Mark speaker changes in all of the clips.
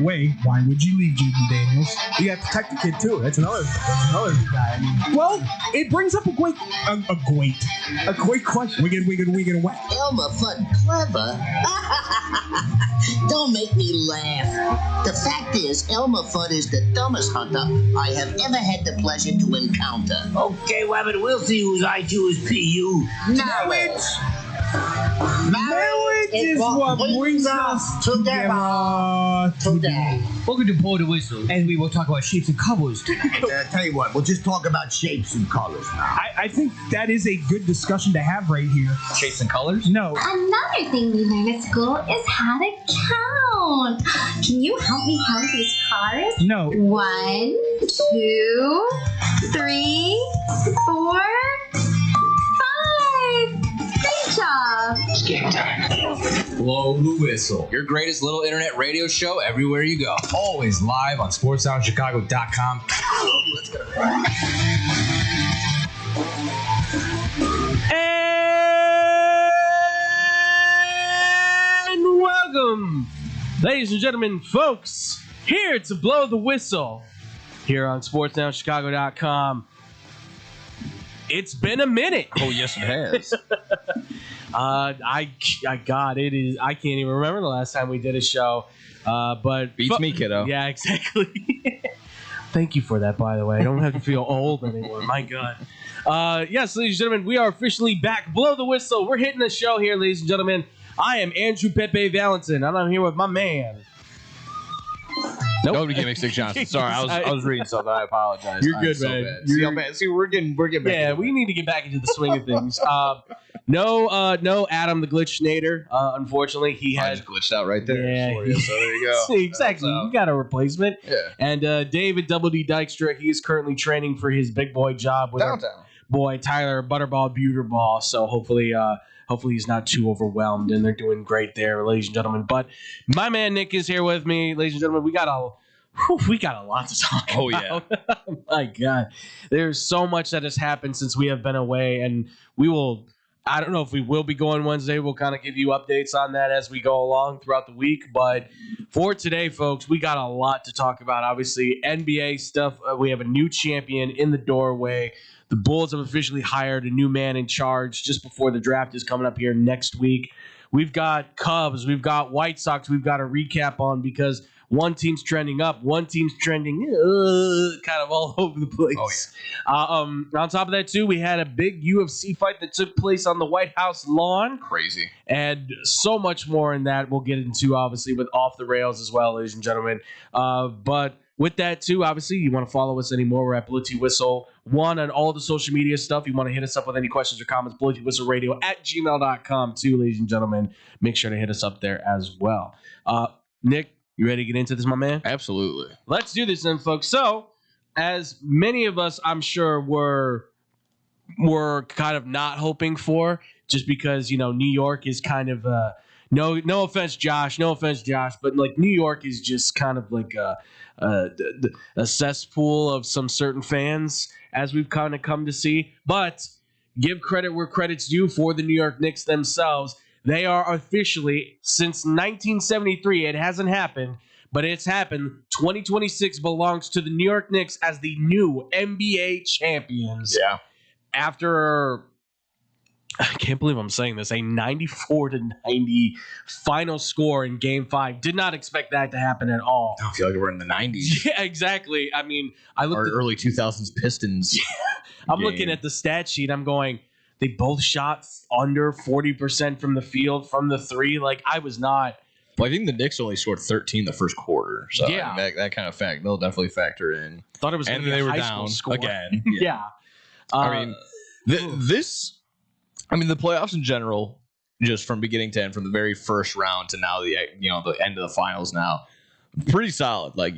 Speaker 1: way, why would you leave Jaden Daniels?
Speaker 2: You got to protect the kid too. That's another guy. I mean,
Speaker 1: Well, it brings up a great question.
Speaker 2: we get away.
Speaker 3: Elmer Fudd clever? Don't make me laugh. The fact is, Elmer Fudd is the dumbest hunter I have ever had the pleasure to encounter.
Speaker 4: Okay, Wabbit, we'll see whose IQ is PU.
Speaker 3: Marriage
Speaker 1: is what brings us
Speaker 3: together.
Speaker 4: Welcome to Blow the Whistle, and we will talk about shapes and colors.
Speaker 3: Tell you what, we'll just talk about shapes and colors now.
Speaker 1: I think that is a good discussion to have right here.
Speaker 4: Shapes and colors?
Speaker 1: No.
Speaker 5: Another thing we learn at school is how to count. Can you help me count these cars?
Speaker 1: No.
Speaker 5: 1, 2, 3, 4, 5. Great job.
Speaker 4: It's game time. Blow the Whistle. Your greatest little internet radio show everywhere you go. Always live on sportsoundchicago.com.
Speaker 6: And welcome, ladies and gentlemen, folks, here to blow the whistle here on sportsoundchicago.com. It's been a minute.
Speaker 7: Oh, yes, it has.
Speaker 6: It is. I can't even remember the last time we did a show. But
Speaker 7: Beats me, kiddo.
Speaker 6: Yeah, exactly. Thank you for that, by the way. I don't have to feel old anymore. My God. Yes, ladies and gentlemen, we are officially back. Blow the whistle. We're hitting the show here, ladies and gentlemen. I am Andrew Pepe Valentin, and I'm here with my man. Nope.
Speaker 7: Nobody gave me Stick Johnson. Sorry, I was reading something. I apologize.
Speaker 6: You're good,
Speaker 7: so
Speaker 6: man.
Speaker 7: Bad. See how bad? See, we're getting back.
Speaker 6: Yeah, we need to get back into the swing of things. No, Adam the Glitch Nader. Unfortunately, he
Speaker 7: I
Speaker 6: had
Speaker 7: just glitched out right there.
Speaker 6: Yeah,
Speaker 7: For you, so there you go.
Speaker 6: See, exactly. You got a replacement.
Speaker 7: Yeah.
Speaker 6: And David Double D Dykstra, he is currently training for his big boy job with our
Speaker 7: Downtown.
Speaker 6: boy Tyler Butterball Buterball. So hopefully he's not too overwhelmed, and they're doing great there, ladies and gentlemen. But my man Nick is here with me, ladies and gentlemen. We got a lot to talk about.
Speaker 7: Oh, yeah.
Speaker 6: My God. There's so much that has happened since we have been away, and I don't know if we will be going Wednesday. We'll kind of give you updates on that as we go along throughout the week. But for today, folks, we got a lot to talk about. Obviously, NBA stuff. We have a new champion in the doorway. The Bulls have officially hired a new man in charge just before the draft is coming up here next week. We've got Cubs. We've got White Sox. We've got a recap on because one team's trending up, one team's trending kind of all over the place.
Speaker 7: Oh,
Speaker 6: yeah. On top of that, too, we had a big UFC fight that took place on the White House lawn.
Speaker 7: Crazy.
Speaker 6: And so much more in that we'll get into, obviously, with Off the Rails as well, ladies and gentlemen. But with that, too, obviously, you want to follow us anymore. We're at Blue T Whistle 1 on all the social media stuff. You want to hit us up with any questions or comments, BlueTWhistleRadio@gmail.com, too, ladies and gentlemen. Make sure to hit us up there as well. Nick, you ready to get into this, my man?
Speaker 7: Absolutely.
Speaker 6: Let's do this then, folks. So, as many of us, I'm sure, were kind of not hoping for, just because, New York is kind of no offense, Josh, but like New York is just kind of like a cesspool of some certain fans, as we've kind of come to see. But give credit where credit's due for the New York Knicks themselves. They are officially, since 1973, it hasn't happened, but it's happened. 2026 belongs to the New York Knicks as the new NBA champions.
Speaker 7: Yeah.
Speaker 6: After, I can't believe I'm saying this, a 94-90 final score in Game 5. Did not expect that to happen at all.
Speaker 7: I feel like we're in the 90s.
Speaker 6: Yeah, exactly. I mean, I looked
Speaker 7: Or
Speaker 6: at
Speaker 7: early 2000s Pistons.
Speaker 6: I'm looking at the stat sheet. I'm going, they both shot under 40% from the field, from the three. Like, I was not.
Speaker 7: Well, I think the Knicks only scored 13 the first quarter. So
Speaker 6: Yeah.
Speaker 7: that kind of fact, they'll definitely factor in.
Speaker 6: Thought it was going
Speaker 7: And
Speaker 6: to be
Speaker 7: they
Speaker 6: a
Speaker 7: were
Speaker 6: high
Speaker 7: down
Speaker 6: school score.
Speaker 7: again.
Speaker 6: Yeah.
Speaker 7: I mean, the playoffs in general, just from beginning to end, from the very first round to now the end of the finals now, pretty solid. Like,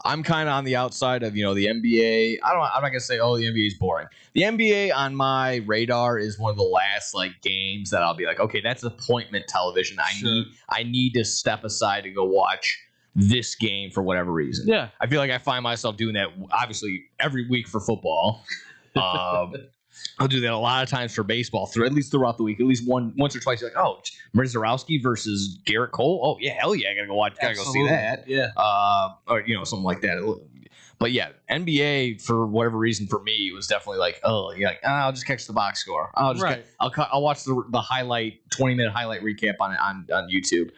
Speaker 7: I'm kind of on the outside of the NBA. I'm not gonna say the NBA is boring. The NBA on my radar is one of the last games that I'll be like, okay, that's appointment television. I need to step aside to go watch this game for whatever reason.
Speaker 6: Yeah.
Speaker 7: I feel like I find myself doing that obviously every week for football. I'll do that a lot of times for baseball, at least throughout the week. At least once or twice, you're like, oh, Mrzarowski versus Garrett Cole. Oh yeah, hell yeah, I gotta go watch. Gotta go see that.
Speaker 6: Yeah.
Speaker 7: Or something like that. But yeah, NBA for whatever reason for me it was definitely like, oh yeah, I'll just catch the box score. I'll watch the 20-minute highlight recap on YouTube.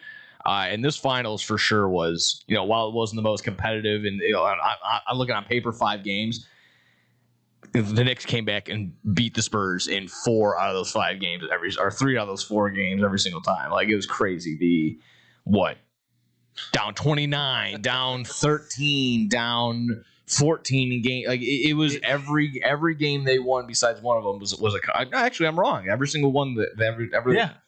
Speaker 7: And this finals for sure was, while it wasn't the most competitive, and I'm looking on paper 5 games. The Knicks came back and beat the Spurs in 4 out of those 5 games, or 3 out of those 4 games every single time. Like it was crazy. Down 29, down 13, down 14 in game. Like it was every game they won besides one of them was a. Actually, I'm wrong. Every single one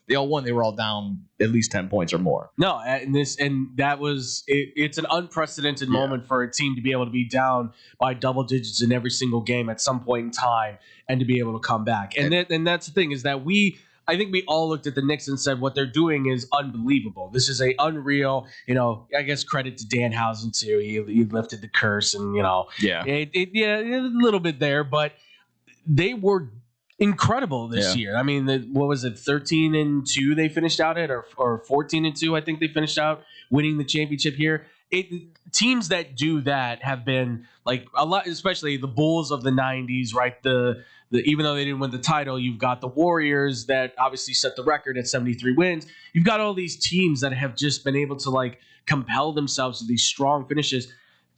Speaker 7: they all won. They were all down at least 10 points or more.
Speaker 6: No, that was it's an unprecedented moment for a team to be able to be down by double digits in every single game at some point in time and to be able to come back. And that's the thing is that I think we all looked at the Knicks and said what they're doing is unbelievable. This is a unreal, I guess credit to Danhausen too. He lifted the curse and, a little bit there, but they were incredible this year. I mean, what was it, 13-2 they finished out at, or 14-2 I think they finished out winning the championship here. Teams that do that have been like a lot, especially the Bulls of the 90s, right? Even though they didn't win the title, you've got the Warriors that obviously set the record at 73 wins. You've got all these teams that have just been able to like compel themselves to these strong finishes.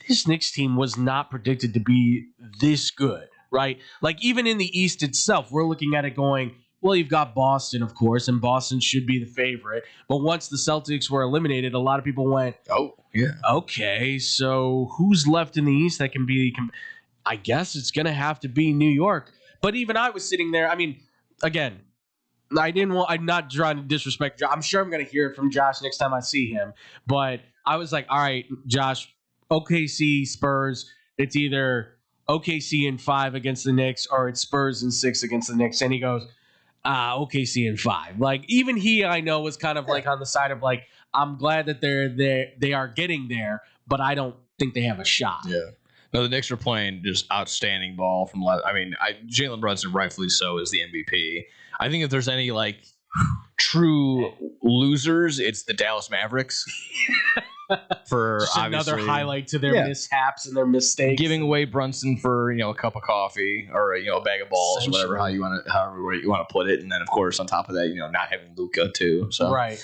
Speaker 6: This Knicks team was not predicted to be this good, right? Like even in the East itself, we're looking at it going, well, you've got Boston, of course, and Boston should be the favorite. But once the Celtics were eliminated, a lot of people went,
Speaker 7: oh, yeah.
Speaker 6: Okay, so who's left in the East that can be I guess it's going to have to be New York. But even I was sitting there. I mean, again, I'm not trying to disrespect Josh. I'm sure I'm going to hear it from Josh next time I see him. But I was like, all right, Josh, OKC, Spurs, it's either OKC in 5 against the Knicks or it's Spurs in 6 against the Knicks. And he goes, OKC in 5. Like, even he, I know, was kind of like on the side of like, I'm glad that they are getting there, but I don't think they have a shot.
Speaker 7: Yeah. No, the Knicks are playing just outstanding ball from. Jalen Brunson, rightfully so, is the MVP. I think if there's any like true losers, it's the Dallas Mavericks. For
Speaker 6: just another highlight to their mishaps and their mistakes,
Speaker 7: giving away Brunson for a cup of coffee or a bag of balls or whatever however you want to put it, and then of course on top of that not having Luka too. So
Speaker 6: right,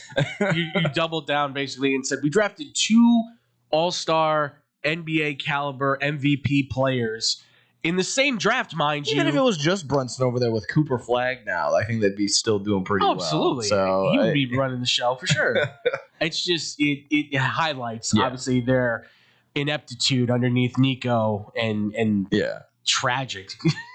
Speaker 6: you doubled down basically and said we drafted 2 All-Star NBA caliber MVP players in the same draft, mind you.
Speaker 7: Even if it was just Brunson over there with Cooper Flag now, I think they'd be still doing pretty well.
Speaker 6: Absolutely. So he would be running the show for sure. It's just it highlights obviously their ineptitude underneath Nico and tragic.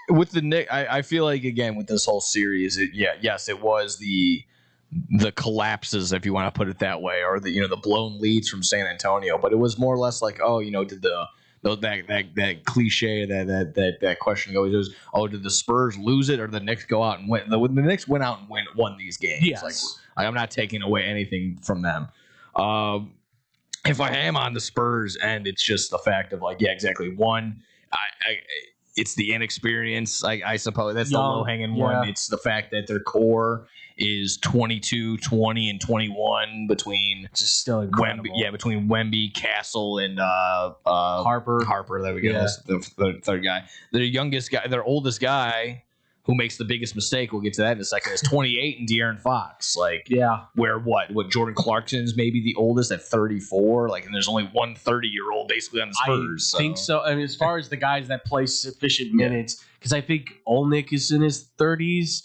Speaker 7: With the Knicks, I feel like again with this whole series, it was the collapses, if you want to put it that way, or the blown leads from San Antonio, but it was more or less like, did that cliche that question always is, did the Spurs lose it or the Knicks go out and win? The Knicks went out and won these games.
Speaker 6: Yes.
Speaker 7: Like I'm not taking away anything from them. If I am on the Spurs end, it's just the fact of exactly. One, it's the inexperience. I suppose that's the low hanging one. It's the fact that their core is 22, 20, and 21 between
Speaker 6: just still incredible.
Speaker 7: Between Wemby, Castle, and
Speaker 6: Harper.
Speaker 7: There we go. Yeah. That's the third guy. Their oldest guy, who makes the biggest mistake, we'll get to that in a second, is 28 and De'Aaron Fox. Where what Jordan Clarkson's maybe the oldest at 34. And there's only one 30-year-old basically on the Spurs.
Speaker 6: I think so. And as far as the guys that play sufficient minutes, because I think Olnick is in his 30s.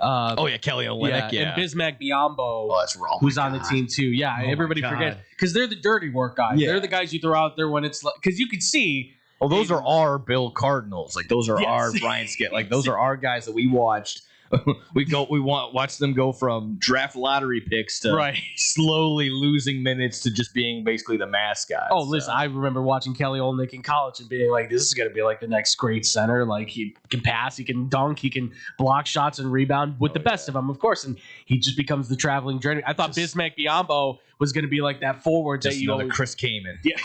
Speaker 7: Kelly Olynyk,
Speaker 6: and Bismack Biyombo, who's on the team too. Everybody forgets because they're the dirty work guys. They're the guys you throw out there when it's because you could see.
Speaker 7: Well, those are our Bill Cardinals. Those are our Brian Skett. Those are our guys that we watched. Watch them go from draft lottery picks to slowly losing minutes to just being basically the mascot.
Speaker 6: Listen, I remember watching Kelly Olynyk in college and being like, this is going to be like the next great center. He can pass, he can dunk, he can block shots and rebound with the best of them, of course. And he just becomes the traveling journey. I thought Bismack Biyombo was going to be like that forward
Speaker 7: just
Speaker 6: that you
Speaker 7: another Chris Kaman.
Speaker 6: Yeah.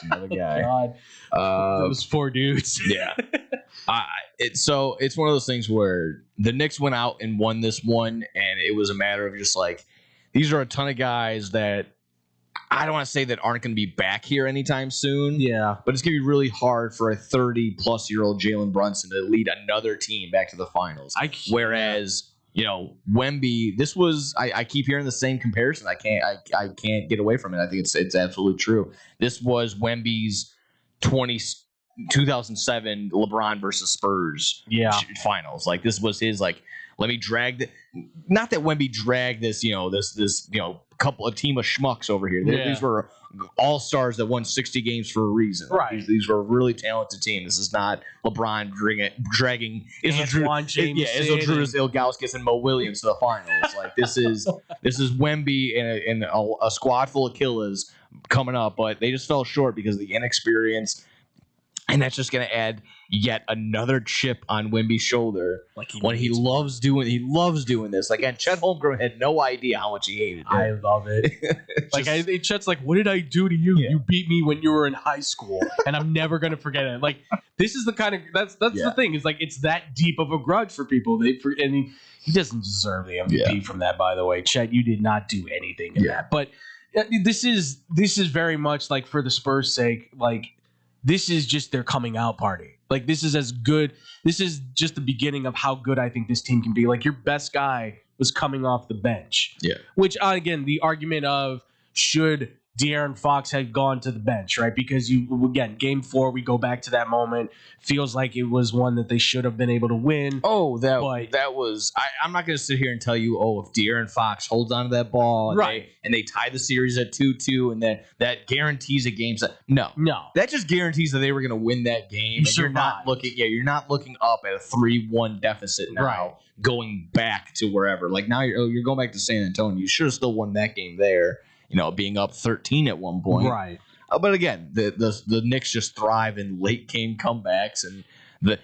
Speaker 7: Another guy.
Speaker 6: God, those four dudes.
Speaker 7: Yeah. It's one of those things where the Knicks went out and won this one, and it was a matter of just like, these are a ton of guys that I don't want to say that aren't going to be back here anytime soon.
Speaker 6: Yeah.
Speaker 7: But it's going to be really hard for a 30-plus-year-old Jalen Brunson to lead another team back to the finals. Whereas, Wemby, this was I keep hearing the same comparison. I can't get away from it. I think it's absolutely true. This was Wemby's 2007 LeBron versus Spurs finals. Like, this was his, like, let me drag not that Wemby dragged this, this couple of team of schmucks over here. These were all stars that won 60 games for a reason.
Speaker 6: Right.
Speaker 7: These were a really talented team. This is not LeBron dragging Izudrunas Ilgauskas and Mo Williams to the finals. Like, this is Wemby and a squad full of killers coming up, but they just fell short because of the inexperience. And that's just going to add yet another chip on Wemby's shoulder he loves doing this. Like, and Chet Holmgren had no idea how much he hated it.
Speaker 6: I love it. Chet's like, what did I do to you? Yeah. You beat me when you were in high school, and I'm never going to forget it. Like, this is the kind of that's the thing. It's like, it's that deep of a grudge for people. And he doesn't deserve the MVP from that. By the way, Chet, you did not do anything in that. But this is very much like, for the Spurs' sake, like, this is just their coming out party. Like, this is as good. This is just the beginning of how good I think this team can be. Like, your best guy was coming off the bench. Yeah. Which, again, the argument of should De'Aaron Fox had gone to the bench, right? Because game 4, we go back to that moment. Feels like it was one that they should have been able to win.
Speaker 7: Oh, that was. I'm not going to sit here and tell you, if De'Aaron Fox holds onto that ball, and they tie the series at 2-2, and then that guarantees a game set. No, that just guarantees that they were going to win that game. You're not looking up at a 3-1 deficit now, going back to wherever. Like, now you're going back to San Antonio. You should have still won that game there. Being up 13 at one point. Right. But again, the Knicks just thrive in late game comebacks, and the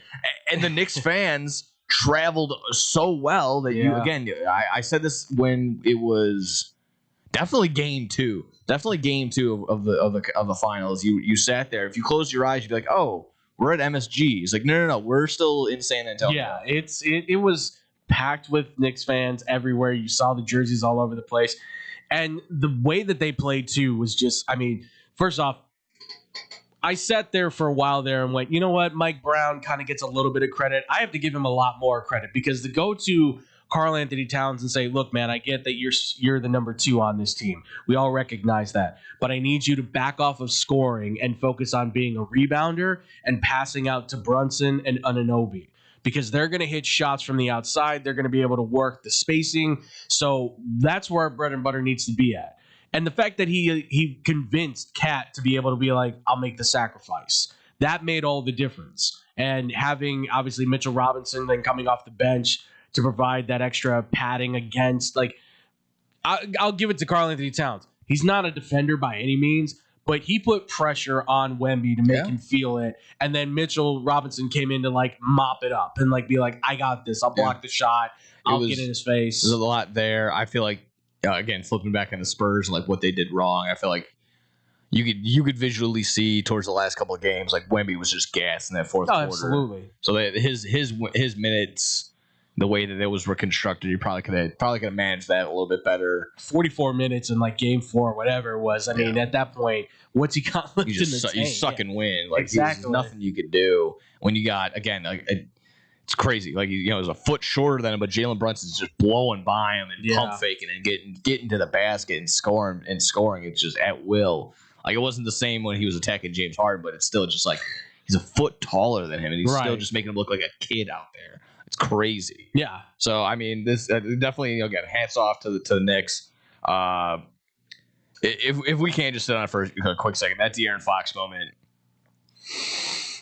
Speaker 7: Knicks fans traveled so well that I said this when it was definitely game 2 of the finals. You sat there. If you closed your eyes, you'd be like, oh, we're at MSG. It's like, no, we're still in San Antonio.
Speaker 6: Yeah, it was packed with Knicks fans everywhere. You saw the jerseys all over the place. And the way that they played, too, was just, first off, I sat there for a while there and went, you know what? Mike Brown kind of gets a little bit of credit. I have to give him a lot more credit, because to go to Karl Anthony Towns and say, look, man, I get that you're the number 2 on this team. We all recognize that. But I need you to back off of scoring and focus on being a rebounder and passing out to Brunson and Anunoby, because they're going to hit shots from the outside. They're going to be able to work the spacing. So that's where our bread and butter needs to be at. And the fact that he convinced Cat to be able to be like, I'll make the sacrifice, that made all the difference. And having, obviously, Mitchell Robinson then coming off the bench to provide that extra padding against, like, I'll give it to Karl Anthony Towns. He's not a defender by any means, but he put pressure on Wemby to make him feel it. And then Mitchell Robinson came in to, like, mop it up and, like, be like, I got this. I'll block the shot. I'll get in his face.
Speaker 7: There's a lot there. I feel like, again, flipping back on the Spurs and, like, what they did wrong, I feel like you could visually see towards the last couple of games, like, Wemby was just gassed in that fourth quarter.
Speaker 6: Absolutely.
Speaker 7: So that his minutes, the way that it was reconstructed, you probably could have managed that a little bit better.
Speaker 6: 44 minutes in, like, game 4, whatever it was. I mean, at that point, what's he got left in the tank?
Speaker 7: You suck and win. Like, there's nothing you could do when you got, again, like, it's crazy. Like, it was a foot shorter than him, but Jalen Brunson's just blowing by him and pump faking and getting to the basket and scoring. It's just at will. Like, it wasn't the same when he was attacking James Harden, but it's still just like he's a foot taller than him, and he's still just making him look like a kid out there. It's crazy.
Speaker 6: Yeah.
Speaker 7: So, I mean, this definitely, again, hats off to the Knicks. If we can just sit on it for a quick second, that De'Aaron Fox moment,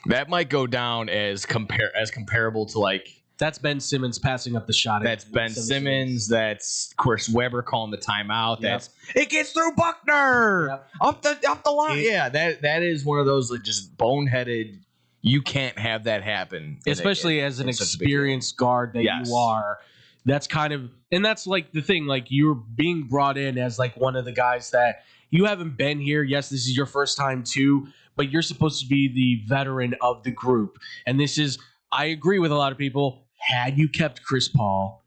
Speaker 7: that might go down as comparable to, like,
Speaker 6: that's Ben Simmons passing up the shot.
Speaker 7: That's Ben Simmons. That's Chris Webber calling the timeout. That's it gets through Buckner up the line. That is one of those, like, just boneheaded. You can't have that happen,
Speaker 6: especially as an experienced guard that you are. That's kind of, and that's, like, the thing. Like, you're being brought in as, like, one of the guys that you haven't been here. Yes, this is your first time too, but you're supposed to be the veteran of the group. And this is, I agree with a lot of people, had you kept Chris Paul.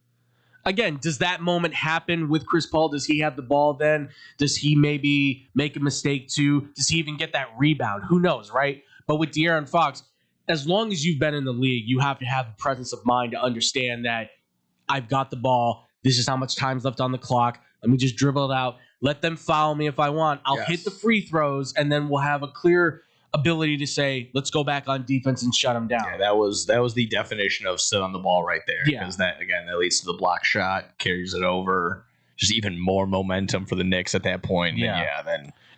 Speaker 6: Again, does that moment happen with Chris Paul? Does he have the ball then? Does he maybe make a mistake too? Does he even get that rebound? Who knows, right? But with De'Aaron Fox, as long as you've been in the league, you have to have the presence of mind to understand that I've got the ball. This is how much time's left on the clock. Let me just dribble it out. Let them foul me if I want. I'll hit the free throws, and then we'll have a clear ability to say, let's go back on defense and shut them down.
Speaker 7: Yeah, that was the definition of sit on the ball right there.
Speaker 6: Yeah.
Speaker 7: Because that leads to the block shot, carries it over. Just even more momentum for the Knicks at that point.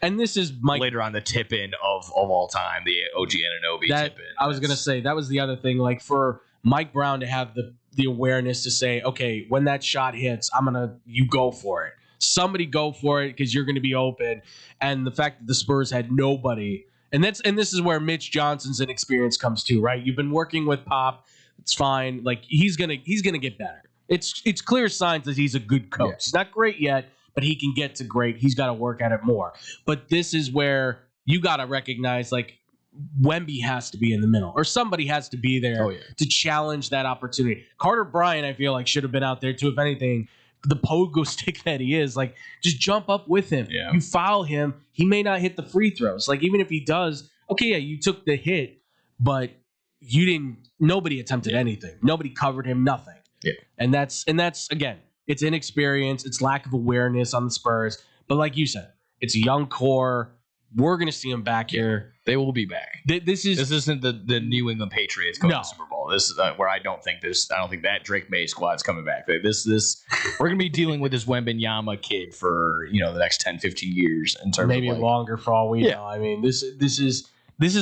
Speaker 6: And this is Mike.
Speaker 7: Later on, the tip in of all time, the OG Anunoby tip in.
Speaker 6: I was going to say, that was the other thing. Like for Mike Brown to have the awareness to say, okay, when that shot hits, you go for it. Somebody go for it because you're going to be open. And the fact that the Spurs had nobody, and this is where Mitch Johnson's inexperience comes too, right? You've been working with Pop. It's fine. Like he's gonna get better. It's clear signs that he's a good coach. He's not great yet, but he can get to great. He's got to work at it more. But this is where you got to recognize, like, Wemby has to be in the middle, or somebody has to be there to challenge that opportunity. Carter Bryant, I feel like, should have been out there too. If anything, the pogo stick that he is, like, just jump up with him. Yeah. You foul him, he may not hit the free throws. Like, even if he does, okay, yeah, you took the hit, but you didn't. Nobody attempted anything. Nobody covered him. Nothing.
Speaker 7: Yeah.
Speaker 6: And that's again, it's inexperience, it's lack of awareness on the Spurs. But like you said, it's a young core. We're going to see them back here.
Speaker 7: They will be back.
Speaker 6: This
Speaker 7: isn't the New England Patriots going to the Super Bowl. This is where I don't think that Drake May squad's coming back. We're going to be dealing with this Wembanyama kid for the next 10, 15 years in terms
Speaker 6: maybe
Speaker 7: of
Speaker 6: longer for all we know. I mean, this is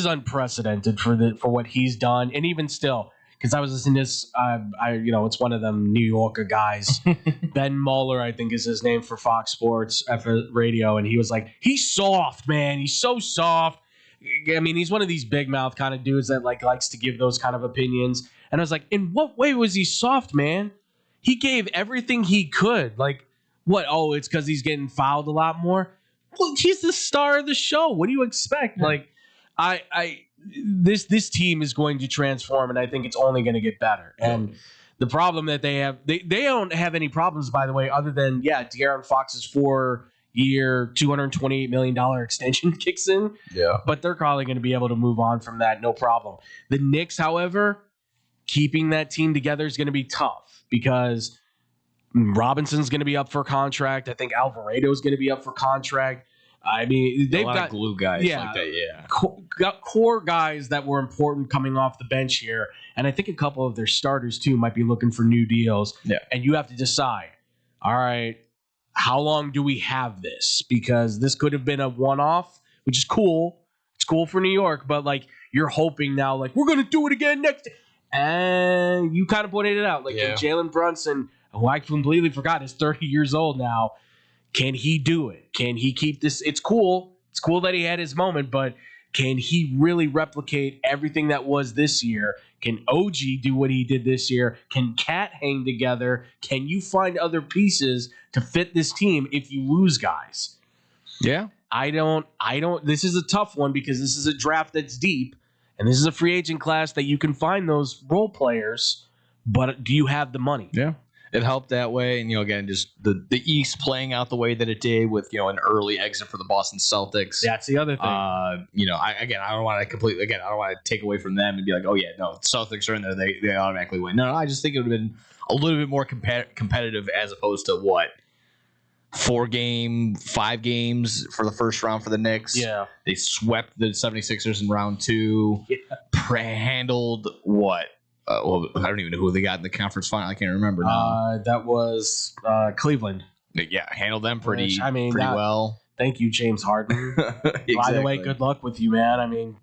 Speaker 6: unprecedented for what he's done, and even still. Because I was listening to this, it's one of them New Yorker guys, Ben Mueller, I think is his name, for Fox Sports Radio, and he was like, he's soft, man. He's so soft. I mean, he's one of these big mouth kind of dudes that likes to give those kind of opinions. And I was like, in what way was he soft, man? He gave everything he could. Like, what? Oh, it's because he's getting fouled a lot more. Well, he's the star of the show. What do you expect? Like, This team is going to transform, and I think it's only going to get better. And the problem that they have, they don't have any problems, by the way, other than, De'Aaron Fox's 4-year, $228 million extension kicks in.
Speaker 7: Yeah.
Speaker 6: But they're probably going to be able to move on from that, no problem. The Knicks, however, keeping that team together is going to be tough because Robinson's going to be up for contract. I think Alvarado is going to be up for contract. I mean, they've got
Speaker 7: glue guys like that,
Speaker 6: got core guys that were important coming off the bench here, and I think a couple of their starters too might be looking for new deals.
Speaker 7: Yeah,
Speaker 6: and you have to decide. All right, how long do we have this? Because this could have been a one-off, which is cool. It's cool for New York, but like you're hoping now, like we're gonna do it again next. And you kind of pointed it out, like Jalen Brunson, who I completely forgot is 30 years old now. Can he do it? Can he keep this? It's cool. It's cool that he had his moment, but can he really replicate everything that was this year? Can OG do what he did this year? Can Cat hang together? Can you find other pieces to fit this team if you lose guys?
Speaker 7: Yeah.
Speaker 6: I don't. This is a tough one because this is a draft that's deep, and this is a free agent class that you can find those role players, but do you have the money?
Speaker 7: Yeah. It helped that way, and again, just the East playing out the way that it did with an early exit for the Boston Celtics.
Speaker 6: That's the other thing.
Speaker 7: I don't want to take away from them and be like, oh yeah, no, the Celtics are in there, they automatically win. No, I just think it would have been a little bit more competitive as opposed to 5 games for the first round for the Knicks.
Speaker 6: Yeah,
Speaker 7: they swept the 76ers in round 2. Yeah. Handled what? I don't even know who they got in the conference final. I can't remember now.
Speaker 6: That was Cleveland.
Speaker 7: Yeah, handled them pretty well.
Speaker 6: Thank you, James Harden.
Speaker 7: Exactly.
Speaker 6: By the way, good luck with you, man. I mean,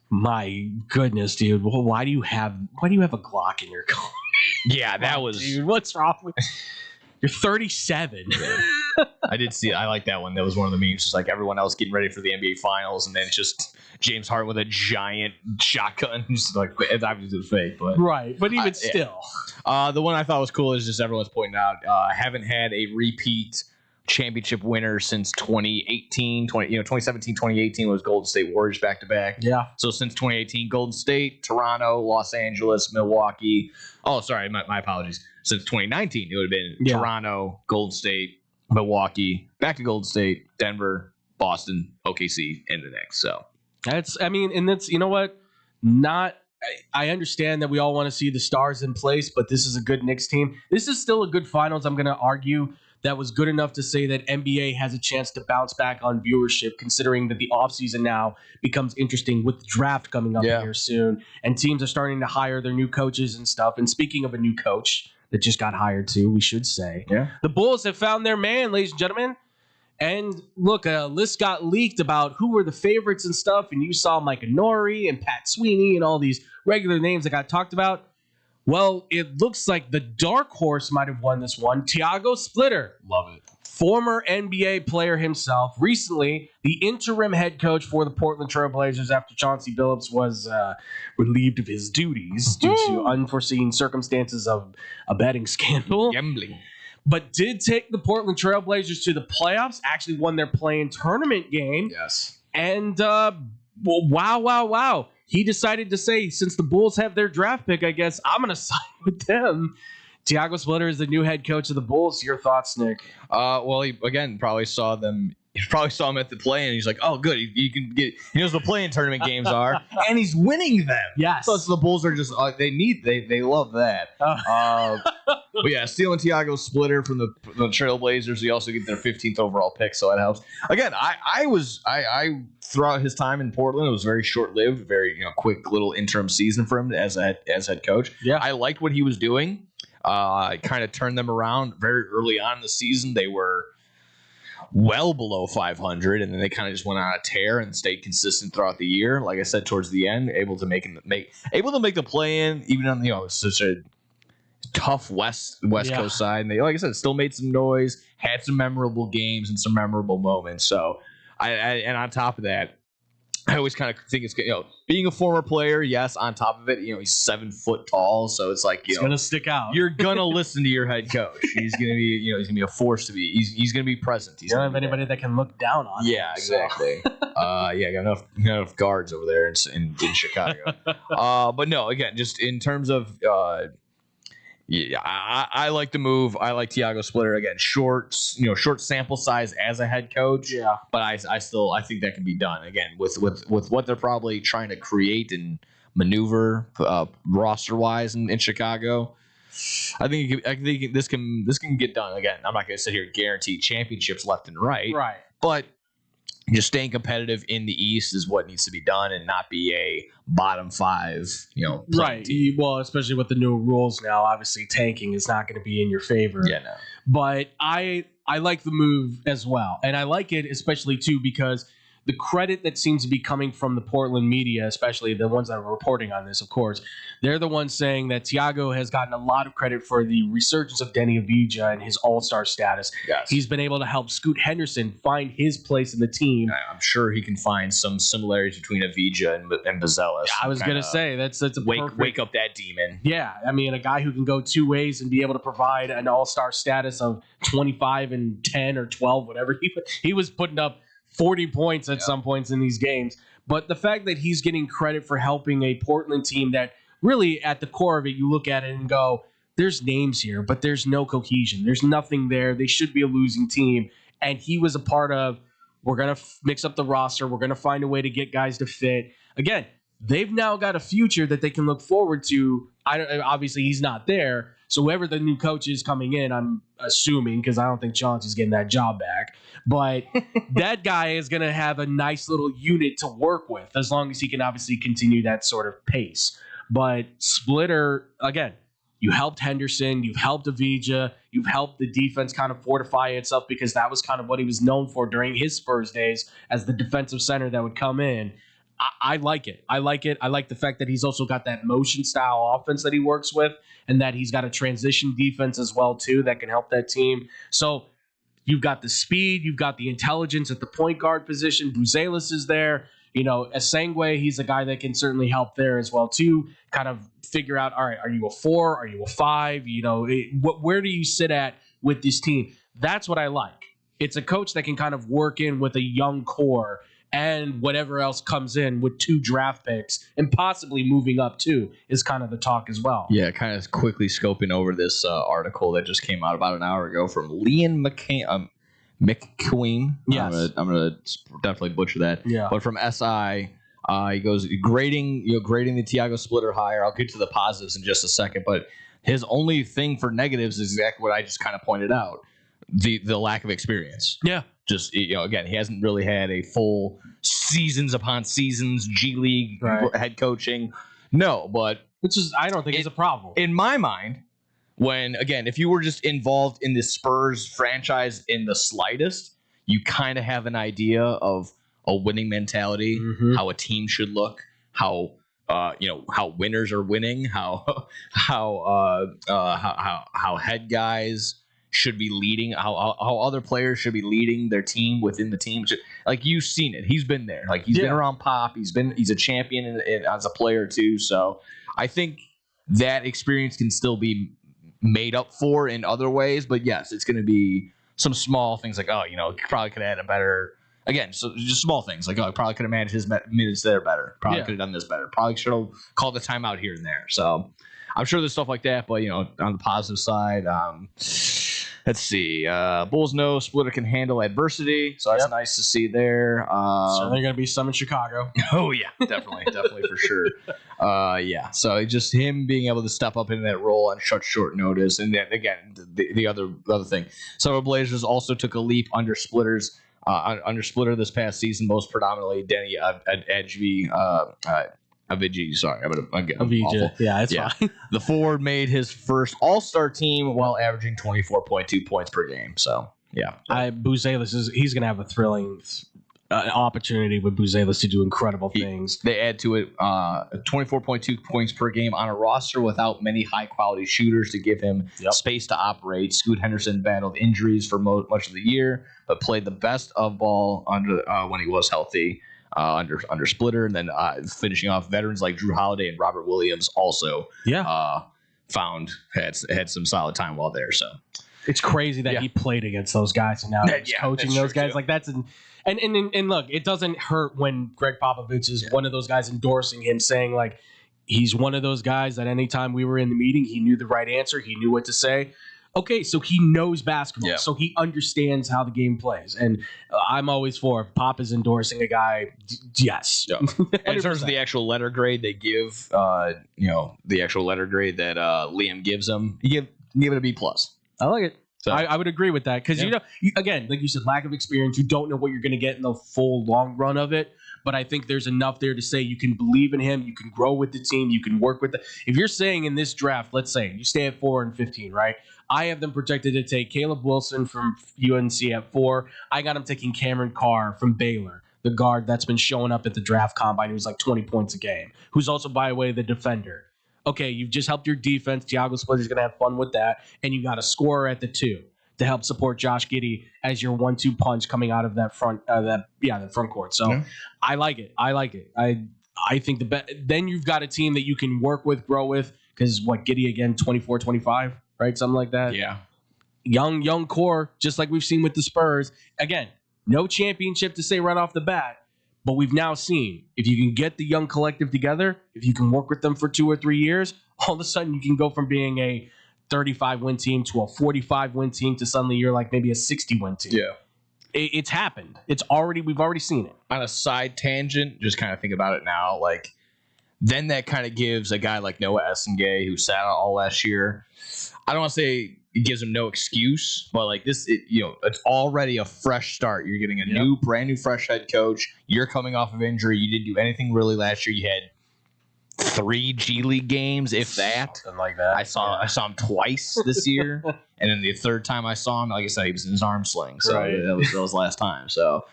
Speaker 6: my goodness, dude. Well, why do you have a Glock in your car?
Speaker 7: Yeah, that was.
Speaker 6: Dude, what's wrong with you? You're 37.
Speaker 7: I did see. I like that one. That was one of the memes. Just like everyone else getting ready for the NBA Finals, and then just James Harden with a giant shotgun. Just like it's obviously fake, but
Speaker 6: right. But even still,
Speaker 7: the one I thought was cool is just everyone's pointing out. Haven't had a repeat championship winner since 2018. 2017, 2018 was Golden State Warriors back to back.
Speaker 6: Yeah.
Speaker 7: So since 2018, Golden State, Toronto, Los Angeles, Milwaukee. Oh, sorry, my apologies. Since 2019, it would have been Toronto, Golden State, Milwaukee, back to Golden State, Denver, Boston, OKC, and the Knicks. So
Speaker 6: that's you know what? I understand that we all want to see the stars in place, but this is a good Knicks team. This is still a good finals. I'm going to argue that was good enough to say that NBA has a chance to bounce back on viewership, considering that the offseason now becomes interesting with the draft coming up here soon, and teams are starting to hire their new coaches and stuff. And speaking of a new coach that just got hired too, we should say, the Bulls have found their man, ladies and gentlemen. And look, a list got leaked about who were the favorites and stuff, and you saw Mike Nori and Pat Sweeney and all these regular names that got talked about. Well, it looks like the dark horse might have won this one. Tiago Splitter.
Speaker 7: Love it.
Speaker 6: Former NBA player himself. Recently, the interim head coach for the Portland Trail Blazers after Chauncey Billups was relieved of his duties due to unforeseen circumstances of a betting scandal.
Speaker 7: Gambling.
Speaker 6: But did take the Portland Trail Blazers to the playoffs. Actually won their play-in tournament game.
Speaker 7: Yes.
Speaker 6: And wow. He decided to say, since the Bulls have their draft pick, I guess I'm going to sign with them. Tiago Splitter is the new head coach of the Bulls. Your thoughts, Nick?
Speaker 7: Well, he again probably saw them. He probably saw him at the play, and he's like, "Oh, good. He can get. He knows what play-in tournament games are, and he's winning them."
Speaker 6: Yes.
Speaker 7: So the Bulls are just they love that. But yeah, stealing Tiago Splitter from the Trailblazers. We also get their 15th overall pick, so that helps. Again, I throughout his time in Portland, it was very short-lived, very quick little interim season for him as head coach.
Speaker 6: Yeah,
Speaker 7: I liked what he was doing. Kind of turned them around very early on in the season. They were well below 500, and then they kind of just went on a tear and stayed consistent throughout the year. Like I said, towards the end, able to make the play in, even on such a tough West Coast side. And they, like I said, still made some noise, had some memorable games and some memorable moments. So and on top of that, I always kind of think it's being a former player. Yes, on top of it, he's 7 foot tall, so it's like
Speaker 6: it's gonna stick out.
Speaker 7: You're gonna listen to your head coach. He's gonna be he's gonna be a force to be. He's gonna be present.
Speaker 6: You don't have anybody that can look down on.
Speaker 7: Yeah, exactly. Got enough guards over there in Chicago. But no, again, just in terms of I like the move. I like Tiago Splitter again. Short sample size as a head coach.
Speaker 6: Yeah, but
Speaker 7: I think that can be done again with what they're probably trying to create and maneuver roster wise in Chicago. I think this can get done. Again, I'm not going to sit here and guarantee championships left and right.
Speaker 6: Right,
Speaker 7: but just staying competitive in the East is what needs to be done, and not be a bottom 5.
Speaker 6: Right.
Speaker 7: Team.
Speaker 6: Well, especially with the new rules now, obviously tanking is not going to be in your favor.
Speaker 7: Yeah, no.
Speaker 6: But I like the move as well, and I like it especially too because the credit that seems to be coming from the Portland media, especially the ones that are reporting on this, of course, they're the ones saying that Tiago has gotten a lot of credit for the resurgence of Denny Avdija and his all-star status.
Speaker 7: Yes.
Speaker 6: He's been able to help Scoot Henderson find his place in the team.
Speaker 7: I'm sure he can find some similarities between Avdija and Bazelis.
Speaker 6: I was going to say, that's a
Speaker 7: wake up that demon.
Speaker 6: Yeah, I mean, a guy who can go two ways and be able to provide an all-star status of 25 and 10 or 12, whatever. He was putting up 40 points at some points in these games. But the fact that he's getting credit for helping a Portland team that really at the core of it, you look at it and go, there's names here, but there's no cohesion. There's nothing there. They should be a losing team. And he was a part of, we're going to mix up the roster. We're going to find a way to get guys to fit. Again, they've now got a future that they can look forward to. Obviously, he's not there. So whoever the new coach is coming in, I'm assuming, because I don't think Chauncey's getting that job back. But that guy is going to have a nice little unit to work with, as long as he can obviously continue that sort of pace. But Splitter, again, you helped Henderson, you've helped Avdija, you've helped the defense kind of fortify itself, because that was kind of what he was known for during his Spurs days as the defensive center that would come in. I like it. I like the fact that he's also got that motion style offense that he works with, and that he's got a transition defense as well too that can help that team. So you've got the speed, you've got the intelligence at the point guard position. Buzelis is there. Asengwe, he's a guy that can certainly help there as well too. Kind of figure out, all right, are you a 4? Are you a 5? Where do you sit at with this team? That's what I like. it's a coach that can kind of work in with a young core and whatever else comes in with 2 draft picks and possibly moving up too is kind of the talk as well.
Speaker 7: Yeah, kind of quickly scoping over this article that just came out about an hour ago from Liam McQueen.
Speaker 6: Yes.
Speaker 7: I'm gonna definitely butcher that.
Speaker 6: Yeah.
Speaker 7: But from SI, he goes grading the Thiago Splitter hire. I'll get to the positives in just a second, but his only thing for negatives is exactly what I just kind of pointed out: the lack of experience.
Speaker 6: Yeah.
Speaker 7: Just again, he hasn't really had a full seasons upon seasons G League head coaching. No, but
Speaker 6: which is I don't think is a problem
Speaker 7: in my mind. When again, if you were just involved in the Spurs franchise in the slightest, you kind of have an idea of a winning mentality, how a team should look, how how winners are winning, how head guys should be leading, how other players should be leading their team within the team. Like you've seen it, he's been there. Like he's been around Pop. He's a champion as a player too. So I think that experience can still be made up for in other ways. But yes, it's going to be some small things like probably could have had a better. Again, so just small things like probably could have managed his minutes there better. Probably could have done this better. Probably should have called the timeout here and there. So I'm sure there's stuff like that. But on the positive side. Let's see. Bulls know Splitter can handle adversity, so that's nice to see there.
Speaker 6: So they're going to be some in Chicago.
Speaker 7: Oh yeah, definitely for sure. Yeah. So just him being able to step up into that role on such short notice, and then again, the other thing. So Blazers also took a leap under Splitter this past season, most predominantly Denny Edgeby. Avicii, sorry, I'm awful.
Speaker 6: Yeah, it's fine.
Speaker 7: The forward made his first All-Star team while averaging 24.2 points per game. So yeah,
Speaker 6: Buzelis he's going to have a thrilling opportunity with Buzelis to do incredible things.
Speaker 7: They add to it 24.2 points per game on a roster without many high-quality shooters to give him space to operate. Scoot Henderson battled injuries for much of the year, but played the best of ball under when he was healthy. Under Splitter, and then finishing off veterans like Drew Holiday and Robert Williams also had some solid time while there. So
Speaker 6: it's crazy that he played against those guys and now he's coaching those guys. Too. Like that's and look, it doesn't hurt when Greg Popovich is one of those guys endorsing him, saying like he's one of those guys that anytime we were in the meeting, he knew the right answer, he knew what to say. Okay, so he knows basketball, so he understands how the game plays, and I'm always for if Pop is endorsing a guy. Yes.
Speaker 7: Yeah. In terms of the actual letter grade they give, the actual letter grade that Liam gives him, you give it a B+.
Speaker 6: I like it. So, I would agree with that because again, like you said, lack of experience. You don't know what you're going to get in the full long run of it. But I think there's enough there to say you can believe in him, you can grow with the team, you can work with it. If you're saying in this draft, let's say you stay at 4-15, right? I have them projected to take Caleb Wilson from UNC at 4. I got him taking Cameron Carr from Baylor, the guard that's been showing up at the draft combine who's like 20 points a game, who's also, by the way, the defender. Okay, you've just helped your defense. Thiago Splitter's going to have fun with that. And you got a scorer at the 2 to help support Josh Giddey as your 1-2 punch coming out of that front front court. So I like it. I think then you've got a team that you can work with, grow with, because Giddey again, 24, 25, right? Something like that.
Speaker 7: Yeah.
Speaker 6: Young core, just like we've seen with the Spurs. Again, no championship to say right off the bat, but we've now seen if you can get the young collective together, if you can work with them for 2 or 3 years, all of a sudden you can go from being a 35-win team to a 45-win team to suddenly you're like maybe a 60-win team.
Speaker 7: Yeah.
Speaker 6: It's happened. We've already seen it.
Speaker 7: On a side tangent, just kind of think about it now, like then that kind of gives a guy like Noah Essengay, who sat out all last year, I don't want to say it gives him no excuse, but like this, it's already a fresh start. You're getting a brand new fresh head coach. You're coming off of injury. You didn't do anything really last year. You had 3 G League games, if that.
Speaker 6: Something like that.
Speaker 7: I saw him twice this year, and then the third time I saw him, like I said, he was in his arm sling. So that was last time. So,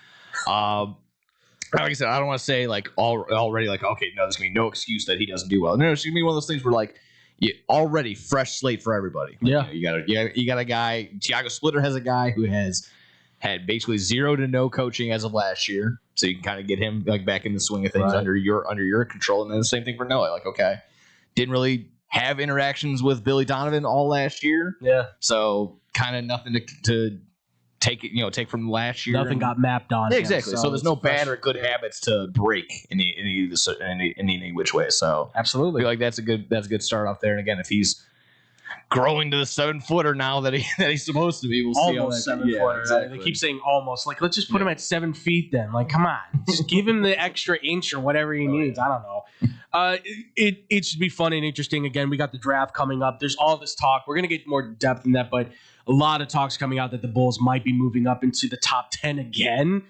Speaker 7: like I said, I don't want to say like already like okay, no, there's gonna be no excuse that he doesn't do well. No, it's gonna be one of those things where like already fresh slate for everybody. Like, you got a guy. Thiago Splitter has a guy who has had basically 0 to no coaching as of last year. So you can kind of get him like back in the swing of things under your control. And then the same thing for Noah. Like, okay, didn't really have interactions with Billy Donovan all last year.
Speaker 6: Yeah.
Speaker 7: So kind of nothing to take from last year.
Speaker 6: Nothing got mapped on.
Speaker 7: Exactly. So there's no
Speaker 6: it's
Speaker 7: bad
Speaker 6: fresh.
Speaker 7: or good habits to break in any which way. So I
Speaker 6: Absolutely.
Speaker 7: feel like that's a good start off there. And again, if he's growing to the 7-footer now that he's supposed to be, we'll see.
Speaker 6: Almost
Speaker 7: how that
Speaker 6: 7-footer.
Speaker 7: exactly.
Speaker 6: They keep saying almost. Like, let's just put him at 7 feet then. Like, come on. Just give him the extra inch or whatever he needs. I don't know. It should be fun and interesting. Again, we got the draft coming up. There's all this talk. We're going to get more depth in that, but a lot of talks coming out that the Bulls might be moving up into the top 10 again,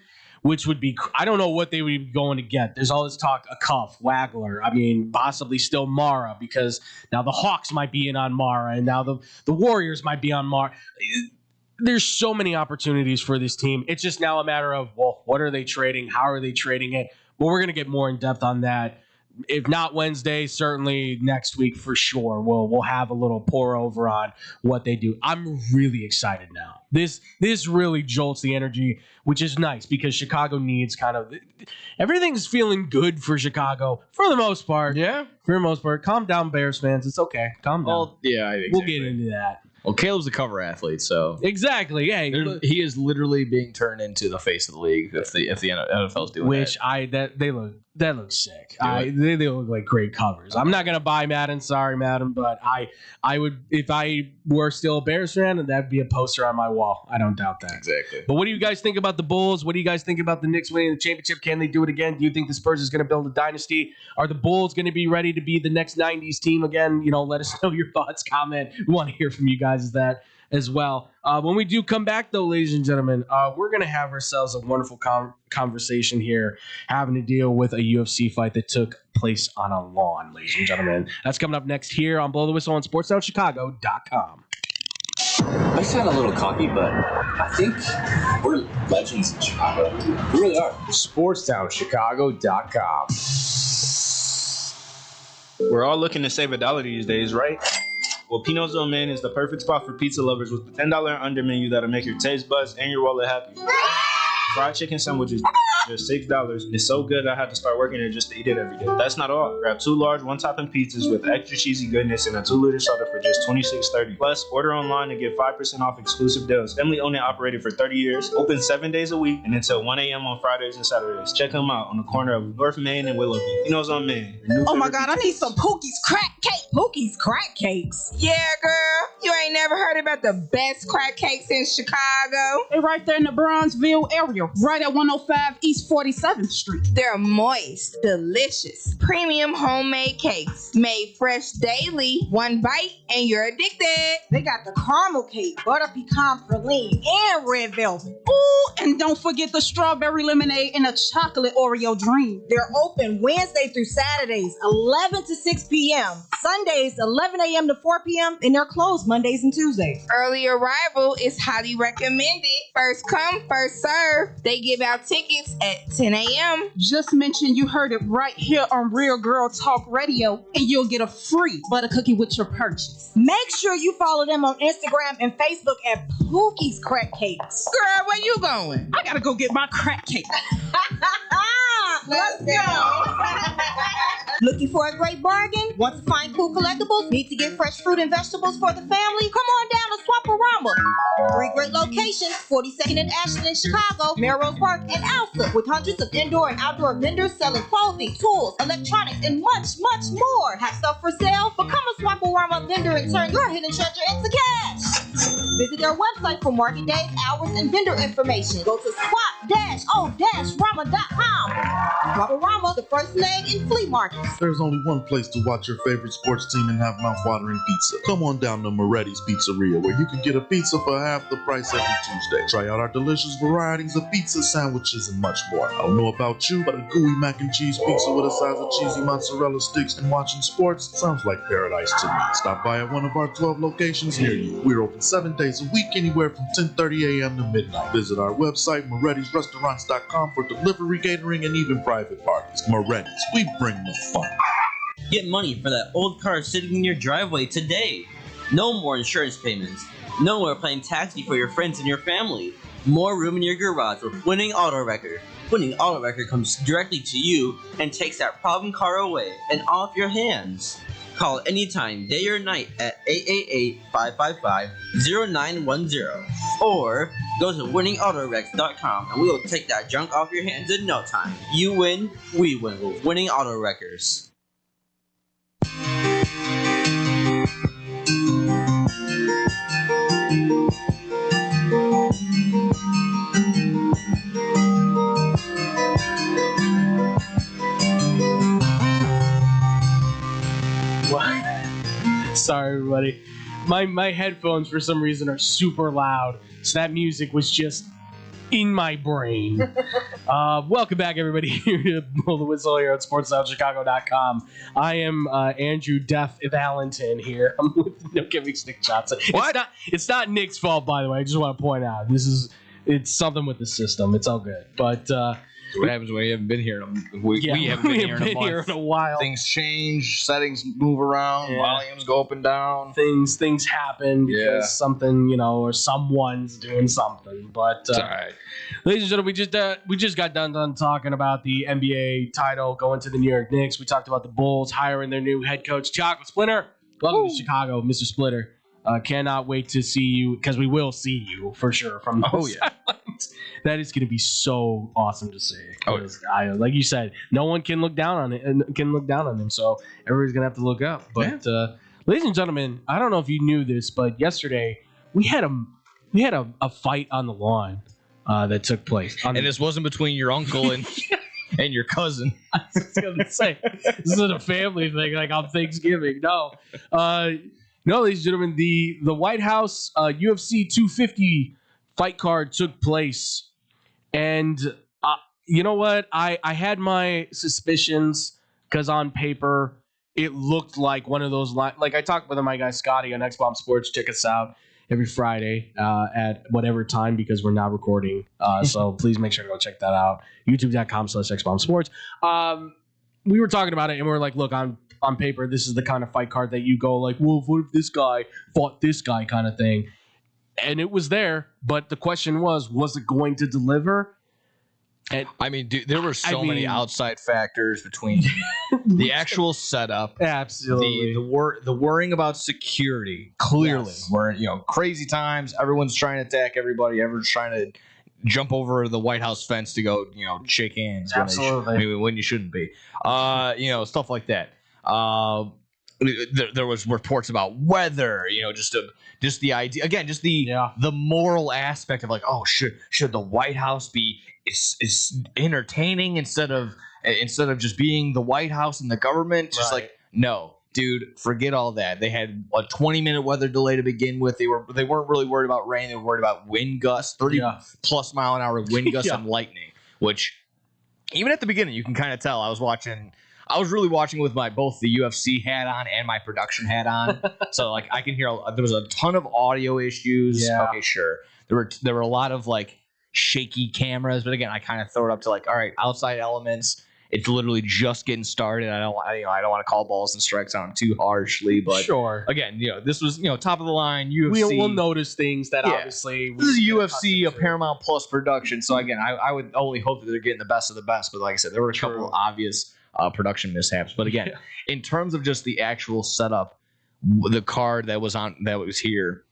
Speaker 6: which would be, I don't know what they would be going to get. There's all this talk, a Cuff, Wagler, I mean, possibly still Mara, because now the Hawks might be in on Mara, and now the Warriors might be on Mara. There's so many opportunities for this team. It's just now a matter of, well, what are they trading? How are they trading it? Well, we're going to get more in depth on that. If not Wednesday, certainly next week for sure. We'll have a little pour over on what they do. I'm really excited now. This really jolts the energy, which is nice because Chicago needs kind of everything's feeling good for Chicago for the most part.
Speaker 7: Yeah,
Speaker 6: for the most part. Calm down, Bears fans. It's okay. Calm down.
Speaker 7: Well, yeah, exactly.
Speaker 6: We'll get into that.
Speaker 7: Well, Caleb's a cover athlete, so
Speaker 6: exactly. Hey,
Speaker 7: he is literally being turned into the face of the league if the NFL's doing
Speaker 6: which
Speaker 7: that.
Speaker 6: That looks sick. They look like great covers. I'm not gonna buy Madden, sorry Madden, but I would if I were still a Bears fan, and that'd be a poster on my wall. I don't doubt that.
Speaker 7: Exactly.
Speaker 6: But what do you guys think about the Bulls? What do you guys think about the Knicks winning the championship? Can they do it again? Do you think the Spurs is gonna build a dynasty? Are the Bulls gonna be ready to be the next '90s team again? Let us know your thoughts. Comment. We want to hear from you guys. Is that as well. When we do come back, though, ladies and gentlemen, we're going to have ourselves a wonderful conversation here, having to deal with a UFC fight that took place on a lawn, ladies and gentlemen. That's coming up next here on Blow the Whistle on SportsDownChicago.com.
Speaker 8: I sound a little cocky, but I think we're legends in Chicago. We really are.
Speaker 4: SportsDownChicago.com.
Speaker 9: We're all looking to save $1 these days, right? Well, Pino's Old Man is the perfect spot for pizza lovers with the $10 and under menu that'll make your taste buds and your wallet happy. Fried chicken sandwiches, just $6. It's so good I had to start working there just to eat it every day. That's not all. Grab 2 large one-topping pizzas with extra cheesy goodness and a 2-liter soda for just $26.30. Plus, order online and get 5% off exclusive deals. Family owned and operated for 30 years. Open 7 days a week and until 1 a.m. on Fridays and Saturdays. Check them out on the corner of North Main and Willoughby. Pino's on Main.
Speaker 10: Oh my God, I need some Pookie's crack cake. Pookie's crack cakes.
Speaker 11: Yeah, girl. You ain't never heard about the best crack cakes in Chicago?
Speaker 10: They're right there in the Bronzeville area, right at 105 East 47th Street.
Speaker 11: They're moist, delicious, premium homemade cakes made fresh daily. One bite and you're addicted.
Speaker 10: They got the caramel cake, butter pecan praline, and red velvet. Ooh, and don't forget the strawberry lemonade and a chocolate Oreo dream.
Speaker 12: They're open Wednesday through Saturdays, 11 to 6 p.m. Sundays, 11 a.m. to 4 p.m. And they're closed Mondays and Tuesdays.
Speaker 11: Early arrival is highly recommended. First come, first serve. They give out tickets at 10 a.m.
Speaker 10: Just mention you heard it right here on Real Girl Talk Radio, and you'll get a free butter cookie with your purchase.
Speaker 12: Make sure you follow them on Instagram and Facebook at Pookie's Crack Cakes.
Speaker 11: Girl, where you going?
Speaker 10: I gotta go get my crack cake.
Speaker 12: Let's go. Looking for a great bargain? Want to find cool collectibles? Need to get fresh fruit and vegetables for the family? Come on down to Swaparama. 3 great locations, 42nd and Ashland in Chicago, Melrose Park, and Alpha, with hundreds of indoor and outdoor vendors selling clothing, tools, electronics, and much, much more. Have stuff for sale? Become a Swaparama vendor and turn your hidden treasure into cash. Visit their website for market days, hours, and vendor information. Go to swap-o-rama.com. Swaparama, the first leg in flea markets.
Speaker 13: There's only one place to watch your favorite sports team and have mouth-watering pizza. Come on down to Moretti's Pizzeria, where you can get a pizza for half the price every Tuesday. Try out our delicious varieties of pizza, sandwiches, and much more. I don't know about you, but a gooey mac and cheese pizza with a size of cheesy mozzarella sticks and watching sports sounds like paradise to me. Stop by at one of our 12 locations near you. We're open 7 days a week, anywhere from 10:30 a.m. to midnight. Visit our website, Moretti'sRestaurants.com, for delivery, catering, and even private parties. Moretti's, we bring the fun.
Speaker 14: Get money for that old car sitting in your driveway today. No more insurance payments. No more playing taxi for your friends and your family. More room in your garage with Winning Auto Wrecker. Winning Auto Wrecker comes directly to you and takes that problem car away and off your hands. Call anytime, day or night at 888-555-0910. Or go to winningautorex.com and we will take that junk off your hands in no time. You win, we win with Winning Auto Wreckers.
Speaker 6: Sorry, everybody. My headphones, for some reason, are super loud, so that music was just in my brain. Welcome back, everybody, here to Blow the Whistle here at SportsOutChicago.com. I am Andrew Duff Valentin here. I'm with No Giving Stick Shots. It's not Nick's fault, by the way. I just want to point out it's something with the system. It's all good, but.
Speaker 7: What happens when you haven't been here? We haven't been here in a while. Things change, settings move around, volumes go up and down.
Speaker 6: Things happen because something, or someone's doing something. But
Speaker 7: all right.
Speaker 6: Ladies and gentlemen, we just got done talking about the NBA title going to the New York Knicks. We talked about the Bulls hiring their new head coach, Chocolate Splitter. Welcome to Chicago, Mr. Splitter. Cannot wait to see you, because we will see you for sure from the sidelines. That is going to be so awesome to see. Like you said, no one can look down on it and can look down on him, so everybody's going to have to look up. But ladies and gentlemen, I don't know if you knew this, but yesterday we had a fight on the lawn that took place.
Speaker 7: And this wasn't between your uncle and and your cousin.
Speaker 6: I was going to say, this isn't a family thing like on Thanksgiving. No, ladies and gentlemen, the White House UFC 250 fight card took place. And you know what? I had my suspicions because on paper, it looked like one of those like I talked with my guy Scotty on X-Bomb Sports. Check us out every Friday at whatever time because we're not recording. So please make sure to go check that out. YouTube.com/X-Bomb Sports. We were talking about it and we were like, look, on paper, this is the kind of fight card that you go like, well, what if this guy fought this guy kind of thing? And it was there, but the question was it going to deliver? And
Speaker 7: I mean, dude, there were so many outside factors between the actual setup,
Speaker 6: absolutely,
Speaker 7: the worrying about security. Clearly, we're crazy times. Everyone's trying to attack everybody. Everyone's trying to jump over the White House fence to go, shake hands.
Speaker 6: Absolutely,
Speaker 7: when you shouldn't be. Stuff like that. There was reports about weather, just the idea again, just the moral aspect of like, oh, should the White House be is entertaining instead of just being the White House and the government? Just like, no, dude, forget all that. They had a 20-minute weather delay to begin with. They weren't really worried about rain. They were worried about wind gusts, 30+ mile an hour wind gusts and lightning, which even at the beginning you can kind of tell. I was really watching with both the UFC hat on and my production hat on. So like I can hear there was a ton of audio issues.
Speaker 6: Yeah.
Speaker 7: Okay, sure. There were a lot of like shaky cameras, but again, I kind of throw it up to like, all right, outside elements. It's literally just getting started. I don't want to call balls and strikes on them too harshly, but
Speaker 6: sure.
Speaker 7: Again, this was top of the line UFC.
Speaker 6: We'll notice things that obviously
Speaker 7: this is UFC, a Paramount Plus production. So again, I would only hope that they're getting the best of the best. But like I said, there were a couple of obvious production mishaps. But again, in terms of just the actual setup, the card that was here,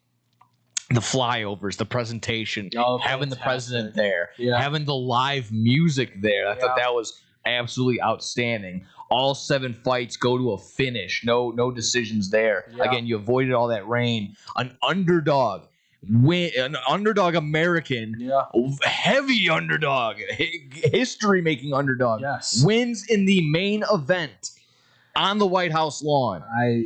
Speaker 7: the flyovers, the presentation, having the president there, having the live music there, I thought that was absolutely outstanding. All 7 fights go to a finish. No decisions there. Again, you avoided all that rain. An underdog American, heavy underdog, history-making underdog, wins in the main event on the White House lawn.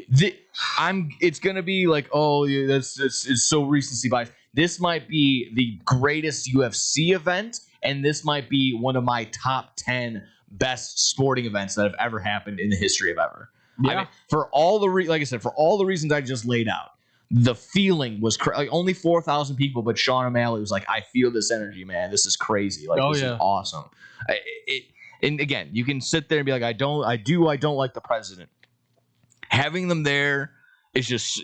Speaker 7: It's gonna be like, it's so recency bias. This might be the greatest UFC event, and this might be one of my top 10 best sporting events that have ever happened in the history of ever. I mean, for all the reasons I just laid out. The feeling was only 4,000 people, but Sean O'Malley was like, I feel this energy, man. This is crazy. This is awesome. And again, you can sit there and be like, I don't like the president. Having them there, it's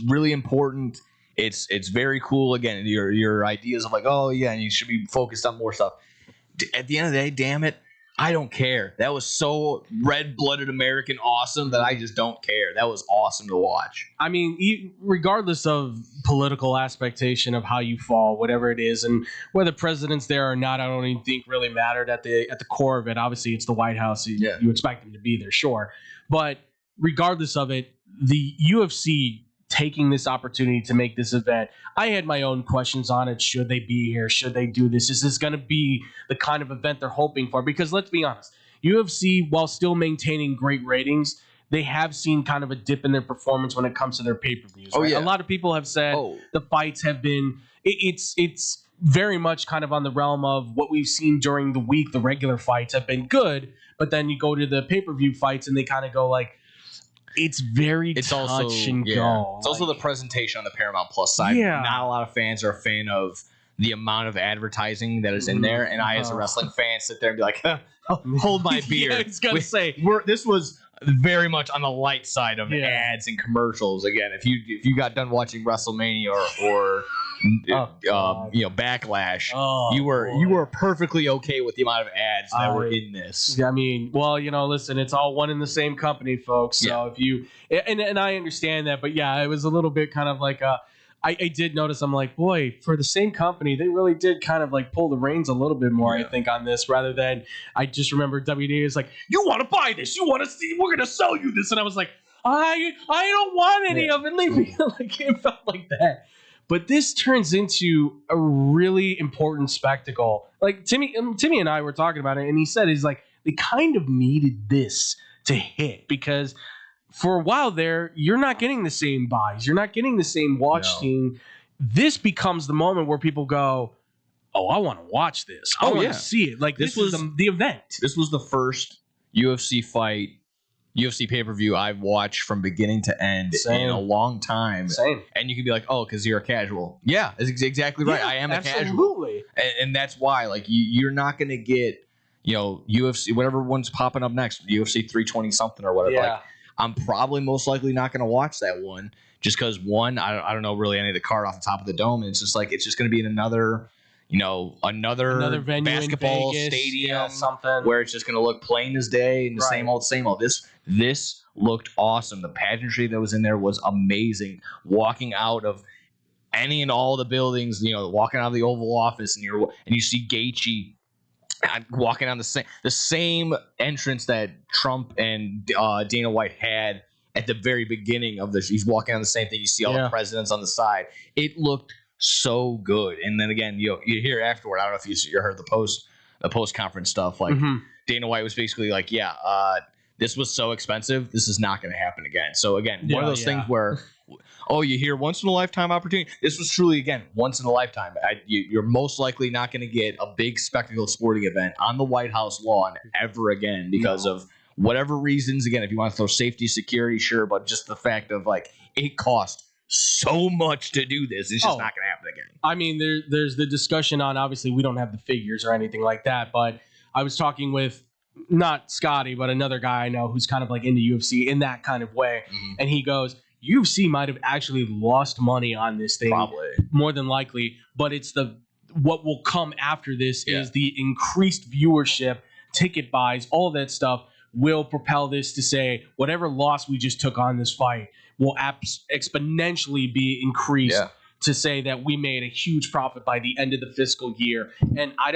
Speaker 7: really important. It's very cool. Again, your ideas of like, and you should be focused on more stuff. At the end of the day, damn it, I don't care. That was so red-blooded American awesome that I just don't care. That was awesome to watch.
Speaker 6: I mean, regardless of political expectation of how you fall, whatever it is, and whether president's there or not, I don't even think really mattered at the core of it. Obviously, it's the White House. You expect them to be there, sure. But regardless of it, the UFC taking this opportunity to make this event, I had my own questions on it. Should they be here? Should they do this? Is this going to be the kind of event they're hoping for? Because let's be honest, UFC, while still maintaining great ratings, they have seen kind of a dip in their performance when it comes to their pay-per-views. Right? A lot of people have said the fights have been, it's very much kind of on the realm of what we've seen during the week. The regular fights have been good, but then you go to the pay-per-view fights and they kind of go like, it's very touch and go.
Speaker 7: It's also the presentation on the Paramount Plus side.
Speaker 6: Yeah.
Speaker 7: Not a lot of fans are a fan of the amount of advertising that is in there. And I, as a wrestling fan, sit there and be like, hold my beer.
Speaker 6: I was going to say.
Speaker 7: This was very much on the light side of ads and commercials. Again, if you got done watching WrestleMania or Backlash, you were perfectly okay with the amount of ads that were in this.
Speaker 6: I mean, well, listen, it's all one and the same company, folks. So if you and I understand that, but it was a little bit kind of like I did notice. I'm like, boy, for the same company, they really did kind of like pull the reins a little bit more. I think on this, rather than I just remember WWE is like, you want to buy this, you want to see, we're gonna sell you this, and I was like, I don't want any of it. Leave me. Like it felt like that. But this turns into a really important spectacle. Like Timmy and I were talking about it, and he said he's like they kind of needed this to hit because for a while there, you're not getting the same buys, you're not getting the same watch team. This becomes the moment where people go, "Oh, I want to watch this. I want to see it." Like this was the event.
Speaker 7: This was the first UFC fight. UFC pay-per-view I've watched from beginning to end in a long time. And you can be like, oh, because you're a casual. Yeah, that's exactly right. I am a casual. And that's why, like, you're not going to get, UFC, whatever one's popping up next, UFC 320 something or whatever. Like, I'm probably most likely not going to watch that one just because, one, I don't know really any of the card off the top of the dome. And it's just like, it's just going to be in another venue, basketball stadium, something where it's just going to look plain as day and the same old. This looked awesome. The pageantry that was in there was amazing. Walking out of any and all the buildings, walking out of the Oval Office, and you see Gaethje walking on the same entrance that Trump and Dana White had at the very beginning of this. He's walking on the same thing. You see all the presidents on the side. It looked so good. And then again, you hear afterward, I don't know if you heard the post conference stuff. Like Dana White was basically like, this was so expensive, this is not going to happen again. So again, one of those things where, you hear once in a lifetime opportunity. This was truly, again, once in a lifetime. You're most likely not going to get a big spectacle sporting event on the White House lawn ever again because of whatever reasons. Again, if you want to throw safety, security, sure, but just the fact of like it cost so much to do this. It's just not going to happen again.
Speaker 6: I mean, there's the discussion on, obviously we don't have the figures or anything like that, but I was talking with not Scotty, but another guy I know who's kind of like into UFC in that kind of way. And he goes, UFC might have actually lost money on this thing.
Speaker 7: Probably.
Speaker 6: More than likely, but it's what will come after this is the increased viewership, ticket buys, all of that stuff will propel this to say whatever loss we just took on this fight will exponentially be increased to say that we made a huge profit by the end of the fiscal year. And I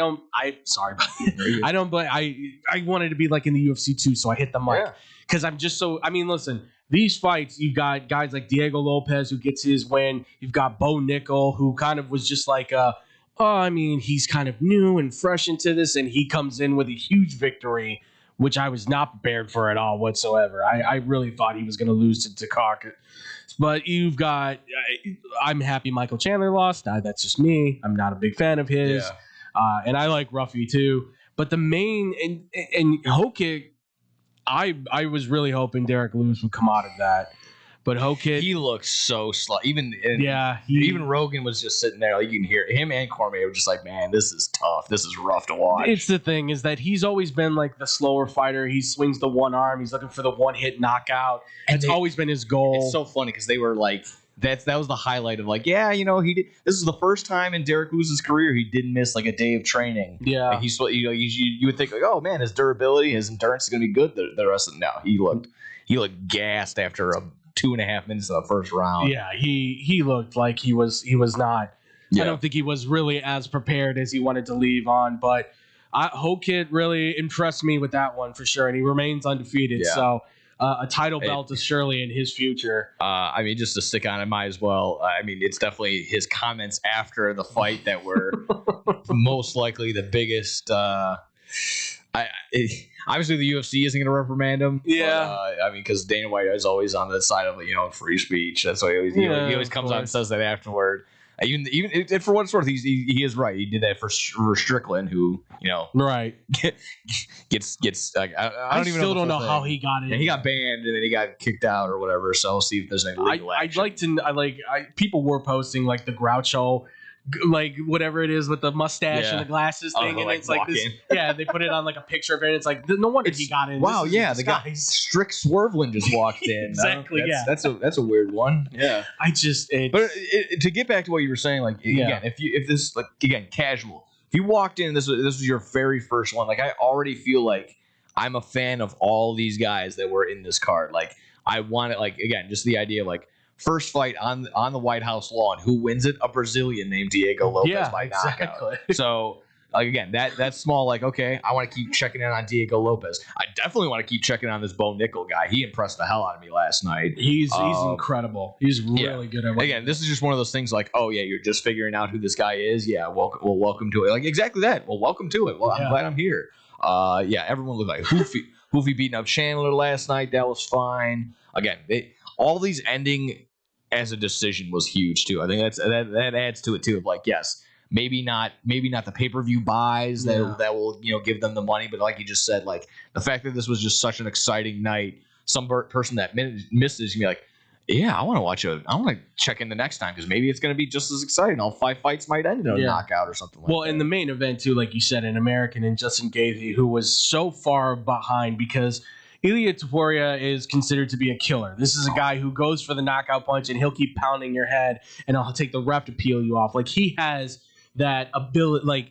Speaker 6: wanted to be like in the UFC too, so I hit the mic because I'm just so. I mean, listen, these fights, you've got guys like Diego Lopez who gets his win. You've got Bo Nickel who kind of was just like, he's kind of new and fresh into this, and he comes in with a huge victory, which I was not prepared for at all whatsoever. I really thought he was going to lose to Takaka. But you've got, I'm happy Michael Chandler lost. That's just me. I'm not a big fan of his. And I like Ruffy too. But the main, and Hokik, I was really hoping Derek Lewis would come out of that. But Hokik,
Speaker 7: he looks so slow. Even Rogan was just sitting there. Like you can hear him and Cormier were just like, man, this is tough. This is rough to watch.
Speaker 6: It's the thing is that he's always been like the slower fighter. He swings the one arm. He's looking for the one hit knockout. And it's always been his goal.
Speaker 7: It's so funny because they were like that was the highlight of like, yeah, he did. This is the first time in Derek Lewis's career he didn't miss like a day of training.
Speaker 6: Yeah,
Speaker 7: like you would think like, oh man, his durability, his endurance is gonna be good. The rest of no, he looked gassed after 2.5 minutes of the first round.
Speaker 6: Yeah, he looked like he was not.
Speaker 7: Yeah.
Speaker 6: I don't think he was really as prepared as he wanted to leave on, but Hokit really impressed me with that one for sure, and he remains undefeated.
Speaker 7: Yeah.
Speaker 6: So a title belt is surely in his future.
Speaker 7: I mean, just to stick on it, might as well. I mean, it's definitely his comments after the fight that were most likely the biggest. Obviously, the UFC isn't going to reprimand him.
Speaker 6: Yeah.
Speaker 7: But, I mean, because Dana White is always on the side of free speech. That's why he always comes out and says that afterward. Even for what it's worth, he is right. He did that for Strickland, who
Speaker 6: right
Speaker 7: gets. I
Speaker 6: still don't know how he got in.
Speaker 7: Yeah, he got banned and then he got kicked out or whatever. So we'll see if there's any legal action.
Speaker 6: People were posting like the Groucho, like whatever it is with the mustache and the glasses thing, and it's like this. Yeah, they put it on like a picture of it. And it's like no wonder he got in.
Speaker 7: Wow, the guy Strick Swerveland just walked in.
Speaker 6: Exactly.
Speaker 7: That's a weird one. Yeah. To get back to what you were saying, like again, if this like again casual, if you walked in, this was your very first one. Like I already feel like I'm a fan of all these guys that were in this card. Like I want it. Like again, just the idea of like. First fight on the White House lawn. Who wins it? A Brazilian named Diego Lopez by knockout. So, like again, that's small. Like, okay, I want to keep checking in on Diego Lopez. I definitely want to keep checking on this Bo Nickel guy. He impressed the hell out of me last night.
Speaker 6: He's incredible. He's really good at what
Speaker 7: again, this is just one of those things like, oh yeah, you're just figuring out who this guy is. Yeah, welcome to it. Like exactly that. Well, welcome to it. Well, I'm glad I'm here. Everyone looked like Hoofy beating up Chandler last night. That was fine. Again, all these ending as a decision was huge too. I think that adds to it too. Of like, yes, maybe not the pay-per-view buys that will give them the money, but like you just said, like the fact that this was just such an exciting night. Some person that missed it is gonna be like, yeah, I want to check in the next time because maybe it's gonna be just as exciting. All 5 fights might end in a knockout or something. Well,
Speaker 6: in the main event too, like you said, an American and Justin Gaethje, who was so far behind because Ilia Topuria is considered to be a killer. This is a guy who goes for the knockout punch and he'll keep pounding your head and I'll take the ref to peel you off. Like he has that ability, like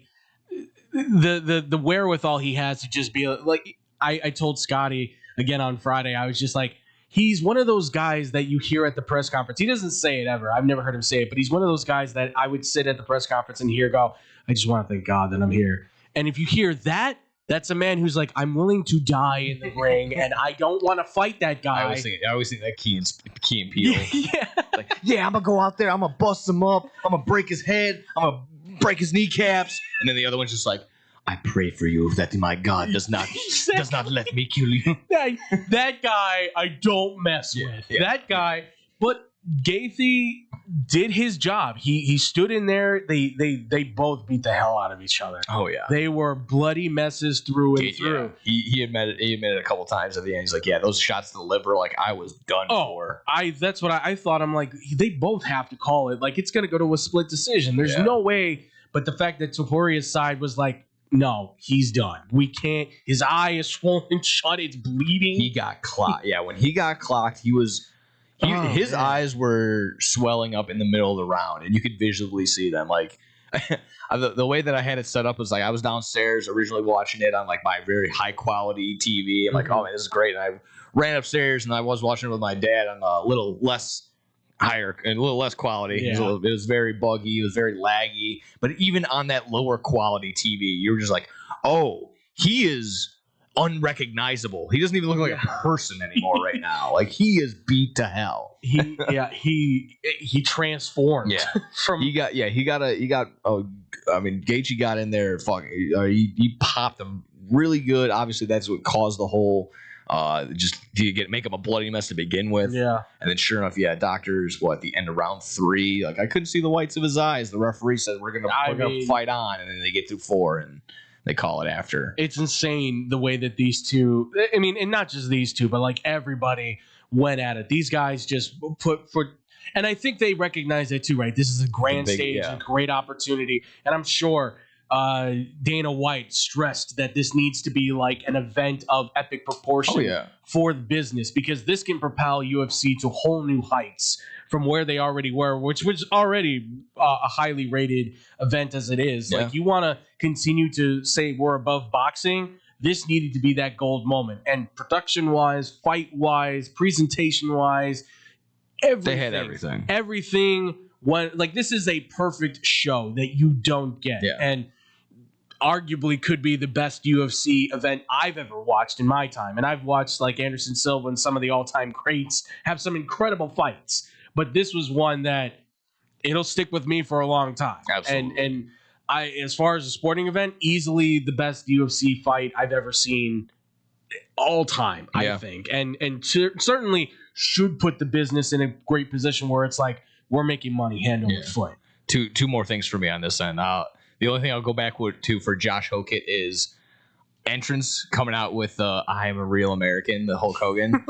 Speaker 6: the wherewithal he has to just be like. I told Scotty again on Friday. I was just like, he's one of those guys that you hear at the press conference. He doesn't say it ever. I've never heard him say it, but he's one of those guys that I would sit at the press conference and hear go, I just want to thank God that I'm here. And if you hear that. That's a man who's like, I'm willing to die in the ring, and I don't want to fight that guy.
Speaker 7: I always think that Key and Peele. I'm gonna go out there, I'm gonna bust him up, I'm gonna break his head, I'm gonna break his kneecaps, and then the other one's just like, I pray for you that my God does not let me kill you.
Speaker 6: That guy, I don't mess with. Yeah. That guy, but Gaethje did his job. He stood in there. They both beat the hell out of each other.
Speaker 7: Oh yeah,
Speaker 6: they were bloody messes through and through.
Speaker 7: He admitted a couple times at the end. He's like, yeah, those shots to the liver, like I was done for.
Speaker 6: That's what I thought. I'm like, they both have to call it. Like it's gonna go to a split decision. There's no way. But the fact that Topuria's side was like, no, he's done. We can't. His eye is swollen shut. It's bleeding.
Speaker 7: He got clocked. Yeah, when he got clocked, his eyes were swelling up in the middle of the round, and you could visually see them. Like the way that I had it set up was like I was downstairs originally watching it on like my very high quality TV. I'm like, oh man, this is great. And I ran upstairs and I was watching it with my dad on a little less higher and a little less quality. Yeah. It was very buggy. It was very laggy. But even on that lower quality TV, you were just like, oh, he is unrecognizable. He doesn't even look like a person anymore right now. Like he is beat to hell.
Speaker 6: He transformed.
Speaker 7: Yeah. Gaethje got in there. He popped him really good. Obviously, that's what caused the whole. Just to make him a bloody mess to begin with.
Speaker 6: Yeah.
Speaker 7: And then sure enough, doctors. At the end of round 3, like I couldn't see the whites of his eyes. The referee said we're gonna fight on, and then they get through 4 and. They call it after.
Speaker 6: It's insane the way that these two, I mean, and not just these two, but like everybody went at it. These guys just and I think they recognize that too, right? This is a grand stage, a great opportunity. And I'm sure Dana White stressed that this needs to be like an event of epic proportion for the business because this can propel UFC to whole new heights from where they already were, which was already a highly rated event as it is.
Speaker 7: Yeah.
Speaker 6: Like, you want to continue to say we're above boxing. This needed to be that gold moment. And production-wise, fight-wise, presentation-wise, everything.
Speaker 7: They had everything.
Speaker 6: Everything. This is a perfect show that you don't get.
Speaker 7: Yeah.
Speaker 6: And arguably could be the best UFC event I've ever watched in my time. And I've watched like Anderson Silva and some of the all-time greats have some incredible fights. But this was one that it'll stick with me for a long time.
Speaker 7: Absolutely.
Speaker 6: And I, as far as a sporting event, easily the best UFC fight I've ever seen all time, I think. And certainly should put the business in a great position where it's like, we're making money hand over foot.
Speaker 7: Two more things for me on this end. The only thing I'll go back to for Josh Hokett is entrance coming out with I am a real American, the Hulk Hogan.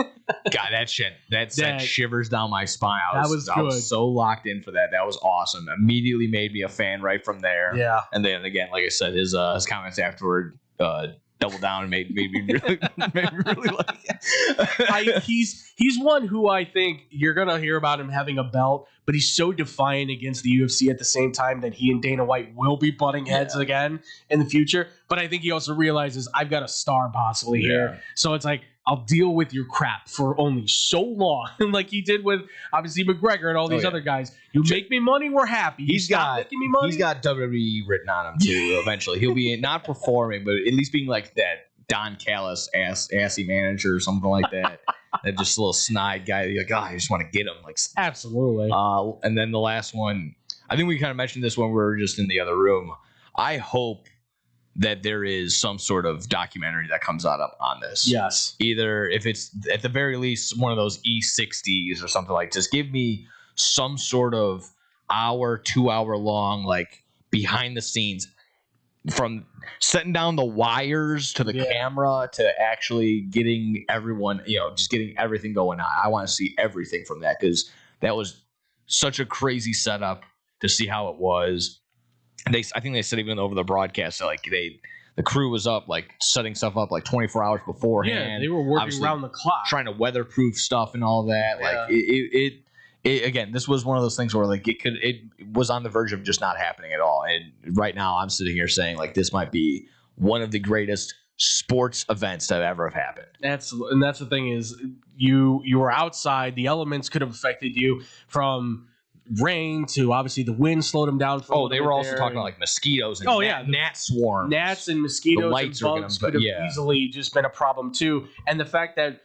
Speaker 7: God, that shit, that sent shivers down my spine. I was so locked in for that. That was awesome. Immediately made me a fan right from there.
Speaker 6: Yeah.
Speaker 7: And then again, like I said, his comments afterward double down and made me really like it.
Speaker 6: He's one who I think you're gonna hear about him having a belt, but he's so defiant against the UFC at the same time that he and Dana White will be butting heads again in the future. But I think he also realizes I've got a star possibly here, so it's like, I'll deal with your crap for only so long, like he did with obviously McGregor and all these other guys. You make me money, we're happy. He's got
Speaker 7: WWE written on him too. Eventually, he'll be not performing, but at least being like that Don Callis assy manager or something like that. That just a little snide guy. You're like, I just want to get him. Like,
Speaker 6: absolutely.
Speaker 7: And then the last one, I think we kind of mentioned this when we were just in the other room. I hope that there is some sort of documentary that comes out on this.
Speaker 6: Yes.
Speaker 7: Either if it's at the very least one of those E60s or something like, just give me some sort of 2-hour long, like behind the scenes, from setting down the wires to the camera to actually getting everyone, just getting everything going on. I want to see everything from that, because that was such a crazy setup to see how it was. I think they said even over the broadcast, like the crew was up, like setting stuff up like 24 hours beforehand.
Speaker 6: Yeah, they were working around the clock,
Speaker 7: trying to weatherproof stuff and all that.
Speaker 6: Yeah.
Speaker 7: Like it again, this was one of those things where like it was on the verge of just not happening at all. And right now, I'm sitting here saying like this might be one of the greatest sports events that ever have happened.
Speaker 6: And that's the thing is, you were outside. The elements could have affected you, from rain to obviously the wind slowed them down.
Speaker 7: They were also talking about like mosquitoes and gnat swarms.
Speaker 6: Gnats and mosquitoes
Speaker 7: the lights
Speaker 6: and bugs could have easily just been a problem too. And the fact that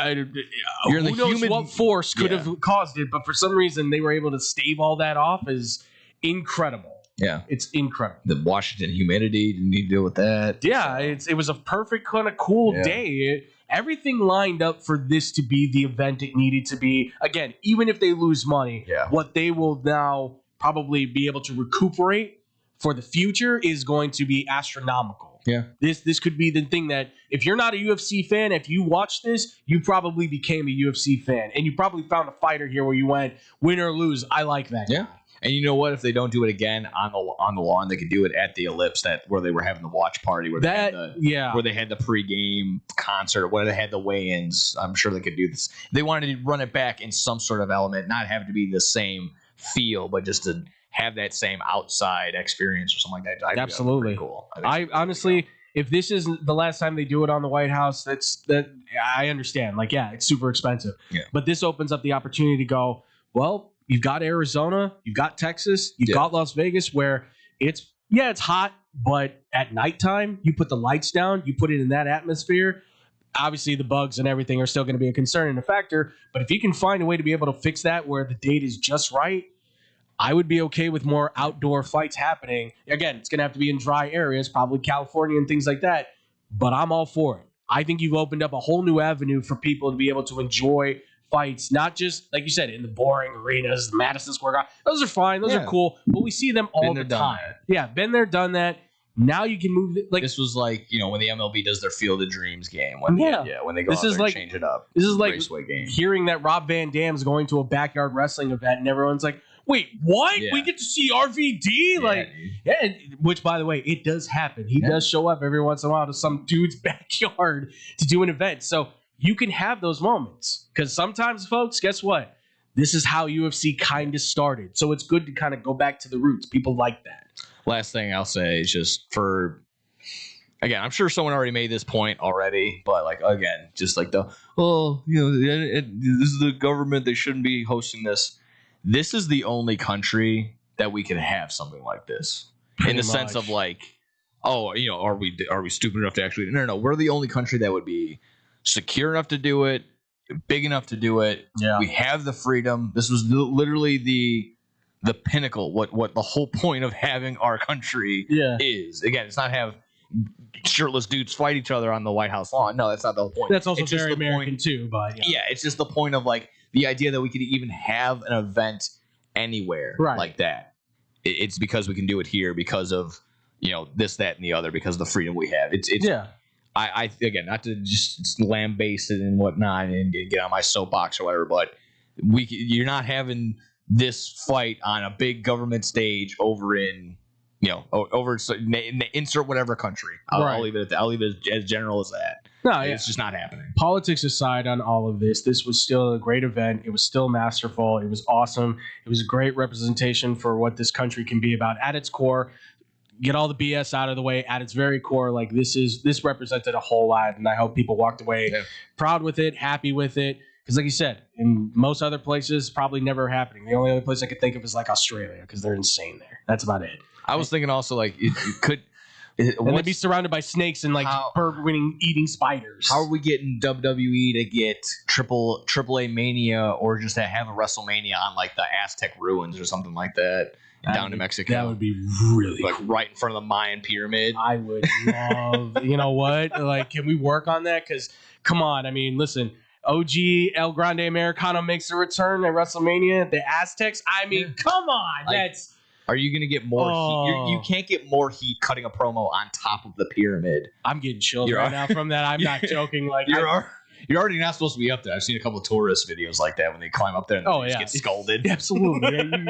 Speaker 7: You're in the
Speaker 6: who knows
Speaker 7: human-
Speaker 6: what force could have caused it, but for some reason they were able to stave all that off is incredible.
Speaker 7: Yeah,
Speaker 6: it's incredible.
Speaker 7: The Washington humidity, didn't need to deal with that.
Speaker 6: Yeah, it was a perfect kind of cool day. Everything lined up for this to be the event it needed to be. Again, even if they lose money, what they will now probably be able to recuperate for the future is going to be astronomical.
Speaker 7: Yeah.
Speaker 6: This could be the thing that if you're not a UFC fan, if you watch this, you probably became a UFC fan, and you probably found a fighter here where you went, win or lose, I like that guy.
Speaker 7: And you know what? If they don't do it again on the lawn, they could do it at the Ellipse, where they were having the watch party, where they had the pregame concert, where they had the weigh-ins. I'm sure they could do this. They wanted to run it back in some sort of element, not have it to be the same feel, but just to have that same outside experience or something like that.
Speaker 6: Absolutely
Speaker 7: cool.
Speaker 6: I honestly, if this is the last time they do it on the White House, that I understand. Like, it's super expensive, but this opens up the opportunity to go, well, you've got Arizona, you've got Texas, you've got Las Vegas, where it's hot, but at nighttime, you put the lights down, you put it in that atmosphere. Obviously, the bugs and everything are still going to be a concern and a factor, but if you can find a way to be able to fix that where the date is just right, I would be okay with more outdoor fights happening. Again, it's going to have to be in dry areas, probably California and things like that, but I'm all for it. I think you've opened up a whole new avenue for people to be able to enjoy fights, not just, like you said, in the boring arenas, the Madison Square Garden. Those are fine. Those are cool, but we see them all the time. Been there, done that. Now you can move it. Like,
Speaker 7: this was like, when the MLB does their Field of Dreams game, when they go out there and change it up.
Speaker 6: This is like
Speaker 7: Raceway game.
Speaker 6: Hearing that Rob Van Dam's going to a backyard wrestling event and everyone's like, wait, what? We get to see RVD? Which, by the way, it does happen. He does show up every once in a while to some dude's backyard to do an event. So you can have those moments, because sometimes, folks, guess what? this is how UFC kind of started. So it's good to kind of go back to the roots. People like that.
Speaker 7: Last thing I'll say is just again, I'm sure someone already made this point already, but like, again, just like this is the government. They shouldn't be hosting this. This is the only country that we can have something like this in the sense of like, are we stupid enough to actually? No. We're the only country that would be secure enough to do it, big enough to do it.
Speaker 6: Yeah.
Speaker 7: We have the freedom. This was literally the pinnacle. What the whole point of having our country is. Again, it's not have shirtless dudes fight each other on the White House lawn. No, that's not the whole point.
Speaker 6: That's also
Speaker 7: it's
Speaker 6: very American too, but
Speaker 7: yeah, it's just the point of like the idea that we could even have an event anywhere like that. It's because we can do it here because of this, that, and the other, because of the freedom we have. It's I again, not to just lambaste it and whatnot and get on my soapbox or whatever, but you're not having this fight on a big government stage over in insert whatever country. I'll leave it at that. I'll leave it as general as that.
Speaker 6: No,
Speaker 7: it's just not happening.
Speaker 6: Politics aside on all of this, this was still a great event. It was still masterful. It was awesome. It was a great representation for what this country can be about at its core. Get all the BS out of the way. At its very core, like this represented a whole lot, and I hope people walked away proud with it, happy with it. Because like you said, in most other places, probably never happening. The only other place I could think of is like Australia, because they're insane there. That's about it.
Speaker 7: I was thinking also like you could.
Speaker 6: And they'd be surrounded by snakes and like bird-winning eating spiders.
Speaker 7: How are we getting WWE to get AAA Mania or just to have a WrestleMania on like the Aztec ruins or something like that down in Mexico?
Speaker 6: That would be really
Speaker 7: like cool. Right in front of the Mayan pyramid.
Speaker 6: I would love. You know what? Like, can we work on that? Because come on, I mean, listen. OG El Grande Americano makes a return at WrestleMania. The Aztecs. I mean, come on, that's.
Speaker 7: Are you going to get more heat? You can't get more heat cutting a promo on top of the pyramid.
Speaker 6: I'm getting chills right now from that. I'm not joking. Like
Speaker 7: you're already not supposed to be up there. I've seen a couple of tourist videos like that when they climb up there and they just get scolded.
Speaker 6: Absolutely.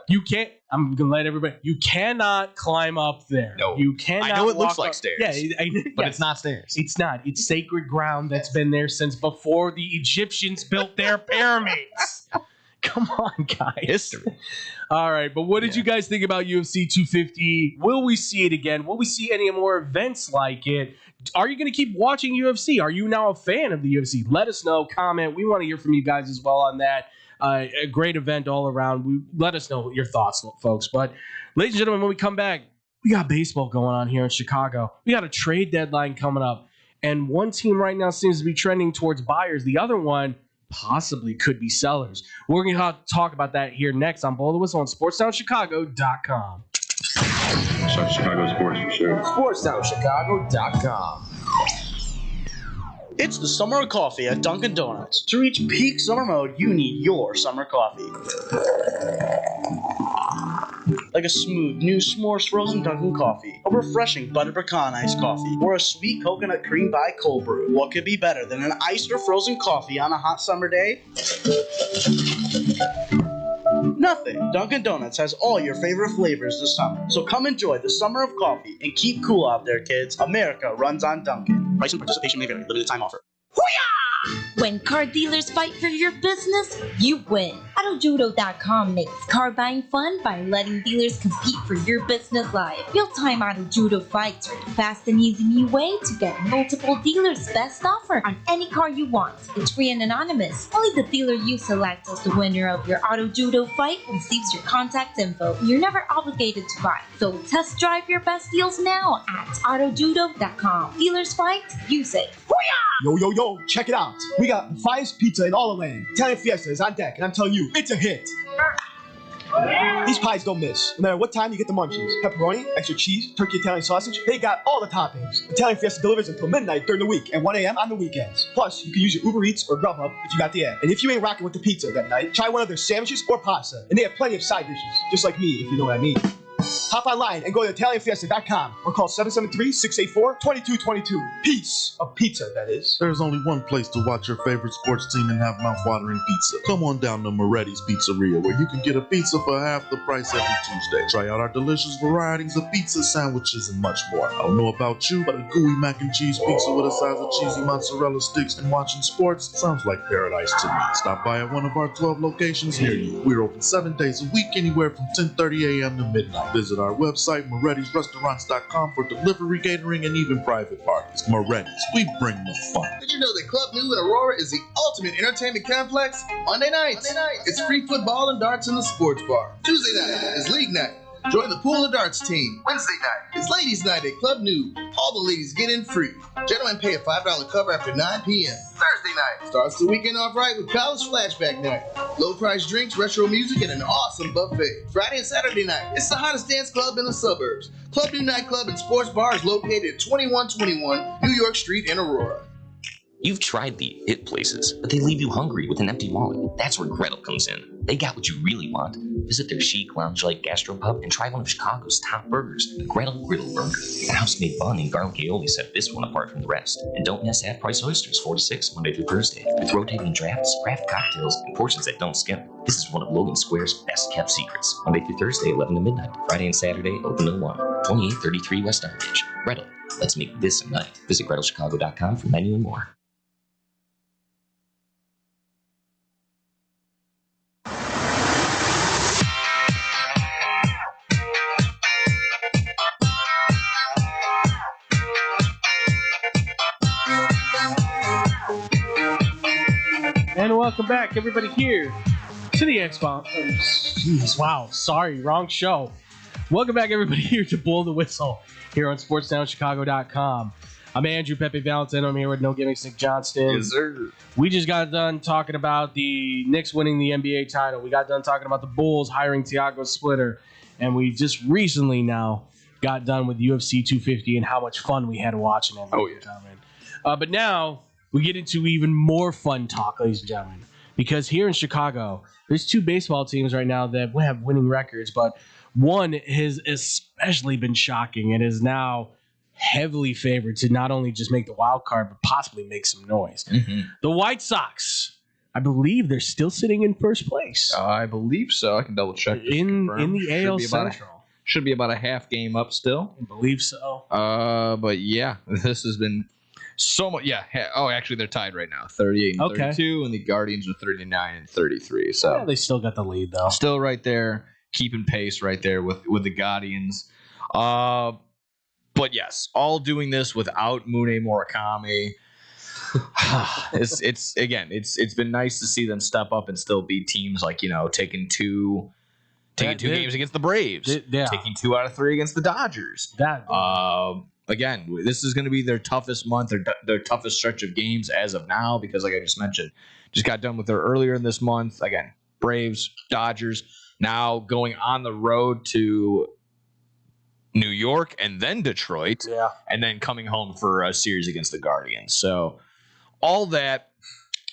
Speaker 6: You can't. I'm going to let everybody. You cannot climb up there.
Speaker 7: No.
Speaker 6: You cannot.
Speaker 7: I know it looks like stairs.
Speaker 6: Yeah,
Speaker 7: but it's not stairs.
Speaker 6: It's not. It's sacred ground that's been there since before the Egyptians built their pyramids. Come on, guys.
Speaker 7: History.
Speaker 6: All right, but what did you guys think about UFC 250? Will we see it again? Will we see any more events like it? Are you going to keep watching UFC? Are you now a fan of the UFC? Let us know. Comment. We want to hear from you guys as well on that. A great event all around. Let us know your thoughts, folks. But, ladies and gentlemen, when we come back, we got baseball going on here in Chicago. We got a trade deadline coming up. And one team right now seems to be trending towards buyers. The other one possibly could be sellers. We're going to talk about that here next on Blow the Whistle on SportsTownChicago.com.
Speaker 15: Chicago Sports for sure.
Speaker 16: SportsTownChicago.com. It's the summer of coffee at Dunkin' Donuts. To reach peak summer mode, you need your summer coffee. Like a smooth new s'mores frozen Dunkin' coffee, a refreshing butter pecan iced coffee, or a sweet coconut cream by cold brew. What could be better than an iced or frozen coffee on a hot summer day? Nothing. Dunkin' Donuts has all your favorite flavors this summer. So come enjoy the summer of coffee and keep cool out there, kids. America runs on Dunkin'. Price and participation may vary. Limited time offer.
Speaker 17: When car dealers fight for your business, you win. AutoJudo.com makes car buying fun by letting dealers compete for your business live. Real-time Auto Judo fights are the fast and easy new way to get multiple dealers' best offer on any car you want. It's free and anonymous. Only the dealer you select as the winner of your Auto Judo fight receives your contact info. You're never obligated to buy, so test drive your best deals now at AutoJudo.com. Dealers fight, you say,
Speaker 2: Yo, yo, yo, check it out. We got the finest pizza in all the land. Italian Fiesta is on deck, and I'm telling you, it's a hit. These pies don't miss. No matter what time you get the munchies. Pepperoni, extra cheese, turkey Italian sausage, they got all the toppings. Italian Fiesta delivers until midnight during the week and 1 a.m. on the weekends. Plus, you can use your Uber Eats or Grubhub if you got the app. And if you ain't rocking with the pizza that night, try one of their sandwiches or pasta. And they have plenty of side dishes, just like me, if you know what I mean. Hop online and go to ItalianFiesta.com or call 773-684-2222. Piece of pizza, that is.
Speaker 13: There's only one place to watch your favorite sports team and have mouth-watering pizza. Come on down to Moretti's Pizzeria, where you can get a pizza for half the price every Tuesday. Try out our delicious varieties of pizza, sandwiches, and much more. I don't know about you, but a gooey mac and cheese pizza with a size of cheesy mozzarella sticks and watching sports sounds like paradise to me. Stop by at one of our 12 locations near you. We're open 7 days a week, anywhere from 10:30 a.m. to midnight. Visit our website, Moretti'sRestaurants.com, for delivery, catering, and even private parties. Moretti's, we bring the fun.
Speaker 18: Did you know that Club New in Aurora is the ultimate entertainment complex? Monday nights, it's free football and darts in the sports bar. Tuesday night is league night. Join the pool and darts team. Wednesday night is ladies' night at Club New. All the ladies get in free. Gentlemen pay a $5 cover after 9 p.m. Thursday night starts the weekend off right with college flashback night. Low price drinks, retro music, and an awesome buffet. Friday and Saturday night, it's the hottest dance club in the suburbs. Club New Nightclub and Sports Bar is located at 2121 New York Street in Aurora.
Speaker 19: You've tried the hit places, but they leave you hungry with an empty wallet. That's where Gretel comes in. They got what you really want. Visit their chic, lounge-like gastropub and try one of Chicago's top burgers, the Gretel Griddle Burger. The house-made bun and garlic aioli set this one apart from the rest. And don't miss half-price oysters, 4 to 6, Monday through Thursday, with rotating drafts, craft cocktails, and portions that don't skimp. This is one of Logan Square's best-kept secrets. Monday through Thursday, 11 to midnight. Friday and Saturday, open till 1. 2833 West Armitage. Gretel, let's make this a night. Visit GretelChicago.com for menu and more.
Speaker 6: And welcome back, everybody, here to the X-Bomb. Jeez, wow, sorry, wrong show. Welcome back, everybody, here to Blow the Whistle here on SportsDownChicago.com. I'm Andrew Pepe Valentine. I'm here with No Gimmicks Nick Johnston.
Speaker 7: Yes, sir.
Speaker 6: We just got done talking about the Knicks winning the NBA title. We got done talking about the Bulls hiring Tiago Splitter. And we just recently now got done with UFC 250 and how much fun we had watching it.
Speaker 7: Oh, yeah.
Speaker 6: But now we get into even more fun talk, ladies and gentlemen, because here in Chicago, there's 2 baseball teams right now that have winning records, but one has especially been shocking and is now heavily favored to not only just make the wild card, but possibly make some noise.
Speaker 7: Mm-hmm.
Speaker 6: The White Sox, I believe they're still sitting in first place.
Speaker 7: I believe so. I can double check.
Speaker 6: In the AL Central.
Speaker 7: Should be about a half game up still.
Speaker 6: I believe so.
Speaker 7: But yeah, this has been so much. Yeah. Oh, actually, they're tied right now, 38 and 32, and the Guardians are 39 and 33. So
Speaker 6: yeah, they still got the lead though.
Speaker 7: Still right there, keeping pace right there with the Guardians. But yes, all doing this without Mune Murakami. It's been nice to see them step up and still beat teams like, taking two games against the Braves, taking 2 out of 3 against the Dodgers. Again, this is going to be their toughest month, their toughest stretch of games as of now, because like I just mentioned, just got done with her earlier in this month. Again, Braves, Dodgers, now going on the road to New York and then Detroit, and then coming home for a series against the Guardians. So all that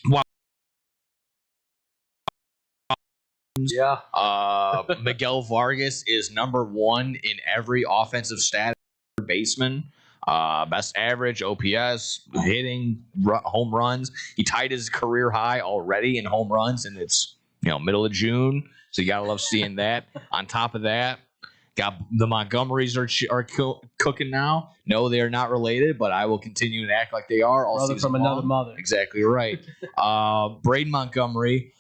Speaker 7: while Miguel Vargas is number 1 in every offensive stat, baseman, best average, OPS, hitting, home runs. He tied his career high already in home runs, and it's middle of June, so you gotta love seeing that. On top of that, got the Montgomerys are cooking now. No, they are not related, but I will continue to act like they are all
Speaker 6: Brother
Speaker 7: season
Speaker 6: from
Speaker 7: long.
Speaker 6: another mother.
Speaker 7: Exactly right. Braden Montgomery.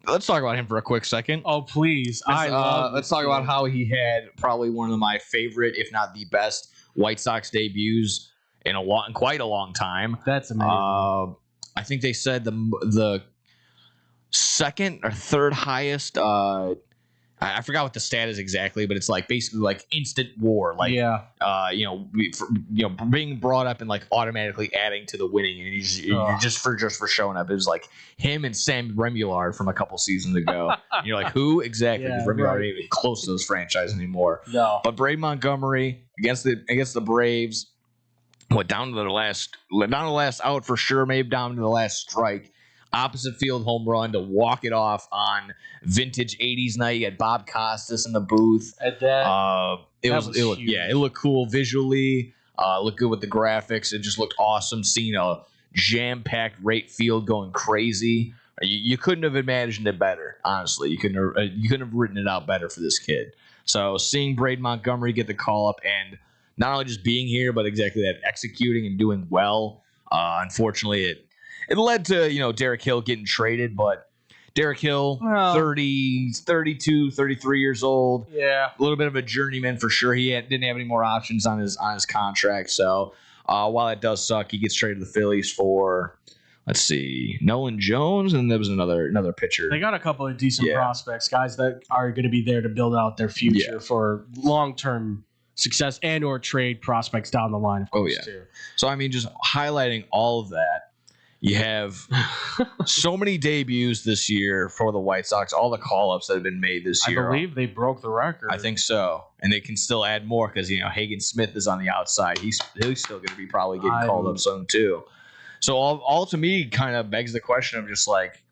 Speaker 7: Let's talk about him for a quick second.
Speaker 6: Oh, please.
Speaker 7: Let's talk about how he had probably one of my favorite, if not the best, White Sox debuts in quite a long time.
Speaker 6: That's amazing.
Speaker 7: I think they said the second or third highest. I forgot what the stat is exactly, but it's like basically like instant WAR, like being brought up and like automatically adding to the winning, and you're just for showing up. It was like him and Sam Remillard from a couple seasons ago. And you're like, who exactly? Because Remillard ain't even close to this franchise anymore.
Speaker 6: No,
Speaker 7: but Braden Montgomery against the Braves, down to the last out for sure, maybe down to the last strike. opposite field home run to walk it off on vintage 80s night. You had Bob Costas in the booth.
Speaker 6: At that,
Speaker 7: it looked cool visually. Looked good with the graphics. It just looked awesome. Seeing a jam-packed right field going crazy. You couldn't have imagined it better. Honestly, you couldn't have written it out better for this kid. So seeing Braden Montgomery get the call up and not only just being here, but exactly that, executing and doing well. Unfortunately, it led to Derek Hill getting traded, but Derek Hill, 32, 33 years old.
Speaker 6: Yeah.
Speaker 7: A little bit of a journeyman for sure. He didn't have any more options on his contract. So while that does suck, he gets traded to the Phillies for, let's see, Nolan Jones, and there was another pitcher.
Speaker 6: They got a couple of decent prospects, guys that are going to be there to build out their future for long-term success and or trade prospects down the line, of course, too.
Speaker 7: So, I mean, just highlighting all of that, you have so many debuts this year for the White Sox, all the call-ups that have been made this year.
Speaker 6: I believe they broke the record.
Speaker 7: I think so. And they can still add more because, Hagen Smith is on the outside. He's still going to be probably getting called up soon, too. So all to me kind of begs the question of just like,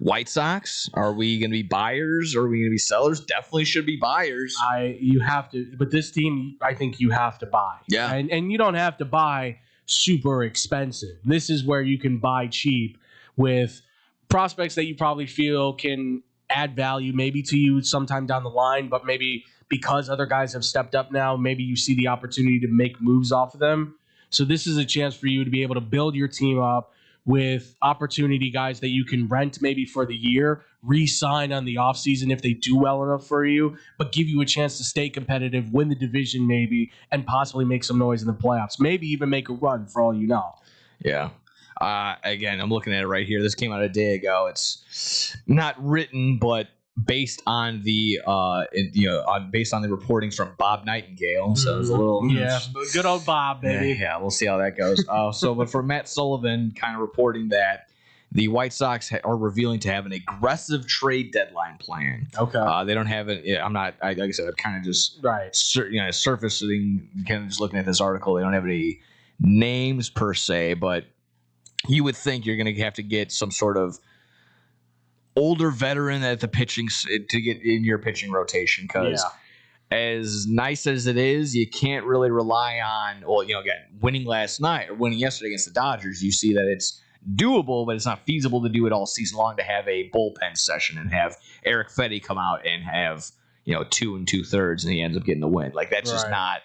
Speaker 7: White Sox, are we going to be buyers or are we going to be sellers? Definitely should be buyers.
Speaker 6: You have to, but this team, I think you have to buy.
Speaker 7: Yeah.
Speaker 6: And you don't have to buy super expensive. This is where you can buy cheap with prospects that you probably feel can add value maybe to you sometime down the line, but maybe because other guys have stepped up now, maybe you see the opportunity to make moves off of them. So this is a chance for you to be able to build your team up with opportunity guys that you can rent maybe for the year, re-sign on the offseason if they do well enough for you, but give you a chance to stay competitive, win the division maybe, and possibly make some noise in the playoffs. Maybe even make a run for all you know.
Speaker 7: Yeah. Again, I'm looking at it right here. This came out a day ago. It's not written, but based on the based on the reporting from Bob Nightingale. So it's a little
Speaker 6: good old Bob, baby.
Speaker 7: Yeah, we'll see how that goes. But for Matt Sullivan, kind of reporting that the White Sox are revealing to have an aggressive trade deadline plan.
Speaker 6: Okay.
Speaker 7: They don't have it. Yeah, like I said, I'm kind of just surfacing, kind of just looking at this article. They don't have any names per se, but you would think you're going to have to get some sort of older veteran at the pitching to get in your pitching rotation, because as nice as it is, you can't really rely on, again, winning yesterday against the Dodgers, you see that it's doable, but it's not feasible to do it all season long, to have a bullpen session and have Eric Fetty come out and have 2 2/3 and he ends up getting the win. Like, that's just not,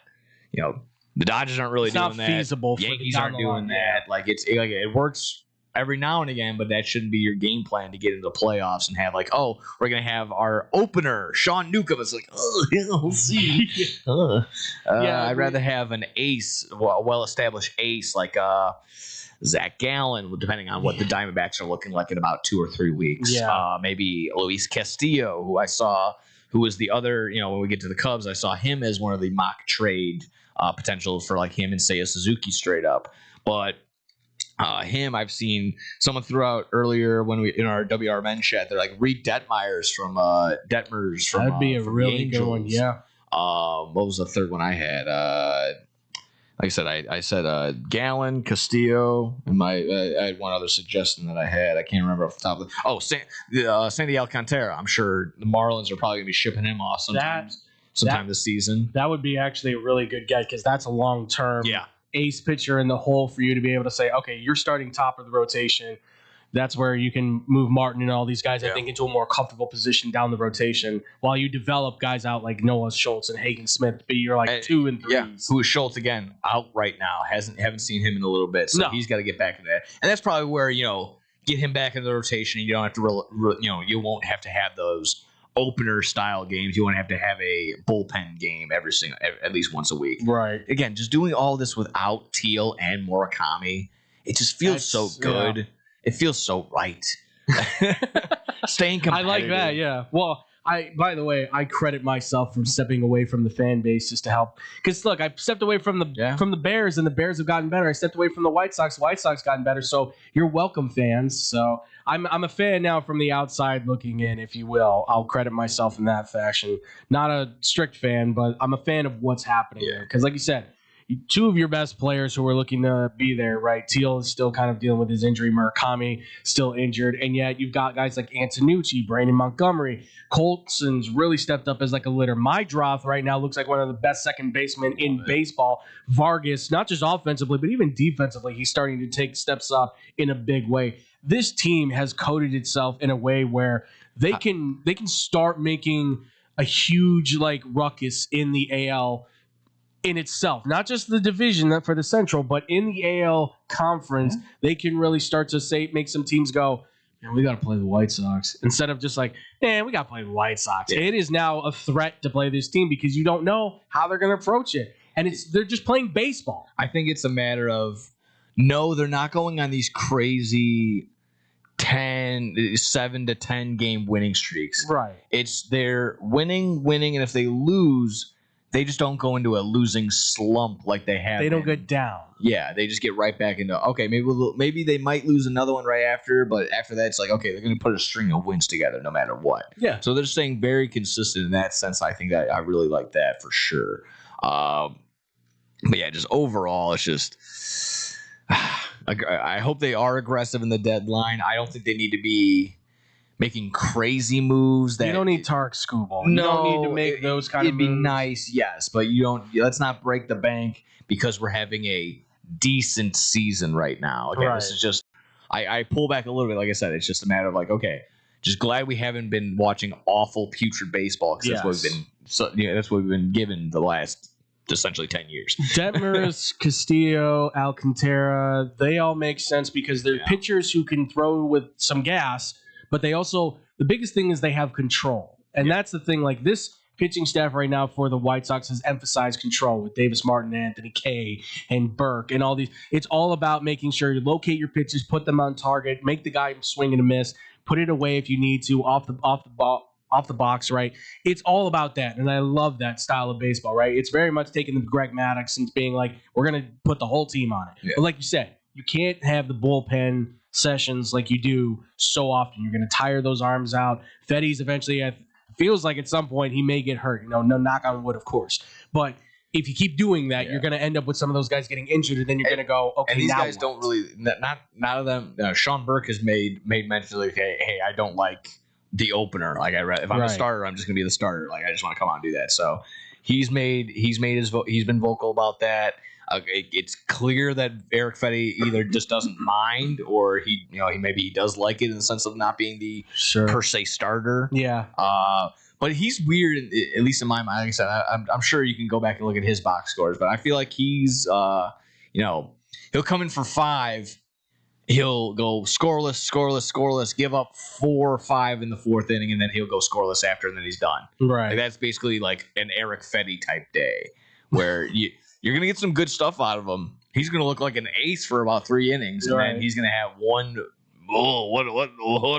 Speaker 7: the Dodgers aren't really doing that.
Speaker 6: It's not feasible.
Speaker 7: Yankees aren't doing that. Like, it works every now and again, but that shouldn't be your game plan to get into the playoffs and have we're going to have our opener, Sean Newcomb. It's like, we'll see. I'd rather have an ace, well-established ace like Zach Gallen, depending on what the Diamondbacks are looking like in about 2 or 3 weeks. Maybe Luis Castillo, who I saw, who was the other, when we get to the Cubs, I saw him as one of the mock trade potentials for him and Seiya Suzuki straight up. But him, I've seen someone threw out earlier when we in our WR Men chat. They're like Reed Detmers from
Speaker 6: that'd be a really good one. Yeah.
Speaker 7: What was the third one I had? Like I said, I said Gallen, Castillo, and I had one other suggestion that I had. I can't remember off the top of it. Sandy Alcantara. I'm sure the Marlins are probably gonna be shipping him off sometime this season.
Speaker 6: That would be actually a really good get, because that's a long term. Ace pitcher in the hole for you to be able to say, okay, you're starting top of the rotation. That's where you can move Martin and all these guys, I think, into a more comfortable position down the rotation while you develop guys out like Noah Schultz and Hagen Smith. But you're 2 and 3.
Speaker 7: Yeah, who is Schultz again out right now? Haven't seen him in a little bit, so he's got to get back into that. And that's probably where get him back into the rotation. You don't have to, you won't have to have those opener style games. You won't have to have a bullpen game at least once a week.
Speaker 6: Right.
Speaker 7: Again, just doing all this without Teal and Murakami, it just feels so good. Yeah. It feels so right. Staying competitive.
Speaker 6: I like that. Yeah. Well, by the way, I credit myself for stepping away from the fan base just to help. Because look, I stepped away from the Bears, and the Bears have gotten better. I stepped away from the White Sox. The White Sox gotten better. So you're welcome, fans. So I'm a fan now from the outside looking in, if you will. I'll credit myself in that fashion. Not a strict fan, but I'm a fan of what's happening there. Because like you said, two of your best players who are looking to be there, right? Teal is still kind of dealing with his injury. Murakami still injured. And yet you've got guys like Antonucci, Brandon Montgomery. Colson's really stepped up as like a litter. Mydroth right now looks like one of the best second basemen in baseball. Vargas, not just offensively, but even defensively, he's starting to take steps up in a big way. This team has coded itself in a way where they can start making a huge like ruckus in the AL in itself, not just the division for the Central, but in the AL conference, they can really start to make some teams go, man, we got to play the White Sox, instead of just like, man, we got to play the White Sox. Yeah. It is now a threat to play this team because you don't know how they're going to approach it. And they're just playing baseball.
Speaker 7: I think it's a matter of, no, they're not going on these crazy 7 to 10 game winning streaks.
Speaker 6: Right.
Speaker 7: It's they're winning, and if they lose, they just don't go into a losing slump like they have.
Speaker 6: They don't get down.
Speaker 7: Yeah, they just get right back into, okay, maybe they might lose another one right after, but after that, it's like, okay, they're going to put a string of wins together no matter what.
Speaker 6: Yeah.
Speaker 7: So they're staying very consistent in that sense. I think that I really like that for sure. But yeah, just overall, it's just, I hope they are aggressive in the deadline. I don't think they need to be making crazy moves.
Speaker 6: You don't need Tarek Skubal. You don't need to make those kind of moves.
Speaker 7: It'd be nice, yes, but let's not break the bank because we're having a decent season right now. Again, This is just, I pull back a little bit. Like I said, it's just a matter of like, okay, just glad we haven't been watching awful putrid baseball because that's what we've been given the last essentially 10 years.
Speaker 6: Detmers, Castillo, Alcantara, they all make sense because they're pitchers who can throw with some gas, but they also, the biggest thing is they have control. And that's the thing, like this pitching staff right now for the White Sox has emphasized control with Davis Martin, Anthony Kay, and Burke, and all these. It's all about making sure you locate your pitches, put them on target, make the guy swing and a miss, put it away if you need to, off the box, right? It's all about that, and I love that style of baseball, right? It's very much taking the Greg Maddux and being like, we're going to put the whole team on it. Yeah. But like you said, you can't have the bullpen sessions like you do so often. You're going to tire those arms out. Fetty's eventually, feels like at some point he may get hurt. No knock on wood, of course. But if you keep doing that, you're going to end up with some of those guys getting injured, and then you're going to go, okay,
Speaker 7: and these
Speaker 6: now
Speaker 7: guys
Speaker 6: what?
Speaker 7: don't really, none of them. Sean Burke has made mention like, hey, I don't like the opener. Like if I'm a starter, I'm just gonna be the starter. Like I just want to come out and do that. So he's been vocal about that. It's clear that Eric Fetty either just doesn't mind, or he maybe does like it in the sense of not being the per se starter.
Speaker 6: Yeah.
Speaker 7: But he's weird, at least in my mind. Like I said, I'm sure you can go back and look at his box scores, but I feel like he's he'll come in for 5. He'll go scoreless, give up 4 or 5 in the 4th inning, and then he'll go scoreless after, and then he's done.
Speaker 6: Right.
Speaker 7: Like that's basically like an Eric Fetty type day where you're going to get some good stuff out of him. He's going to look like an ace for about 3 innings, and then he's going to have one, what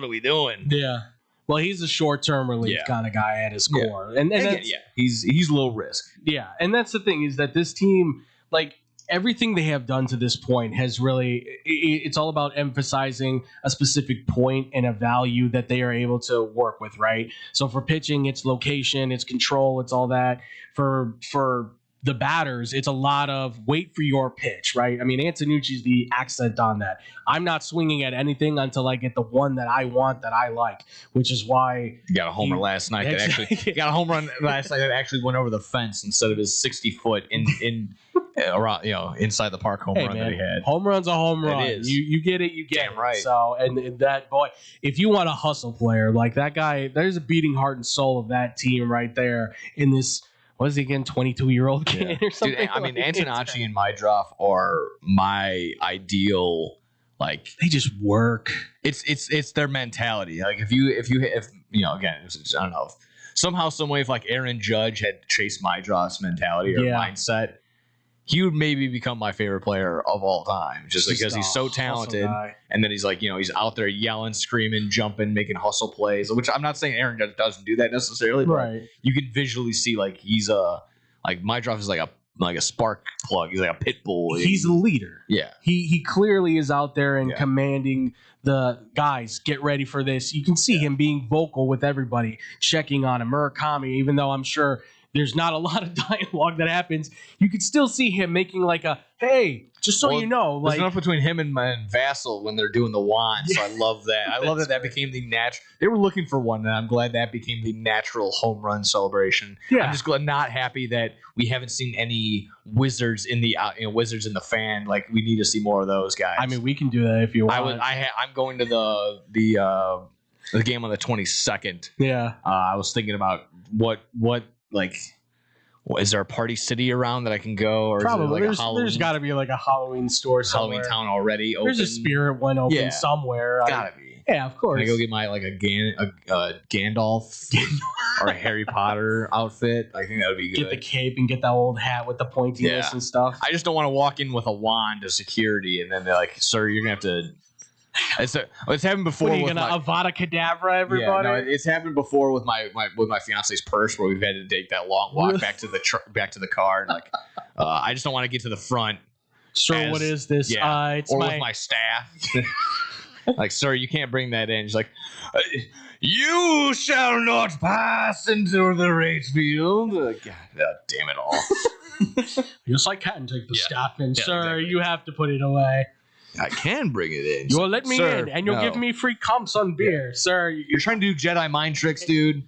Speaker 7: are we doing?
Speaker 6: Yeah. Well, he's a short-term relief kind of guy at his core. And
Speaker 7: he's low risk.
Speaker 6: Yeah, and that's the thing is that this team, like, everything they have done to this point has really, it's all about emphasizing a specific point and a value that they are able to work with, right? So for pitching, it's location, it's control, it's all that. For the batters, it's a lot of wait for your pitch, right? I mean, Antonucci's the accent on that. I'm not swinging at anything until I get the one that I want, that I like, which is why
Speaker 7: you got a homer last night. Got a home run last night that actually went over the fence instead of his 60-foot in around, inside the park home run that he had.
Speaker 6: Home run's a home run.
Speaker 7: It is.
Speaker 6: You get it. You get
Speaker 7: Damn
Speaker 6: it.
Speaker 7: right.
Speaker 6: So, and that boy, if you want a hustle player like that guy, there's a beating heart and soul of that team right there in this. What is he again? 22-year-old kid or something?
Speaker 7: Dude, I mean, Antonacci and Mydroth are my ideal. Like
Speaker 6: they just work.
Speaker 7: It's their mentality. Like if you again, I don't know. Somehow, some way, if like Aaron Judge had Chase Mydroth's mentality or mindset, he would maybe become my favorite player of all time, just because he's so talented. And then he's like, he's out there yelling, screaming, jumping, making hustle plays, which I'm not saying Aaron Judge doesn't do that necessarily, but you can visually see like he's Mydroth is like a spark plug. He's like a pit bull.
Speaker 6: He's a leader.
Speaker 7: Yeah.
Speaker 6: He clearly is out there and commanding the guys, get ready for this. You can see him being vocal with everybody, checking on him. Murakami, even though I'm sure there's not a lot of dialogue that happens. You could still see him making like a, hey, just so you know.
Speaker 7: There's
Speaker 6: Like,
Speaker 7: enough between him and Vassal when they're doing the wand, so I love that. I love that became the natural. They were looking for one, and I'm glad that became the natural home run celebration.
Speaker 6: Yeah.
Speaker 7: I'm just not happy that we haven't seen any wizards in the wizards in the fan. Like, we need to see more of those guys.
Speaker 6: I mean, we can do that if you want.
Speaker 7: I'm going to the game on the 22nd.
Speaker 6: Yeah.
Speaker 7: I was thinking about what like. Is there a Party City around that I can go? Or
Speaker 6: Probably.
Speaker 7: Is it like
Speaker 6: There's got to be like a Halloween store somewhere.
Speaker 7: Halloween Town already open?
Speaker 6: There's a Spirit one open somewhere.
Speaker 7: Gotta be.
Speaker 6: Yeah, of course.
Speaker 7: Can I go get my like a Gandalf or a Harry Potter outfit? I think that would be good.
Speaker 6: Get the cape and get that old hat with the pointiness and stuff.
Speaker 7: I just don't want to walk in with a wand to security and then they're like, "Sir, you're gonna have to." It's happened before.
Speaker 6: What are you gonna Avada Kedavra everybody?
Speaker 7: Yeah, no, it's happened before with my fiance's purse where we've had to take that long walk back to the car. And like, I just don't want to get to the front.
Speaker 6: Sir, what is this?
Speaker 7: Yeah,
Speaker 6: It's
Speaker 7: with my staff. Like, sir, you can't bring that in. She's like, you shall not pass into the race field. God damn it all.
Speaker 6: Yes, I can take the staff in,
Speaker 7: Yeah,
Speaker 6: sir.
Speaker 7: exactly.
Speaker 6: You have to put it away.
Speaker 7: I can bring it in.
Speaker 6: You'll let me
Speaker 7: Sir,
Speaker 6: in, and you'll
Speaker 7: no.
Speaker 6: give me free comps on beer, sir.
Speaker 7: You're trying to do Jedi mind tricks, dude.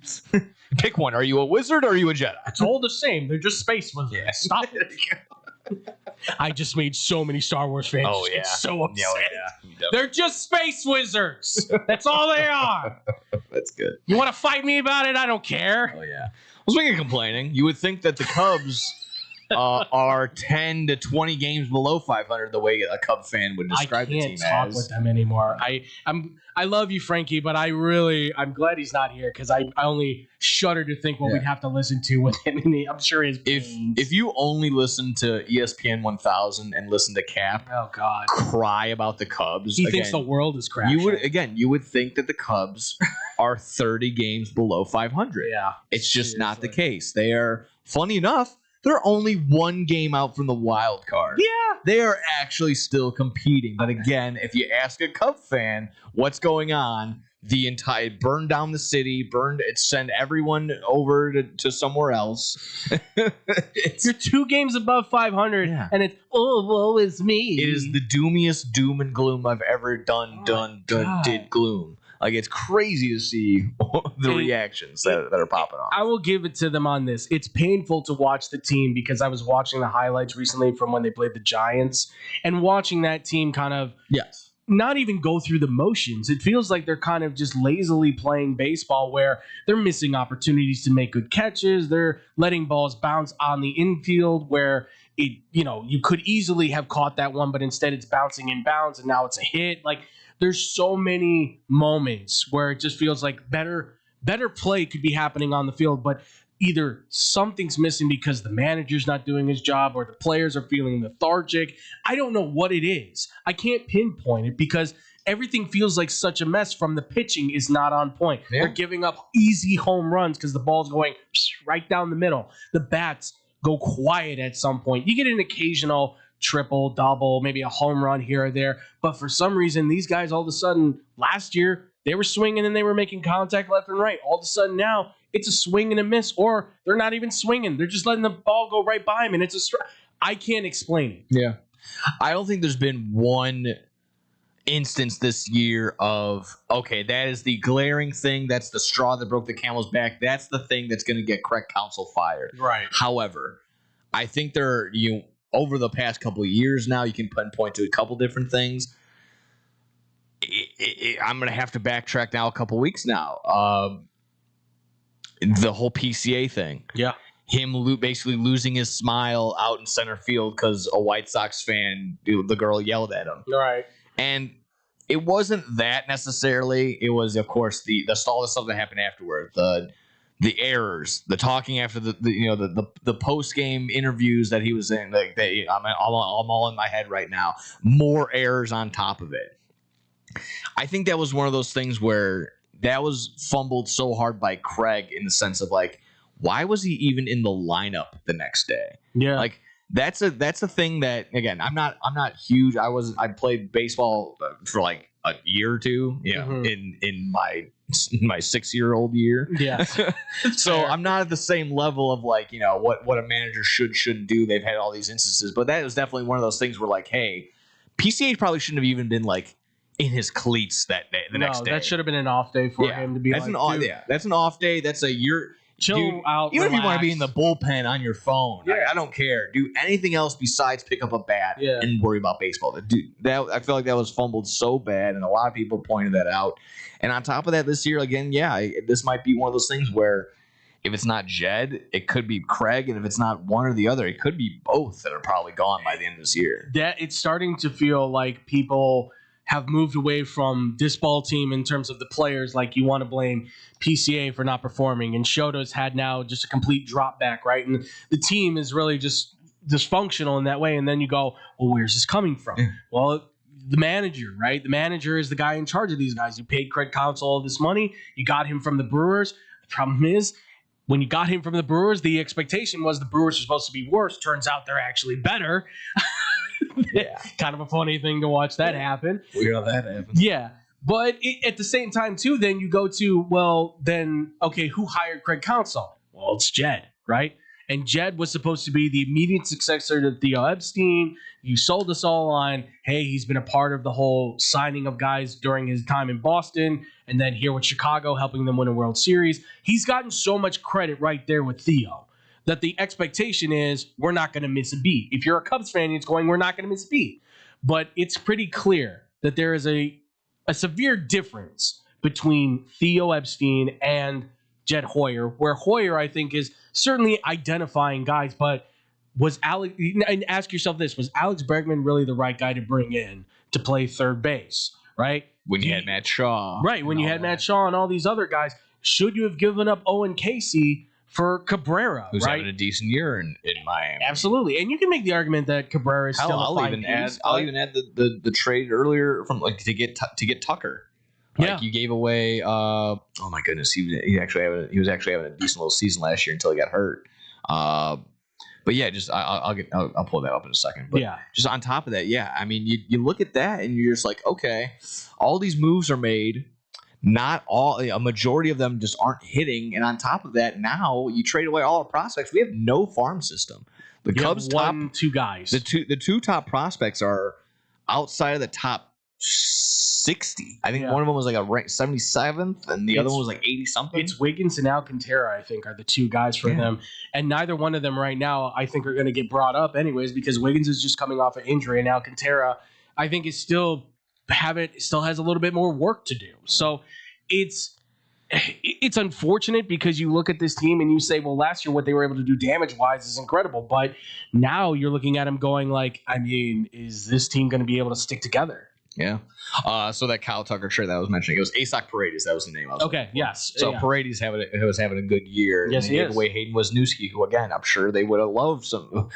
Speaker 7: Pick one. Are you a wizard or are you a Jedi?
Speaker 6: It's all the same. They're just space wizards. Stop it. I just made so many Star Wars fans get so upset.
Speaker 7: Yeah.
Speaker 6: They're just space wizards. That's all they are.
Speaker 7: That's good.
Speaker 6: You want to fight me about it? I don't care.
Speaker 7: Oh, yeah. Well, speaking of complaining, you would think that the Cubs are 10 to 20 games below 500 the way a Cub fan would describe the team
Speaker 6: I can't talk
Speaker 7: as.
Speaker 6: with them anymore. I love you, Frankie, but I'm glad he's not here because I only shudder to think what we'd have to listen to with him. I'm sure his
Speaker 7: if you only listen to ESPN 1000 and listen to Cap,
Speaker 6: oh god,
Speaker 7: cry about the Cubs.
Speaker 6: He thinks the world is crashing.
Speaker 7: You would think that the Cubs are 30 games below 500.
Speaker 6: Yeah,
Speaker 7: it's just not the case. They are, funny enough, they're only one game out from the wild card.
Speaker 6: Yeah.
Speaker 7: They are actually still competing. But again, if you ask a Cub fan what's going on, the entire burn down the city, send everyone over to somewhere else.
Speaker 6: You're 2 games above 500, and it's woe is me.
Speaker 7: It is the doomiest doom and gloom I've ever did gloom. Like, it's crazy to see the reactions that are popping off.
Speaker 6: I will give it to them on this. It's painful to watch the team because I was watching the highlights recently from when they played the Giants and watching that team kind of not even go through the motions. It feels like they're kind of just lazily playing baseball where they're missing opportunities to make good catches. They're letting balls bounce on the infield where you could easily have caught that one, but instead it's bouncing in bounds and now it's a hit. Like, there's so many moments where it just feels like better play could be happening on the field, but either something's missing because the manager's not doing his job or the players are feeling lethargic. I don't know what it is. I can't pinpoint it because everything feels like such a mess from the pitching is not on point.
Speaker 7: Yeah.
Speaker 6: They're giving up easy home runs because the ball's going right down the middle. The bats go quiet at some point. You get an occasional triple, double, maybe a home run here or there. But for some reason, these guys all of a sudden, last year, they were swinging and they were making contact left and right. All of a sudden now, it's a swing and a miss, or they're not even swinging. They're just letting the ball go right by them, and it's a strike. I can't explain it.
Speaker 7: Yeah. I don't think there's been one instance this year of, okay, that is the glaring thing. That's the straw that broke the camel's back. That's the thing that's going to get Craig Counsell fired.
Speaker 6: Right.
Speaker 7: However, I think over the past couple of years now, you can point to a couple different things. I'm going to have to backtrack now a couple weeks now. The whole PCA thing.
Speaker 6: Yeah.
Speaker 7: Him basically losing his smile out in center field because a White Sox fan, the girl yelled at him.
Speaker 6: Right.
Speaker 7: And it wasn't that necessarily. It was, of course, all the stuff that happened afterward. The errors, the talking after the post game interviews that he was in. I'm all in my head right now. More errors on top of it. I think that was one of those things where that was fumbled so hard by Craig in the sense of like, why was he even in the lineup the next day?
Speaker 6: Yeah.
Speaker 7: Like, that's a thing that, again, I'm not huge. I played baseball for like a year or two, in my 6-year-old year.
Speaker 6: Yeah.
Speaker 7: So I'm not at the same level of like, what a manager shouldn't do. They've had all these instances, but that was definitely one of those things where like, hey, PCH probably shouldn't have even been like in his cleats that day. The next day,
Speaker 6: that should have been an off day for him to be.
Speaker 7: That's that's an off day. That's
Speaker 6: chill out.
Speaker 7: Even if you want to be in the bullpen on your phone, I don't care. Do anything else besides pick up a bat and worry about baseball. I feel like that was fumbled so bad, and a lot of people pointed that out. And on top of that, this year again, this might be one of those things where if it's not Jed, it could be Craig, and if it's not one or the other, it could be both that are probably gone by the end of this year.
Speaker 6: That it's starting to feel like people have moved away from this ball team in terms of the players. Like, you want to blame PCA for not performing, and Shoto's had now just a complete drop back, right? And the team is really just dysfunctional in that way. And then you go, well, where's this coming from? Well, the manager, right? The manager is the guy in charge of these guys. You paid Craig Counsell all this money. You got him from the Brewers. The problem is, when you got him from the Brewers, the expectation was the Brewers are supposed to be worse. Turns out they're actually better. Kind of a funny thing to watch that happen.
Speaker 7: Weird how that happens.
Speaker 6: Yeah. But at the same time, too, then you go to, who hired Craig Counsell? Well, it's Jed, right? And Jed was supposed to be the immediate successor to Theo Epstein. You sold us all on, hey, he's been a part of the whole signing of guys during his time in Boston, and then here with Chicago, helping them win a World Series. He's gotten so much credit right there with Theo that the expectation is we're not going to miss a beat. If you're a Cubs fan, it's going, we're not going to miss a beat. But it's pretty clear that there is a severe difference between Theo Epstein and Jed Hoyer, where Hoyer, I think, is certainly identifying guys, but and ask yourself this, was Alex Bregman really the right guy to bring in to play third base, right?
Speaker 7: When you had Matt Shaw.
Speaker 6: Right, when you had Matt Shaw and all these other guys, should you have given up Owen Casey for Cabrera,
Speaker 7: who's
Speaker 6: right?
Speaker 7: having a decent year in Miami?
Speaker 6: Absolutely, and you can make the argument that Cabrera is still
Speaker 7: I'll even add the trade earlier from to get Tucker. Like, you gave away. Oh my goodness, he was actually having a decent little season last year until he got hurt. But yeah, just I'll pull that up in a second. But just on top of that, I mean, you look at that and you're just like, okay, all these moves are made. Not a majority of them just aren't hitting. And on top of that, now you trade away all our prospects. We have no farm system. The Cubs
Speaker 6: two guys.
Speaker 7: The two top prospects are outside of the top 60. I think one of them was like a rank 77th, and the other one was like 80 something.
Speaker 6: It's Wiggins and Alcantara, I think, are the two guys for them. And neither one of them right now, I think, are going to get brought up anyways, because Wiggins is just coming off an injury, and Alcantara, I think, is still has a little bit more work to do. So it's unfortunate, because you look at this team and you say, well, last year what they were able to do damage-wise is incredible, but now you're looking at them going like, I mean, is this team going to be able to stick together?
Speaker 7: Yeah. So that Kyle Tucker trade that I was mentioning, it was Asak Paredes. That was the name.
Speaker 6: Yes.
Speaker 7: So Paredes was having a good year.
Speaker 6: Yes, he
Speaker 7: gave away Hayden Wisniewski, who, again, I'm sure they would have loved some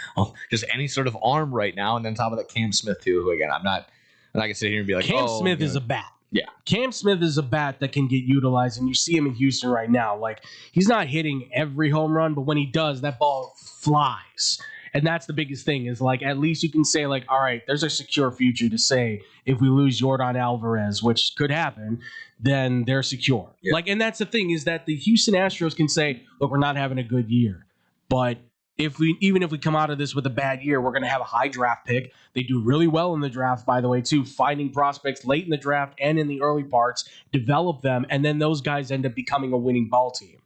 Speaker 7: just any sort of arm right now. And then on top of that, Cam Smith too, who, again, I'm not going to sit here and be like,
Speaker 6: Cam Smith is a bat.
Speaker 7: Yeah.
Speaker 6: Cam Smith is a bat that can get utilized, and you see him in Houston right now. Like, he's not hitting every home run, but when he does, that ball flies. And that's the biggest thing, is like, at least you can say, like, all right, there's a secure future to say if we lose Yordan Alvarez, which could happen, then they're secure. Yeah. Like, and that's the thing, is that the Houston Astros can say, look, we're not having a good year, but even if we come out of this with a bad year, we're going to have a high draft pick. They do really well in the draft, by the way, too, finding prospects late in the draft and in the early parts, develop them, and then those guys end up becoming a winning ball team.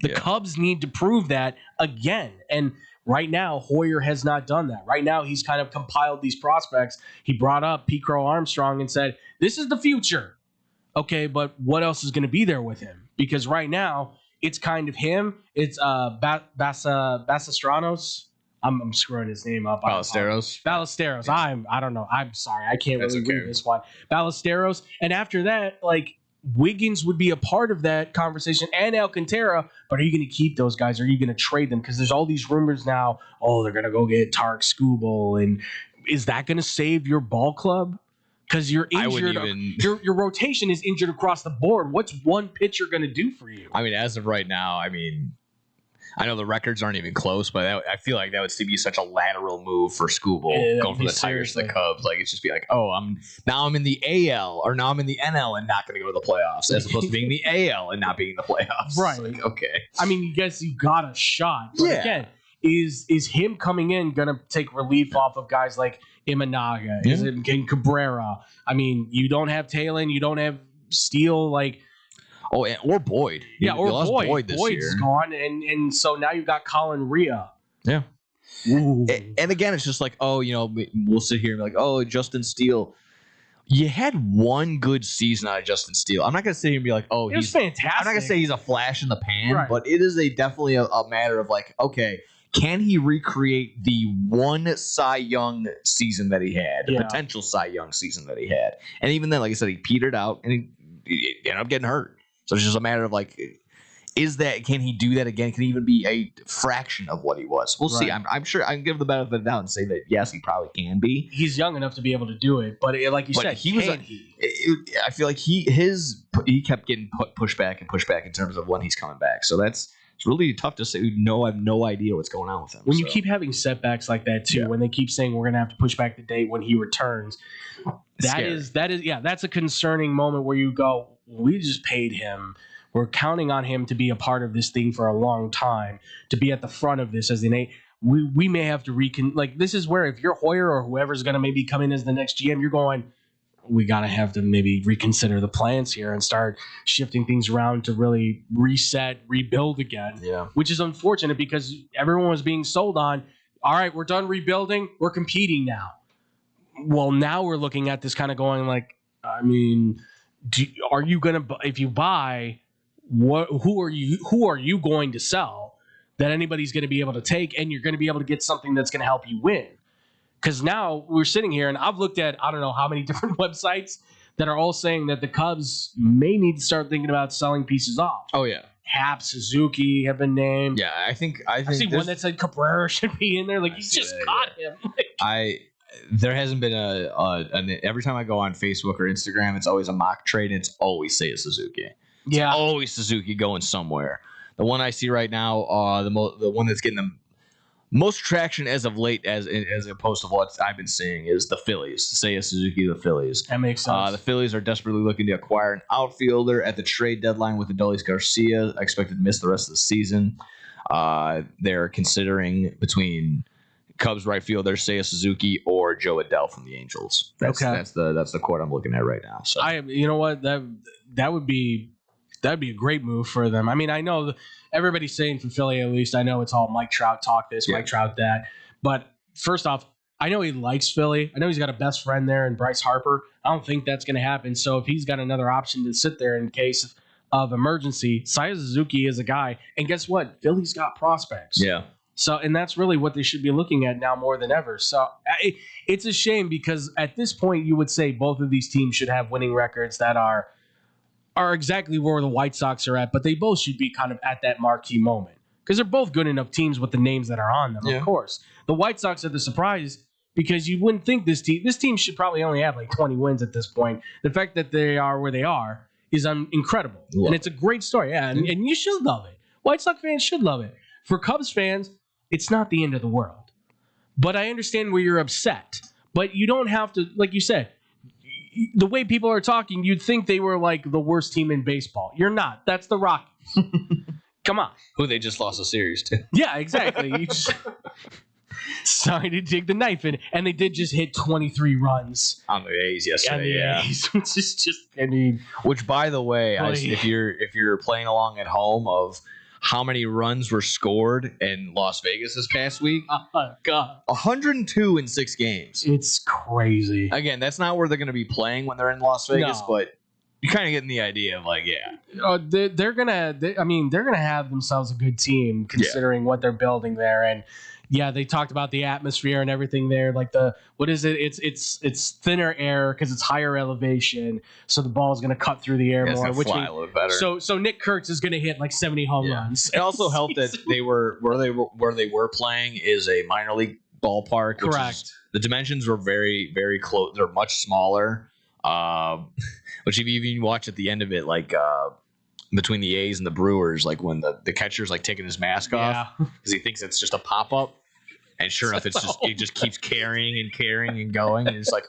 Speaker 6: The Cubs need to prove that again. And right now, Hoyer has not done that. Right now, he's kind of compiled these prospects. He brought up Pete Crow Armstrong and said, this is the future. Okay, but what else is going to be there with him? Because right now, it's kind of him. It's Ballesteros. I'm screwing his name up. Ballesteros. I don't know. I'm sorry. I can't really read this one. Ballesteros. And after that, like, Wiggins would be a part of that conversation, and Alcantara, but are you going to keep those guys? Or are you going to trade them? Because there's all these rumors now, they're going to go get Tarek Skubal, and is that going to save your ball club? Because you're injured. Your rotation is injured across the board. What's one pitcher going to do for you?
Speaker 7: I mean, as of right now, I mean, I know the records aren't even close, but I feel like that would be such a lateral move for Scooble going from the Tigers to the Cubs. Like it's just be like, oh, I'm in the AL or now I'm in the NL and not going to go to the playoffs, as opposed to being in the AL and not being in the playoffs.
Speaker 1: Right.
Speaker 7: Like, okay.
Speaker 1: I mean, you guess you got a shot. But again, is him coming in going to take relief off of guys like Imanaga? Is it Cabrera? I mean, you don't have Talon, you don't have Steele, like.
Speaker 7: Oh, or Boyd.
Speaker 1: Or
Speaker 7: Boyd this
Speaker 1: Boyd's
Speaker 7: year.
Speaker 1: gone, and so now you've got Colin Rhea.
Speaker 7: Yeah. And again, it's just like, oh, we'll sit here and be like, oh, Justin Steele. You had one good season out of Justin Steele. I'm not going to sit here and be like, oh,
Speaker 1: he's fantastic.
Speaker 7: I'm not going to say he's a flash in the pan,
Speaker 1: Right.
Speaker 7: but it is definitely a matter of like, okay, can he recreate the one Cy Young season that he had, the potential Cy Young season that he had? And even then, like I said, he petered out and he ended up getting hurt. So it's just a matter of like, can he do that again? Can he even be a fraction of what he was? We'll see. I'm sure I can give the benefit of the doubt and say that yes, he probably can be.
Speaker 1: He's young enough to be able to do it, but like you said,
Speaker 7: I feel like he kept getting pushed back in terms of when he's coming back. So it's really tough to say. I have no idea what's going on with him.
Speaker 1: When you keep having setbacks like that too, when they keep saying we're going to have to push back the date when he returns, that's a concerning moment where you go, we just paid him. We're counting on him to be a part of this thing for a long time, to be at the front of this as an we may have to this is where if you're Hoyer or whoever's going to maybe come in as the next GM, you're going, we got to have to maybe reconsider the plans here and start shifting things around to really reset, rebuild again.
Speaker 7: Yeah.
Speaker 1: Which is unfortunate because everyone was being sold on, all right, we're done rebuilding, we're competing now. Well, now we're looking at this kind of going like, I mean, are you going to, if you buy, who are you going to sell that anybody's going to be able to take, and you're going to be able to get something that's going to help you win? Because now we're sitting here, and I've looked at I don't know how many different websites that are all saying that the Cubs may need to start thinking about selling pieces off.
Speaker 7: Oh yeah,
Speaker 1: Hap, Suzuki have been named.
Speaker 7: Yeah, I think
Speaker 1: I see one that said Cabrera should be in there. Like, you just caught him.
Speaker 7: There hasn't been every time I go on Facebook or Instagram, it's always a mock trade, and it's always Seiya Suzuki.
Speaker 1: Yeah,
Speaker 7: it's always Suzuki going somewhere. The one I see right now, the one that's getting the most traction as of late, as opposed to what I've been seeing, is the Phillies. Seiya Suzuki, the Phillies.
Speaker 1: That makes sense.
Speaker 7: The Phillies are desperately looking to acquire an outfielder at the trade deadline with Adolis Garcia, expected to miss the rest of the season. They're considering between Cubs right fielder Seiya Suzuki or Joe Adele from the Angels. That's the quote I'm looking at right now. So
Speaker 1: you know what, that would be a great move for them. I mean, I know everybody's saying for Philly, at least I know it's all Mike Trout talk this, Mike Trout that. But first off, I know he likes Philly. I know he's got a best friend there in Bryce Harper. I don't think that's going to happen. So if he's got another option to sit there in case of emergency, Seiya Suzuki is a guy. And guess what? Philly's got prospects.
Speaker 7: Yeah.
Speaker 1: So, and that's really what they should be looking at now more than ever. So it's a shame because at this point you would say both of these teams should have winning records that are exactly where the White Sox are at, but they both should be kind of at that marquee moment because they're both good enough teams with the names that are on them, of course. The White Sox are the surprise because you wouldn't think this team should probably only have like 20 wins at this point. The fact that they are where they are is incredible. And it's a great story. Yeah, and you should love it. White Sox fans should love it. For Cubs fans, it's not the end of the world. But I understand where you're upset. But you don't have to, like you said, the way people are talking, you'd think they were like the worst team in baseball. You're not. That's the Rockies. Come on.
Speaker 7: Who they just lost a series to.
Speaker 1: Yeah, exactly. You just sorry to dig the knife in. And they did just hit 23 runs
Speaker 7: on the A's yesterday.
Speaker 1: Yeah. Which is just, I mean,
Speaker 7: which by the way, if you're playing along at home of how many runs were scored in Las Vegas this past week?
Speaker 1: Oh, God.
Speaker 7: 102 in 6 games.
Speaker 1: It's crazy.
Speaker 7: Again, that's not where they're going to be playing when they're in Las Vegas, but you're kind of getting the idea of like,
Speaker 1: they're gonna have themselves a good team considering what they're building there. And yeah, they talked about the atmosphere and everything there. Like it's thinner air because it's higher elevation, so the ball is going to cut through the air more.
Speaker 7: Which fly a little better.
Speaker 1: So Nick Kurtz is going to hit like 70 home runs.
Speaker 7: It also helped that they were where they were playing is a minor league ballpark.
Speaker 1: Correct.
Speaker 7: The dimensions were very, very close. They're much smaller. Which if you even watch at the end of it, like between the A's and the Brewers, like when the catcher's like taking his mask off because he thinks it's just a pop up, and sure enough, it just keeps carrying and going, and it's like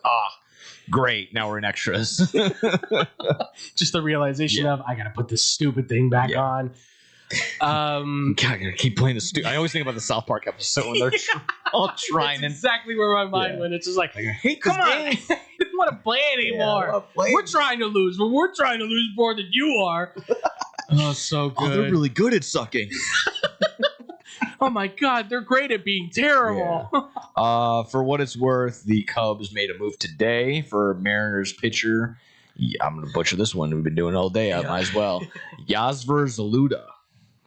Speaker 7: great, now we're in extras.
Speaker 1: Just the realization of I gotta put this stupid thing back on.
Speaker 7: God, I gotta keep playing the I always think about the South Park episode when they're all trying.
Speaker 1: That's exactly where my mind went. It's just like,
Speaker 7: I hate
Speaker 1: come
Speaker 7: this
Speaker 1: on,
Speaker 7: game.
Speaker 1: I don't want to play anymore. We're trying to lose, but we're trying to lose more than you are. Oh, so good.
Speaker 7: Oh, they're really good at sucking.
Speaker 1: Oh my God, they're great at being terrible.
Speaker 7: For what it's worth, the Cubs made a move today for Mariners pitcher. I'm going to butcher this one. We've been doing it all day. I might as well. Yasver Zaluda.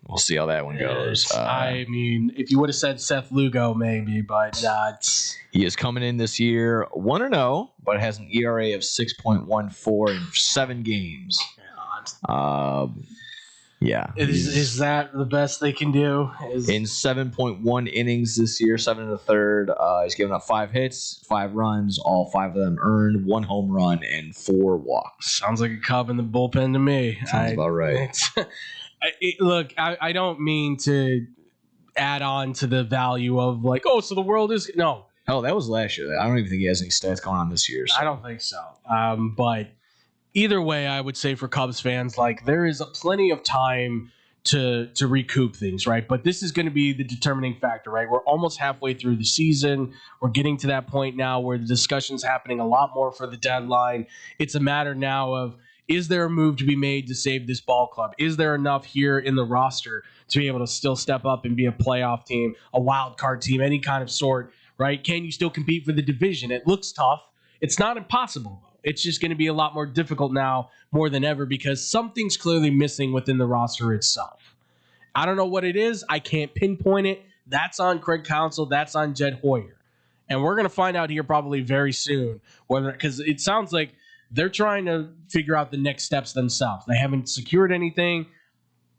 Speaker 7: We'll see how that one goes.
Speaker 1: I mean, if you would have said Seth Lugo, maybe, but not.
Speaker 7: He is coming in this year 1-0, but has an ERA of 6.14 in 7 games. Yeah.
Speaker 1: Is that the best they can do?
Speaker 7: In 7.1 innings this year, 7 1/3. He's given up 5 hits, 5 runs, all 5 of them earned, 1 home run, and 4 walks.
Speaker 1: Sounds like a Cub in the bullpen to me.
Speaker 7: Sounds about right.
Speaker 1: Look, I don't mean to add on to the value of like, oh, so the world is no.
Speaker 7: Oh, that was last year. I don't even think he has any stats going on this year. So.
Speaker 1: I don't think so. But either way, I would say for Cubs fans, like there is plenty of time to recoup things, right? But this is going to be the determining factor, right? We're almost halfway through the season. We're getting to that point now where the discussion's happening a lot more for the deadline. It's a matter now of, is there a move to be made to save this ball club? Is there enough here in the roster to be able to still step up and be a playoff team, a wild card team, any kind of sort, right? Can you still compete for the division? It looks tough. It's not impossible, though. It's just going to be a lot more difficult now more than ever because something's clearly missing within the roster itself. I don't know what it is. I can't pinpoint it. That's on Craig Counsell. That's on Jed Hoyer. And we're going to find out here probably very soon whether, because it sounds like they're trying to figure out the next steps themselves. They haven't secured anything.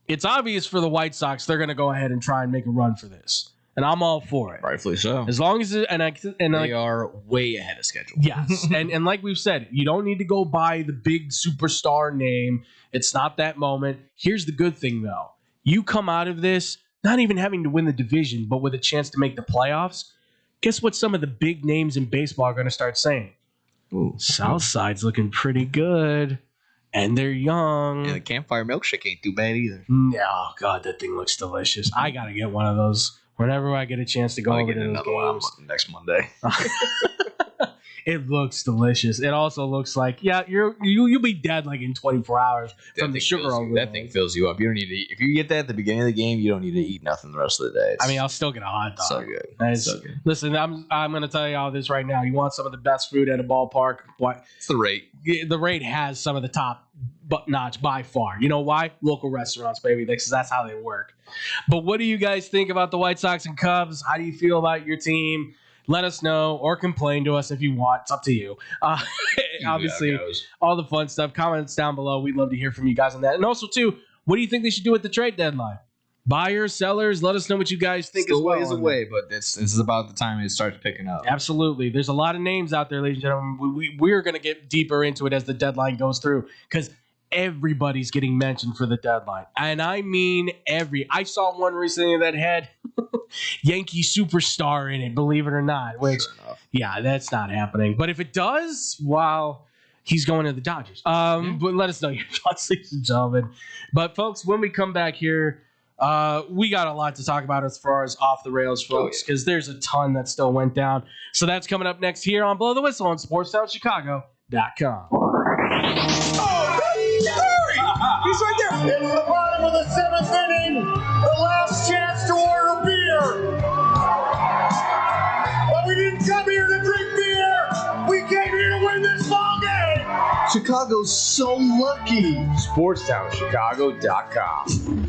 Speaker 1: It's obvious for the White Sox they're going to go ahead and try and make a run for this. And I'm all for it.
Speaker 7: Rightfully so.
Speaker 1: As long as
Speaker 7: they are way ahead of schedule.
Speaker 1: Yes. and like we've said, you don't need to go buy the big superstar name. It's not that moment. Here's the good thing, though. You come out of this not even having to win the division, but with a chance to make the playoffs. Guess what some of the big names in baseball are going to start saying?
Speaker 7: Ooh.
Speaker 1: Southside's looking pretty good. And they're young.
Speaker 7: And the campfire milkshake ain't too bad either.
Speaker 1: No, God, that thing looks delicious. I got to get one of those whenever I get a chance to go over to those games.
Speaker 7: Next Monday.
Speaker 1: It looks delicious. It also looks like, you'll be dead like in 24 hours from the sugar overload.
Speaker 7: That thing fills you up. You don't need to eat. If you get that at the beginning of the game, you don't need to eat nothing the rest of the day.
Speaker 1: I'll still get a hot dog.
Speaker 7: So good. So good.
Speaker 1: Listen, I'm going to tell you all this right now. You want some of the best food at a ballpark? What?
Speaker 7: It's the rate.
Speaker 1: The rate has some of the top notch by far. You know why? Local restaurants, baby. Because that's how they work. But what do you guys think about the White Sox and Cubs? How do you feel about your team? Let us know or complain to us if you want. It's up to you. Obviously, all the fun stuff. Comments down below. We'd love to hear from you guys on that. And also, too, what do you think they should do at the trade deadline? Buyers, sellers, let us know what you guys think as well.
Speaker 7: Ways away, but this is about the time it starts picking up.
Speaker 1: Absolutely. There's a lot of names out there, ladies and gentlemen. We're going to get deeper into it as the deadline goes through because everybody's getting mentioned for the deadline. And I mean I saw one recently that had Yankee superstar in it, believe it or not. Which, that's not happening. But if it does, well, he's going to the Dodgers. But let us know your thoughts, ladies and gentlemen. But folks, when we come back here, we got a lot to talk about as far as off the rails, folks, because there's a ton that still went down. So that's coming up next here on Blow the Whistle on SportsTownChicago.com.
Speaker 20: He's right there. It's the bottom of the 7th inning. The last chance to order beer. But we didn't come here to drink beer. We came here to win this ball game.
Speaker 18: Chicago's so lucky.
Speaker 4: SportsTownChicago.com.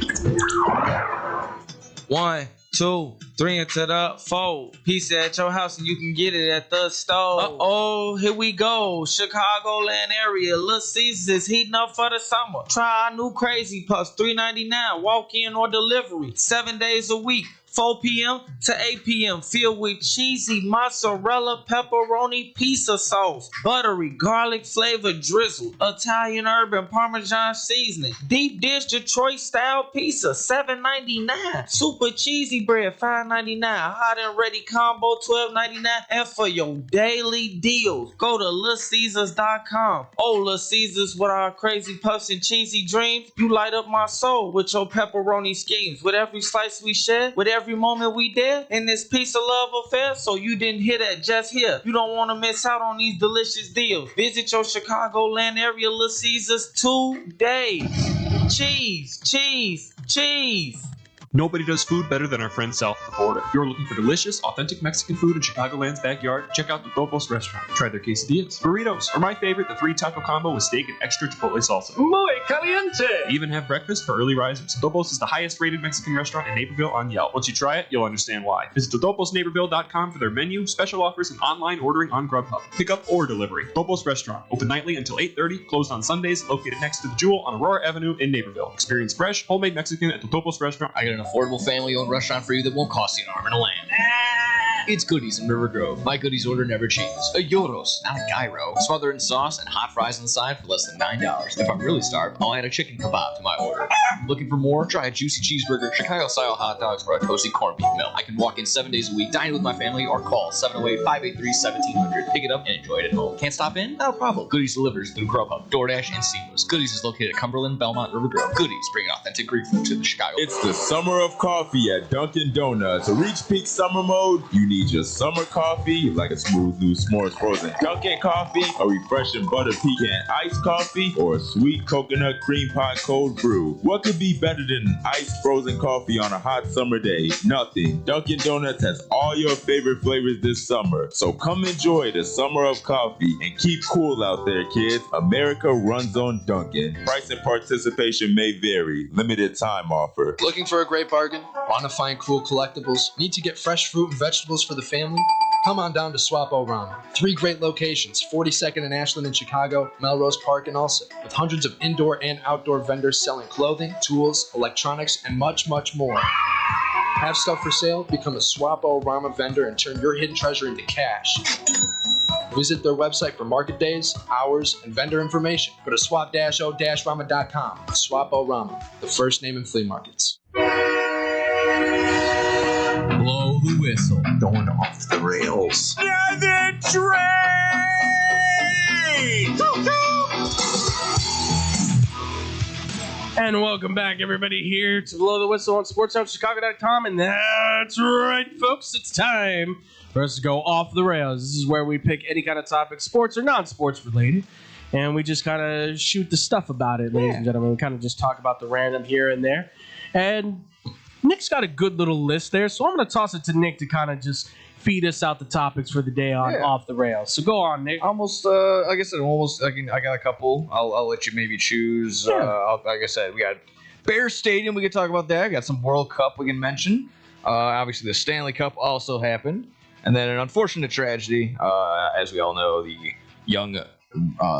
Speaker 7: 1, 2.
Speaker 21: 3 into the 4. Pizza at your house and you can get it at the store. Uh-oh, here we go. Chicagoland area. Little Caesars is heating up for the summer. Try our new Crazy Puffs. $3.99. Walk in or delivery. 7 days a week. 4 p.m. to 8 p.m. Filled with cheesy mozzarella, pepperoni, pizza sauce, buttery, garlic flavored drizzle, Italian herb and Parmesan seasoning, deep dish Detroit style pizza, $7.99. Super cheesy bread, $5.99. Hot and ready combo, $12.99. And for your daily deals, go to LitCaesars.com. Oh, Little Caesars with our crazy puffs and cheesy dreams. You light up my soul with your pepperoni schemes. With every slice we share, with every moment we did in this piece of love affair, so you didn't hear that just here. You don't want to miss out on these delicious deals. Visit your Chicagoland area Little Caesars today. Cheese, cheese, cheese.
Speaker 22: Nobody does food better than our friends south of the border. If you're looking for delicious, authentic Mexican food in Chicagoland's backyard, check out the Topos restaurant. Try their quesadillas, burritos, or my favorite, the 3-taco combo with steak and extra chipotle salsa.
Speaker 20: Muy caliente!
Speaker 22: They even have breakfast for early risers. Topos is the highest rated Mexican restaurant in Naperville on Yelp. Once you try it, you'll understand why. Visit totoposnaperville.com for their menu, special offers, and online ordering on Grubhub. Pickup or delivery. Topos Restaurant. Open nightly until 8:30, closed on Sundays, located next to the Jewel on Aurora Avenue in Naperville. Experience fresh, homemade Mexican at the Topos Restaurant.
Speaker 4: I got an affordable family-owned restaurant for you that won't cost you an arm and a leg. It's Goodies in River Grove. My Goodies order never changes. A gyros, not a gyro. Smother in sauce and hot fries on the side for less than $9. If I'm really starved, I'll add a chicken kebab to my order. Looking for more? Try a juicy cheeseburger, Chicago-style hot dogs, or a toasty corned beef meal. I can walk in 7 days a week, dine with my family, or call 708-583-1700. Pick it up and enjoy it at home. Can't stop in? Not a problem. Goodies delivers through Grubhub, DoorDash, and Seamless. Goodies is located at Cumberland, Belmont, River Grove. Goodies bring authentic Greek food to the Chicago.
Speaker 23: It's the summer of coffee at Dunkin' Donuts. To reach peak summer mode, you need your summer coffee, like a smooth new s'mores frozen Dunkin' coffee, a refreshing butter pecan iced coffee, or a sweet coconut cream pie cold brew. What could be better than iced frozen coffee on a hot summer day? Nothing. Dunkin' Donuts has all your favorite flavors this summer. So come enjoy the summer of coffee and keep cool out there, kids. America runs on Dunkin'. Price and participation may vary. Limited time offer.
Speaker 4: Looking for a great bargain? Want to find cool collectibles? Need to get fresh fruit and vegetables for the family? Come on down to Swap-O-Rama. 3 great locations, 42nd and Ashland in Chicago, Melrose Park in Ulsa, with hundreds of indoor and outdoor vendors selling clothing, tools, electronics, and much, much more. Have stuff for sale? Become a Swap-O-Rama vendor and turn your hidden treasure into cash. Visit their website for market days, hours, and vendor information. Go to swap-o-rama.com. Swap-O-Rama, the first name in flea markets. Blow the whistle.
Speaker 18: Going off the rails.
Speaker 20: Another train!
Speaker 1: And welcome back, everybody, here to Blow the Whistle on SportsTownChicago.com. And that's right, folks, it's time for us to go off the rails. This is where we pick any kind of topic, sports or non-sports related, and we just kind of shoot the stuff about it, ladies and gentlemen. We kind of just talk about the random here and there. And Nick's got a good little list there, so I'm going to toss it to Nick to kind of just feed us out the topics for the day on Off the Rails. So go on, Nick.
Speaker 7: Almost, like I said, I got a couple. I'll let you maybe choose. Like I said, we got Bear Stadium. We can talk about that. Got some World Cup we can mention. Obviously, the Stanley Cup also happened. And then an unfortunate tragedy, as we all know, the young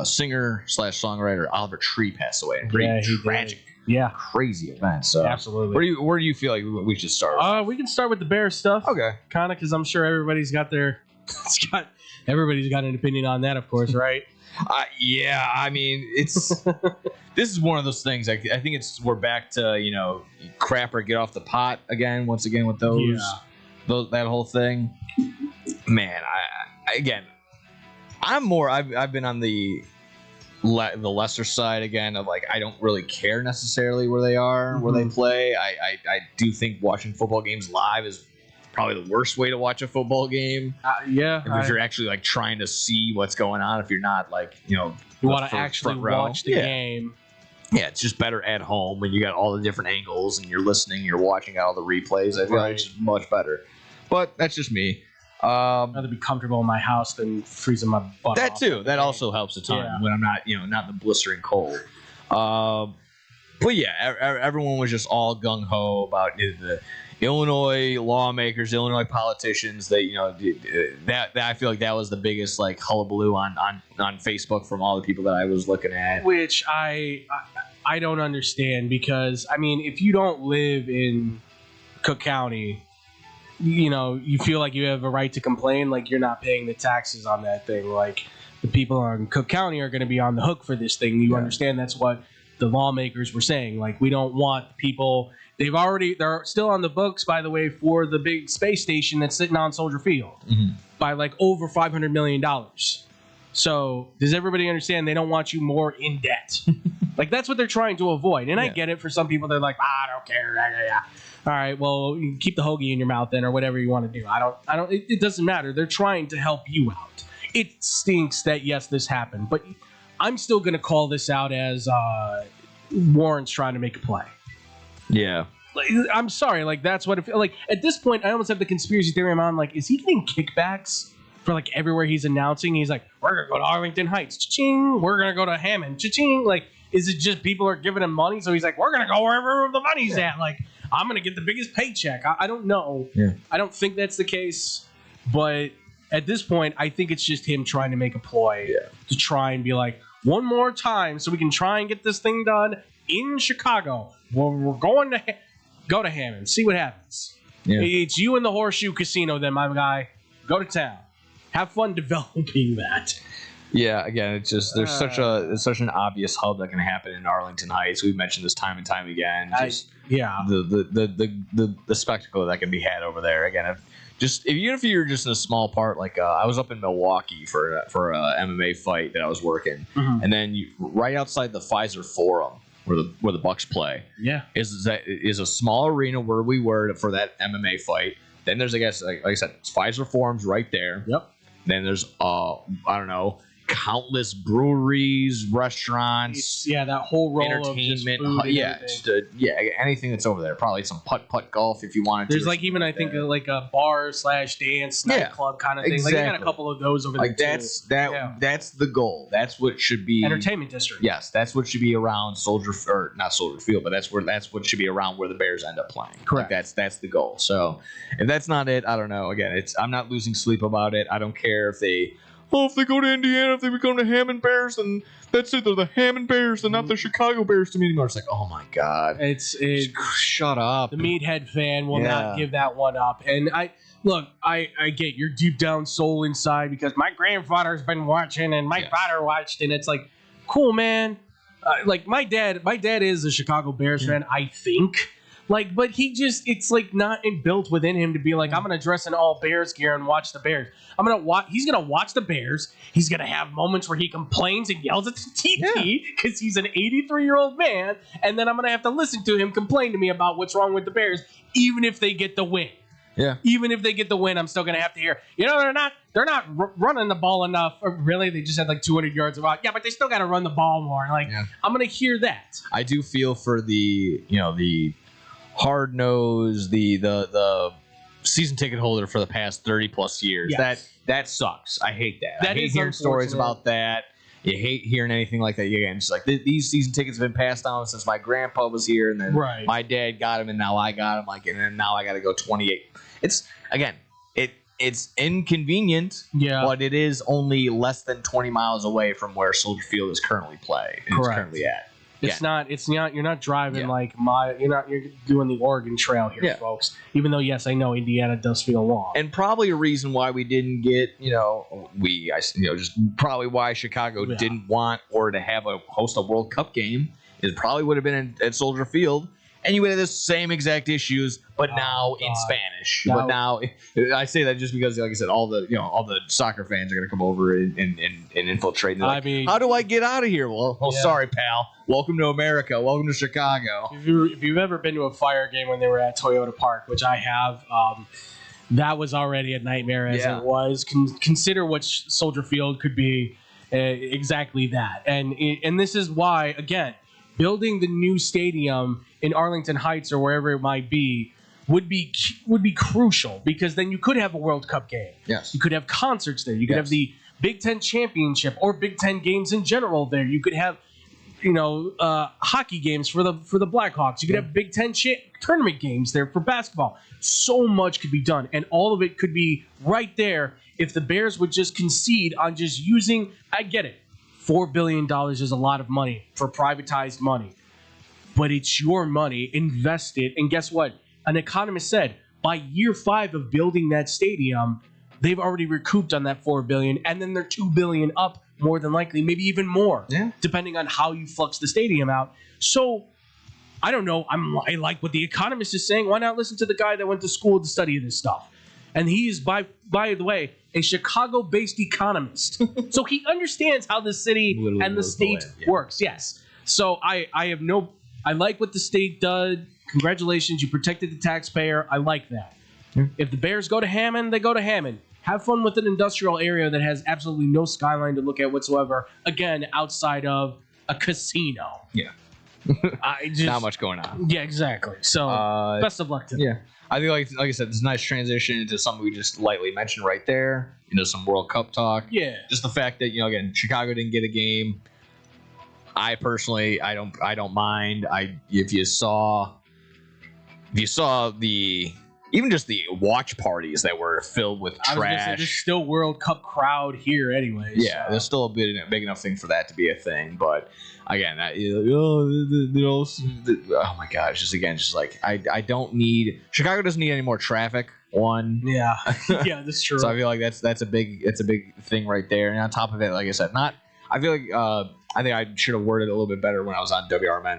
Speaker 7: singer/songwriter Oliver Tree passed away. Pretty tragic.
Speaker 1: Yeah,
Speaker 7: crazy event. So
Speaker 1: absolutely.
Speaker 7: Where do you feel like we should start?
Speaker 1: We can start with the Bears stuff.
Speaker 7: Okay.
Speaker 1: Kind of, because I'm sure everybody's got everybody's got an opinion on that, of course, right?
Speaker 7: Yeah. I mean, it's this is one of those things. I think we're back to crap or get off the pot again. Once again with those that whole thing. Man, I've been on the lesser side again of like I don't really care necessarily where they are, where they play. I do think watching football games live is probably the worst way to watch a football game. If you're actually like trying to see what's going on, if you're not like you
Speaker 1: want to actually watch the game.
Speaker 7: Yeah, it's just better at home when you got all the different angles and you're listening, you're watching all the replays. I feel like it's just much better. But that's just me.
Speaker 1: I'd rather be comfortable in my house than freezing my butt off.
Speaker 7: That too. That also helps a ton when I'm not, not in the blistering cold. But yeah, everyone was just all gung ho about the Illinois lawmakers, Illinois politicians. That I feel like that was the biggest like hullabaloo on Facebook from all the people that I was looking at.
Speaker 1: Which I don't understand, because I mean, if you don't live in Cook County, you feel like you have a right to complain, like you're not paying the taxes on that thing. Like the people in Cook County are going to be on the hook for this thing. You understand that's what the lawmakers were saying. Like, we don't want people. They're still on the books, by the way, for the big space station that's sitting on Soldier Field by like over $500 million. So does everybody understand they don't want you more in debt? Like, that's what they're trying to avoid. And I get it. For some people, they're like, I don't care. All right, well, you keep the hoagie in your mouth then, or whatever you want to do. It doesn't matter. They're trying to help you out. It stinks that, yes, this happened, but I'm still going to call this out as Warren's trying to make a play.
Speaker 7: Yeah.
Speaker 1: Like, I'm sorry. Like, that's what it feels like. At this point, I almost have the conspiracy theory in my mind. Like, is he getting kickbacks for, like, everywhere he's announcing? He's like, we're going to go to Arlington Heights. Cha-ching. We're going to go to Hammond. Cha-ching. Like, is it just people are giving him money? So he's like, we're going to go wherever the money's at. Like, I'm going to get the biggest paycheck. I don't know.
Speaker 7: Yeah.
Speaker 1: I don't think that's the case. But at this point, I think it's just him trying to make a ploy to try and be like, one more time so we can try and get this thing done in Chicago. Well, we're going to go to Hammond. See what happens.
Speaker 7: Yeah.
Speaker 1: It's you and the Horseshoe Casino then, my guy. Go to town. Have fun developing that.
Speaker 7: Yeah, again, it's just there's such an obvious hub that can happen in Arlington Heights. We've mentioned this time and time again. Just the spectacle that can be had over there. Again, even if you're just in a small part, like I was up in Milwaukee for a MMA fight that I was working, and then right outside the Pfizer Forum where the Bucks play, is a small arena where we were for that MMA fight. Then there's, I guess, like I said, Pfizer Forum's right there.
Speaker 1: Yep.
Speaker 7: Then there's I don't know, countless breweries, restaurants,
Speaker 1: that whole row
Speaker 7: entertainment,
Speaker 1: of
Speaker 7: anything that's over there. Probably some putt golf if you wanted to.
Speaker 1: There's like even I think like a bar / dance nightclub kind of thing.
Speaker 7: Exactly.
Speaker 1: Like, they got a couple of those over there.
Speaker 7: That's the goal. That's what should be
Speaker 1: entertainment district.
Speaker 7: Yes, that's what should be around not Soldier Field, but that's what should be around where the Bears end up playing.
Speaker 1: Correct.
Speaker 7: Like, that's the goal. So if that's not it, I don't know. Again, I'm not losing sleep about it. I don't care if they go to Indiana, if they become the Hammond Bears, then that's it. They're the Hammond Bears, they're not the Chicago Bears to me anymore. It's like, oh my God. Shut up.
Speaker 1: The meathead fan will not give that one up. And I get your deep down soul inside, because my grandfather's been watching and my father watched, and it's like, cool, man. Like my dad is a Chicago Bears fan, I think. Like, but it's like not built within him to be like, I'm gonna dress in all Bears gear and watch the Bears. He's gonna watch the Bears. He's gonna have moments where he complains and yells at the TV because he's an 83-year-old man, and then I'm gonna have to listen to him complain to me about what's wrong with the Bears, even if they get the win.
Speaker 7: Yeah.
Speaker 1: Even if they get the win, I'm still gonna have to hear, they're not running the ball enough. Or really, they just had like 200 yards of but they still got to run the ball more. Like, I'm gonna hear that.
Speaker 7: I do feel for the hard nose, the season ticket holder for the past 30 plus years.
Speaker 1: Yes.
Speaker 7: That sucks. I hate that. I hate
Speaker 1: is
Speaker 7: hearing stories
Speaker 1: unfortunate.
Speaker 7: about that. You hate hearing anything like that. Again, it's like these season tickets have been passed down since my grandpa was here, and then my dad got him, and now I got him. Like, and then now I got to go 28. It's inconvenient, but it is only less than 20 miles away from where Soldier Field is currently currently at.
Speaker 1: It's not. You're not driving you're doing the Oregon Trail here, folks. Even though, yes, I know Indiana does feel long.
Speaker 7: And probably a reason why we didn't get, just probably why Chicago didn't want or to have host a World Cup game is probably would have been at Soldier Field. And you would have the same exact issues, but now in Spanish. But now, I say that just because, like I said, all the soccer fans are going to come over and infiltrate. And like, how do I get out of here? Well, sorry, pal. Welcome to America. Welcome to Chicago.
Speaker 1: If you've ever been to a Fire game when they were at Toyota Park, which I have, that was already a nightmare as it was. Consider what Soldier Field could be, exactly that. And this is why, again, building the new stadium in Arlington Heights or wherever it might be would be crucial, because then you could have a World Cup game.
Speaker 7: Yes.
Speaker 1: You could have concerts there. You could have the Big Ten championship or Big Ten games in general there. You could have hockey games for the Blackhawks. You could have Big Ten tournament games there for basketball. So much could be done, and all of it could be right there if the Bears would just concede on just using. I get it, $4 billion is a lot of money for privatized money, but it's your money. Invest it, and guess what? An economist said by year 5 of building that stadium, they've already recouped on that $4 billion, and then they're $2 billion up. More than likely, maybe even more, depending on how you flux the stadium out. So, I don't know. I like what the economist is saying. Why not listen to the guy that went to school to study this stuff? And he is, by the way, a Chicago-based economist. So he understands how the city and the state works. Yes. So I like what the state did. Congratulations, you protected the taxpayer. I like that. If the Bears go to Hammond, they go to Hammond. Have fun with an industrial area that has absolutely no skyline to look at whatsoever. Again, outside of a casino.
Speaker 7: Yeah. Not much going on.
Speaker 1: Yeah, exactly. So, best of luck to them.
Speaker 7: Yeah. I think, like I said, this is a nice transition into something we just lightly mentioned right there, into some World Cup talk.
Speaker 1: Yeah.
Speaker 7: Just the fact that, again, Chicago didn't get a game. I personally, I don't mind. If you saw the... Even just the watch parties that were filled with trash. I was gonna say,
Speaker 1: there's still World Cup crowd here anyways.
Speaker 7: Yeah, there's still a big enough thing for that to be a thing. But again, oh my gosh, just like I don't need Chicago doesn't need any more traffic. One.
Speaker 1: Yeah. Yeah, that's true.
Speaker 7: So I feel like that's a big thing right there. And on top of it, like I said, I feel like I think I should have worded it a little bit better when I was on WRMN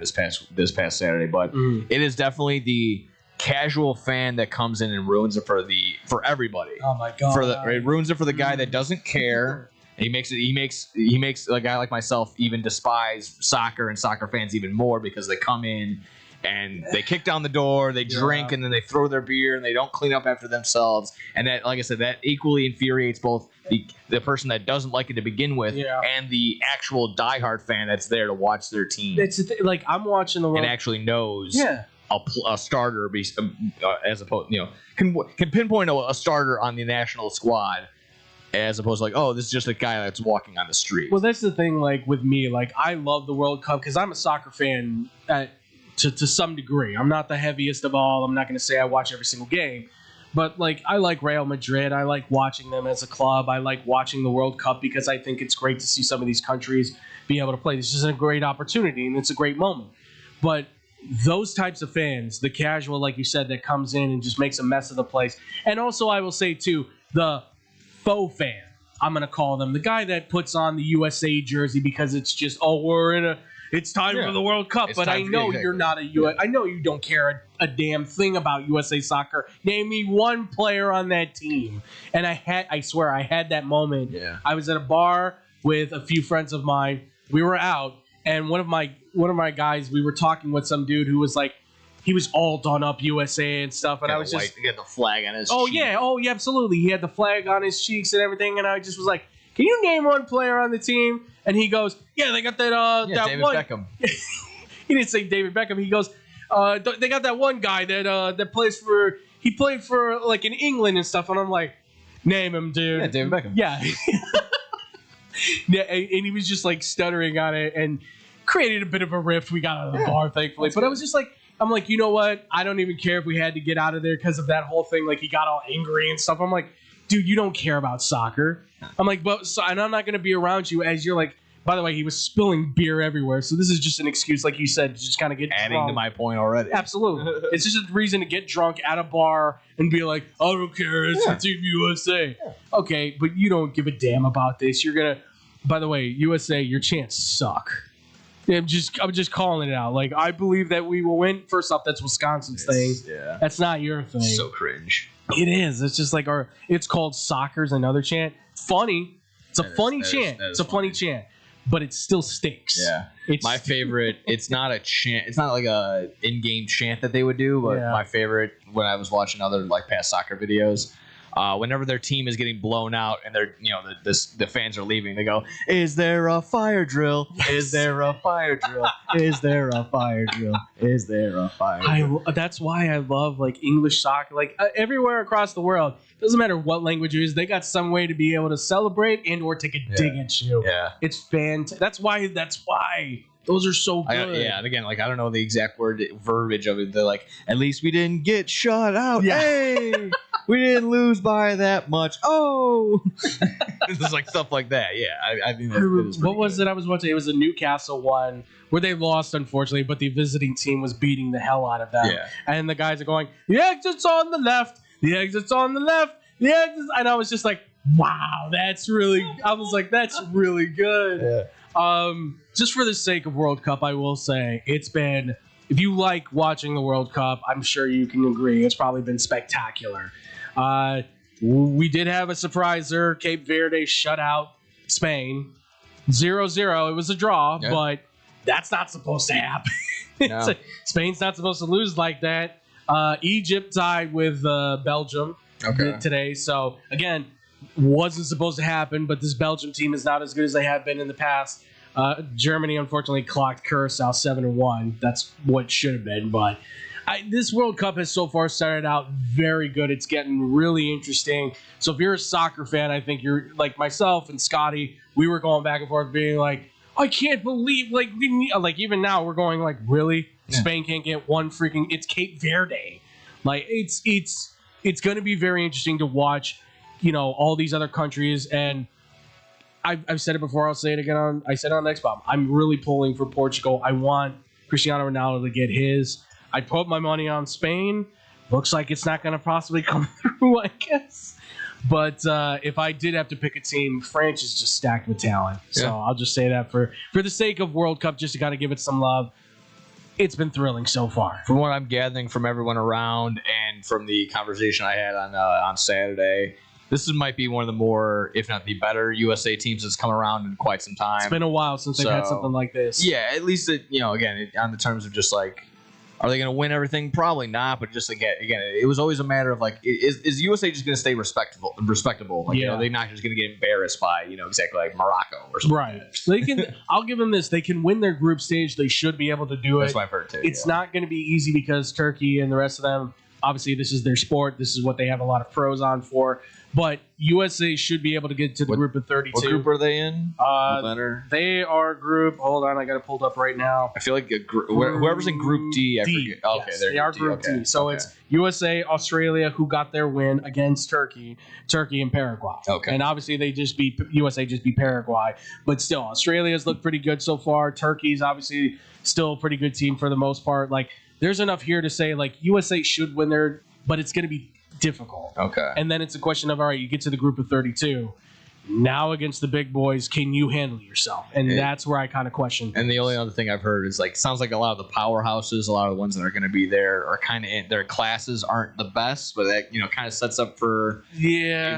Speaker 7: this past Saturday, but it is definitely the casual fan that comes in and ruins it for everybody.
Speaker 1: Oh my god!
Speaker 7: It ruins it for the guy that doesn't care. And he makes a guy like myself even despise soccer and soccer fans even more because they come in and they kick down the door, they drink, and then they throw their beer and they don't clean up after themselves. And that, like I said, that equally infuriates both the person that doesn't like it to begin with and the actual diehard fan that's there to watch their team.
Speaker 1: It's like I'm watching the
Speaker 7: and actually knows.
Speaker 1: Yeah.
Speaker 7: A starter, as opposed, can pinpoint a starter on the national squad, as opposed to like, oh, this is just a guy that's walking on the street.
Speaker 1: Well, that's the thing. Like with me, like I love the World Cup because I'm a soccer fan to some degree. I'm not the heaviest of all. I'm not going to say I watch every single game, but like I like Real Madrid. I like watching them as a club. I like watching the World Cup because I think it's great to see some of these countries be able to play. This is a great opportunity and it's a great moment, but those types of fans, the casual, like you said, that comes in and just makes a mess of the place. And also, I will say, too, the faux fan, I'm going to call them. The guy that puts on the USA jersey because it's just, it's time for the World Cup. But I know you're not I know you don't care a damn thing about USA soccer. Name me one player on that team. And I swear, I had that moment.
Speaker 7: Yeah.
Speaker 1: I was at a bar with a few friends of mine. We were out. And one of my guys, we were talking with some dude who was like, he was all done up USA and stuff, and I was just,
Speaker 7: he had the flag on his.
Speaker 1: cheek. Yeah, absolutely. He had the flag on his cheeks and everything, and I just was like, "Can you name one player on the team?" And he goes, "Yeah, they got that that
Speaker 7: David
Speaker 1: one."
Speaker 7: Beckham.
Speaker 1: He didn't say David Beckham. He goes, "They got that one guy that plays for. He played for like in England and stuff." And I'm like, "Name him, dude."
Speaker 7: Yeah, David Beckham.
Speaker 1: Yeah. Yeah, and he was just like stuttering on it and created a bit of a rift. We got out of the bar, thankfully. But I was just like, I'm like, you know what? I don't even care if we had to get out of there because of that whole thing. Like, he got all angry and stuff. I'm like, dude, you don't care about soccer. I'm like, and I'm not going to be around you as you're like, by the way, he was spilling beer everywhere. So this is just an excuse, like you said, to just kind of get
Speaker 7: adding
Speaker 1: drunk.
Speaker 7: to my point already.
Speaker 1: Absolutely. It's just a reason to get drunk at a bar and be like, I don't care. It's the Team USA. Yeah. Okay, but you don't give a damn about this. You're going to, by the way, USA, your chants suck. I'm just calling it out. Like, I believe that we will win. First off, that's Wisconsin's thing.
Speaker 7: Yeah.
Speaker 1: That's not your thing.
Speaker 7: So cringe.
Speaker 1: It is. It's just like it's called soccer's another chant. Funny. It's a funny chant. It's a funny chant. But it still stinks.
Speaker 7: Yeah. My favorite, it's not a chant. It's not like a in-game chant that they would do, but my favorite when I was watching other like past soccer videos, whenever their team is getting blown out and they're, the fans are leaving, they go, "Is there a fire drill? Is there a fire drill? Is there a fire drill? Is there a fire drill?"
Speaker 1: That's why I love like English soccer. Like everywhere across the world, doesn't matter what language it is, they got some way to be able to celebrate and or take a dig at you.
Speaker 7: Yeah,
Speaker 1: it's fantastic. That's why Those are so good.
Speaker 7: And again, like I don't know the exact verbiage of it. They're like, at least we didn't get shut out.
Speaker 1: Yeah.
Speaker 7: Hey, we didn't lose by that much. Oh, it's like stuff like that. Yeah, I think
Speaker 1: what was it I was watching? It was a Newcastle one where they lost, unfortunately, but the visiting team was beating the hell out of them.
Speaker 7: Yeah.
Speaker 1: And the guys are going, the exit's on the left, the exit's on the left, the exit's, and I was just like, wow, that's really good.
Speaker 7: Yeah.
Speaker 1: Just for the sake of World Cup, I will say it's been, if you like watching the World Cup, I'm sure you can agree, it's probably been spectacular. We did have a surpriser. Cape Verde shut out Spain 0-0. It was a draw, but that's not supposed to happen.
Speaker 7: No.
Speaker 1: Spain's not supposed to lose like that. Egypt tied with Belgium today. So, again, wasn't supposed to happen, but this Belgium team is not as good as they have been in the past. Germany, unfortunately, clocked Curacao 7-1. That's what should have been, but this World Cup has so far started out very good. It's getting really interesting. So if you're a soccer fan, I think you're like myself and Scotty. We were going back and forth, being like, I can't believe, like even now we're going like, really? Yeah. Spain can't get one freaking. It's Cape Verde. Like it's going to be very interesting to watch. All these other countries, and I've said it before. I'll say it again. I said it on Next Bomb. I'm really pulling for Portugal. I want Cristiano Ronaldo to get his. I put my money on Spain. Looks like it's not going to possibly come through, I guess. But if I did have to pick a team, France is just stacked with talent. So I'll just say that for the sake of World Cup, just to kind of give it some love. It's been thrilling so far.
Speaker 7: From what I'm gathering from everyone around and from the conversation I had on Saturday, this might be one of the more, if not the better, USA teams that's come around in quite some time.
Speaker 1: It's been a while since they've had something like this.
Speaker 7: Yeah, at least again, on the terms of just like, are they going to win everything? Probably not. But just again, it was always a matter of like, is USA just going to stay respectable? Like, they're not just going to get embarrassed by exactly like Morocco or something.
Speaker 1: Right. They can. I'll give them this. They can win their group stage. They should be able to do it.
Speaker 7: That's what I've heard too.
Speaker 1: It's not going to be easy because Turkey and the rest of them. Obviously, this is their sport. This is what they have a lot of pros on for. But USA should be able to get to the group of 32.
Speaker 7: What group are they in?
Speaker 1: They are group. Hold on, I got it pulled up right now.
Speaker 7: I feel like whoever's in Group D.
Speaker 1: D.
Speaker 7: Okay,
Speaker 1: yes, they are Group D. Okay. So it's USA, Australia, who got their win against Turkey, and Paraguay.
Speaker 7: Okay.
Speaker 1: And obviously USA just beat Paraguay, but still Australia's looked pretty good so far. Turkey's obviously still a pretty good team for the most part. Like there's enough here to say like USA should win their, but it's going to be difficult.
Speaker 7: Okay.
Speaker 1: And then it's a question of, all right, you get to the group of 32. Now against the big boys, can you handle yourself? And that's where I kind of question.
Speaker 7: And the only other thing I've heard is like, sounds like a lot of the powerhouses, a lot of the ones that are going to be there are kind of their classes aren't the best, but that kind of sets up for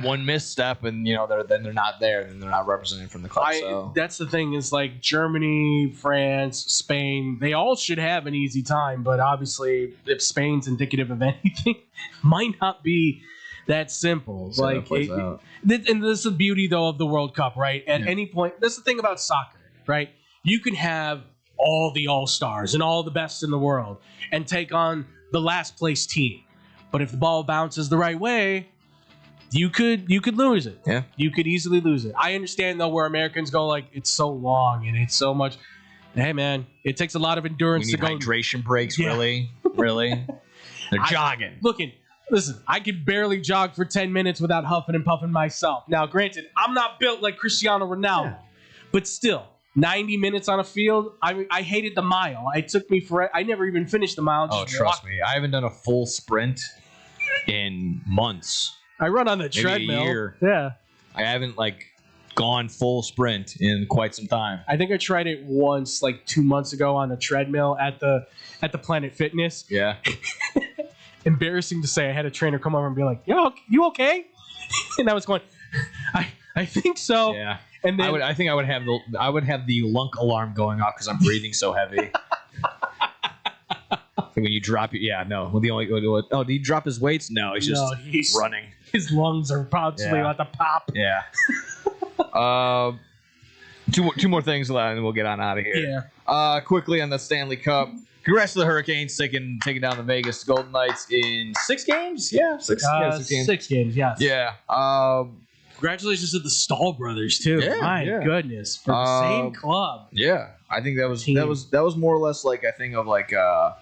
Speaker 7: one misstep, and then they're not there, and they're not represented from the club.
Speaker 1: That's the thing is like Germany, France, Spain, they all should have an easy time, but obviously if Spain's indicative of anything, might not be that simple. Like, and this is the beauty though of the World Cup, right? At any point, that's the thing about soccer, right? You can have all the all-stars and all the best in the world and take on the last place team, but if the ball bounces the right way, you could lose it.
Speaker 7: Yeah,
Speaker 1: you could easily lose it. I understand though where Americans go like it's so long and it's so much. Hey man, it takes a lot of endurance to go.
Speaker 7: Hydration breaks, really. They're jogging.
Speaker 1: Listen, I could barely jog for 10 minutes without huffing and puffing myself. Now, granted, I'm not built like Cristiano Ronaldo, but still, 90 minutes on a field, I hated the mile. It took me I never even finished the mile.
Speaker 7: Trust me. I haven't done a full sprint in months.
Speaker 1: I run on the treadmill.
Speaker 7: A year.
Speaker 1: Yeah.
Speaker 7: I haven't gone full sprint in quite some time.
Speaker 1: I think I tried it once 2 months ago on a treadmill at the Planet Fitness.
Speaker 7: Yeah.
Speaker 1: Embarrassing to say, I had a trainer come over and be like, "Yo, you okay?" And I was going, I think so.
Speaker 7: Yeah.
Speaker 1: And then
Speaker 7: I think I would have the lunk alarm going off because I'm breathing so heavy. When you drop it, did he drop his weights? No, he's running.
Speaker 1: His lungs are probably about to pop.
Speaker 7: Yeah. Two more things, and then we'll get on out of here.
Speaker 1: Yeah.
Speaker 7: Quickly on the Stanley Cup. Congrats to the Hurricanes taking down the Vegas Golden Knights in 6 games. Yeah, 6 games.
Speaker 1: 6 games. Yes.
Speaker 7: Yeah.
Speaker 1: Congratulations to the Stahl brothers too.
Speaker 7: Yeah,
Speaker 1: My goodness, for the same club.
Speaker 7: Yeah. I think that was more or less like I think of like a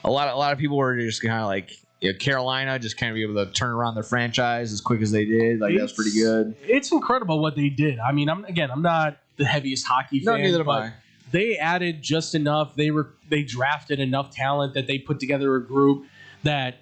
Speaker 7: lot of people were just kind of like Carolina just kind of be able to turn around their franchise as quick as they did. Like that was pretty good.
Speaker 1: It's incredible what they did. I mean, I'm not the heaviest hockey fan.
Speaker 7: No, neither am I.
Speaker 1: They added just enough. They drafted enough talent that they put together a group that